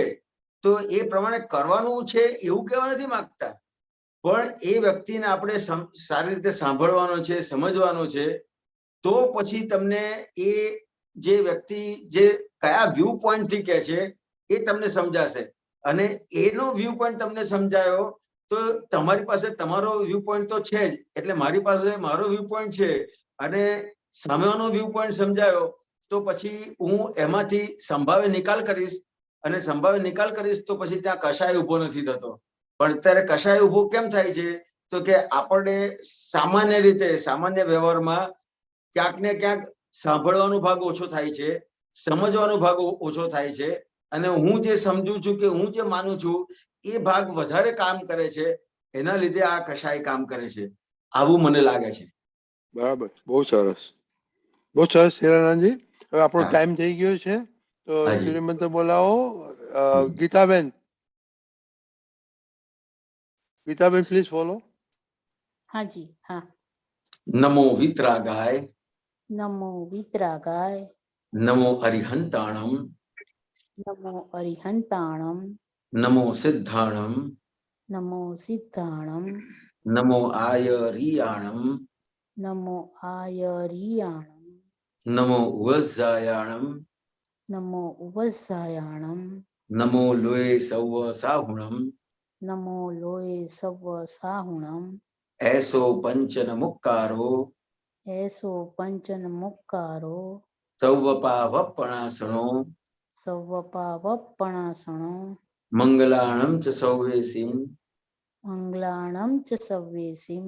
તો એ પ્રમાણે કરવાનું છે એવું કહેવા નથી માંગતા, પણ એ વ્યક્તિને આપણે સારી રીતે સાંભળવાનો છે, સમજવાનો છે. તો પછી તમને એ જે વ્યક્તિ જે કયા વ્યૂ પોઈન્ટ થી કહે છે એ તમને સમજાશે, અને એનો વ્યૂ પોઈન્ટ તમને સમજાયો તો તમારી પાસે તમારો વ્યૂ પોઈન્ટ તો છે જ, એટલે મારી પાસે મારો વ્યૂ પોઈન્ટ છે, અને સામેનો વ્યૂ પોઈન્ટ સમજાયો તો પછી હું એમાંથી સંભાવ્ય નિકાલ કરીશ, અને સંભાવ્ય નિકાલ કરીશ તો પછી ત્યાં કષાય ઉભો નથી થતો. પણ અત્યારે કષાય ઉભો કેમ થાય છે તો કે આપણે સામાન્ય રીતે સામાન્ય વ્યવહારમાં ક્યાંક ને ક્યાંક સાંભળવાનો ભાગ ઓછો થાય છે, સમજવાનો ભાગ ઓછો થાય છે, અને હું જે સમજુ છું કે હું જે માનું છું એ ભાગ વધારે કામ કરે છે. એના લીધે આ કષાય કામ કરે છે, આવું મને લાગે છે. બરાબર, બહુ સરસ, બહુ સરસ હીરાનંદજી. હવે આપણો ટાઈમ થઈ ગયો છે તો સૂર્યમંત્ર બોલાવો. Gitaben, Gitaben please follow. હાજી, હા. નમો વિતરાગાય, નમો વિતરાગાય, નમો અરિહંતાણમ, નમો અરિહંતાણમ, નમો સિદ્ધાણમ, નમો સિદ્ધાણમ, નમો આયરિયાણમ, નમો આયરિયાણમ, નમો વજ્જાયાણમ, નમો ઉપઝાયાણમ, નમો લોય સૌ સાહુણમ, નમો લોય સવ સાહુણમ, એસો પંચન મુક્કારો, એસો પંચન મુક્કારો, સૌવપા વપણાસણો, સૌવપા વપણાસણો, મંગલાણમ ચ સૌવેસીમ, મંગલાણમ ચ સવ્યેસીમ,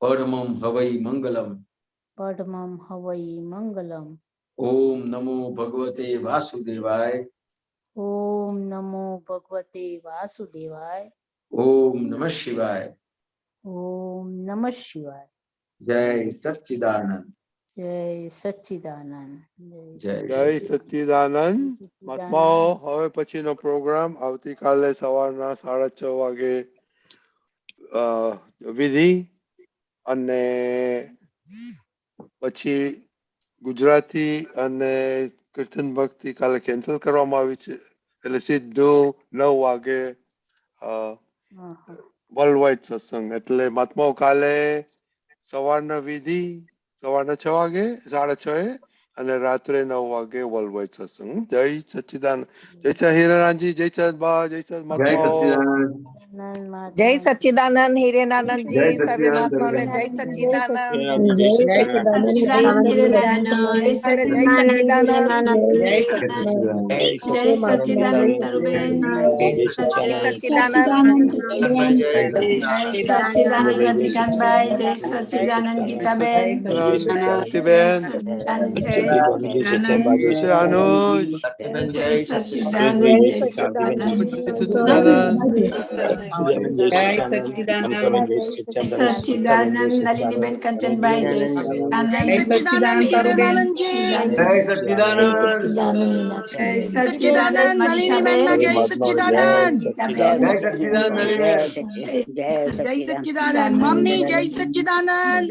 પરમમ હવૈ મંગલમ, પડમમ હવૈ મંગલમ. ઓમ નમો ભગવતે વાસુદેવાય, ઓમ નમો ભગવતે વાસુદેવાય, ઓમ નમઃ શિવાય. ઓમ નમઃ શિવાય. જય સચ્ચિદાનંદ, જય સચ્ચિદાનંદ, જય સચ્ચિદાનંદ. મહાત્માઓ, હવે પછીનો પ્રોગ્રામ આવતીકાલે સવારના 6:30 વાગે વિધિ, અને પછી ગુજરાતી અને કીર્તન ભક્તિ કાલે કેન્સલ કરવામાં આવી છે, એટલે સીધું 9 વાગે વર્લ્ડ વાઇડ સત્સંગ. એટલે મહાત્માઓ કાલે સવારના વિધિ સવારના 6 વાગે, 6:30, અને રાત્રે 9 વાગે વર્લ્ડ વાઇડ સત્સંગ. જય સચ્ચિદાનંદ. જય સત હીરાનંદજી, જય સત બા, જય સત મહાત્માઓ. જય સચ્ચિદાનંદ હિરેનાનંદજી, સર્વે મહાત્માઓને જય સચ્ચિદાનંદ, જય સચ્ચિદાનંદ, જય સચ્ચિદાનંદ, જય સચ્ચિદાનંદ તરુબેન, જય સચ્ચિદાનંદ રતિકાંતભાઈ, જય સચ્ચિદાનંદ ગીતાબેન, જય સચ્ચિદાનંદ जय अनुज जय सच्चिदानंद जय सच्चिदानंद सच्चिदानंद नलिनी बेन कंचन भाई जय सच्चिदानंद हीरानंद जी जय सच्चिदानंद जय सच्चिदानंद मनीषा बेन जय सच्चिदानंद जय सच्चिदानंद जय सच्चिदानंद मम्मी जय सच्चिदानंद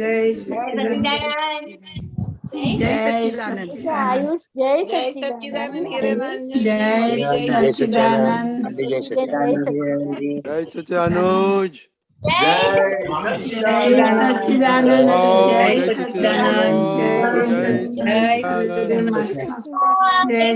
जय सच्चिदानंद आयुष जय जय सच्चिदानंद सच्चिदानंद हीरानंद जय सच्चिदानंद जय सच्चे अनुज जय सच्चिदानंद जय सच्चिदानंद जय सच्चिदानंद जय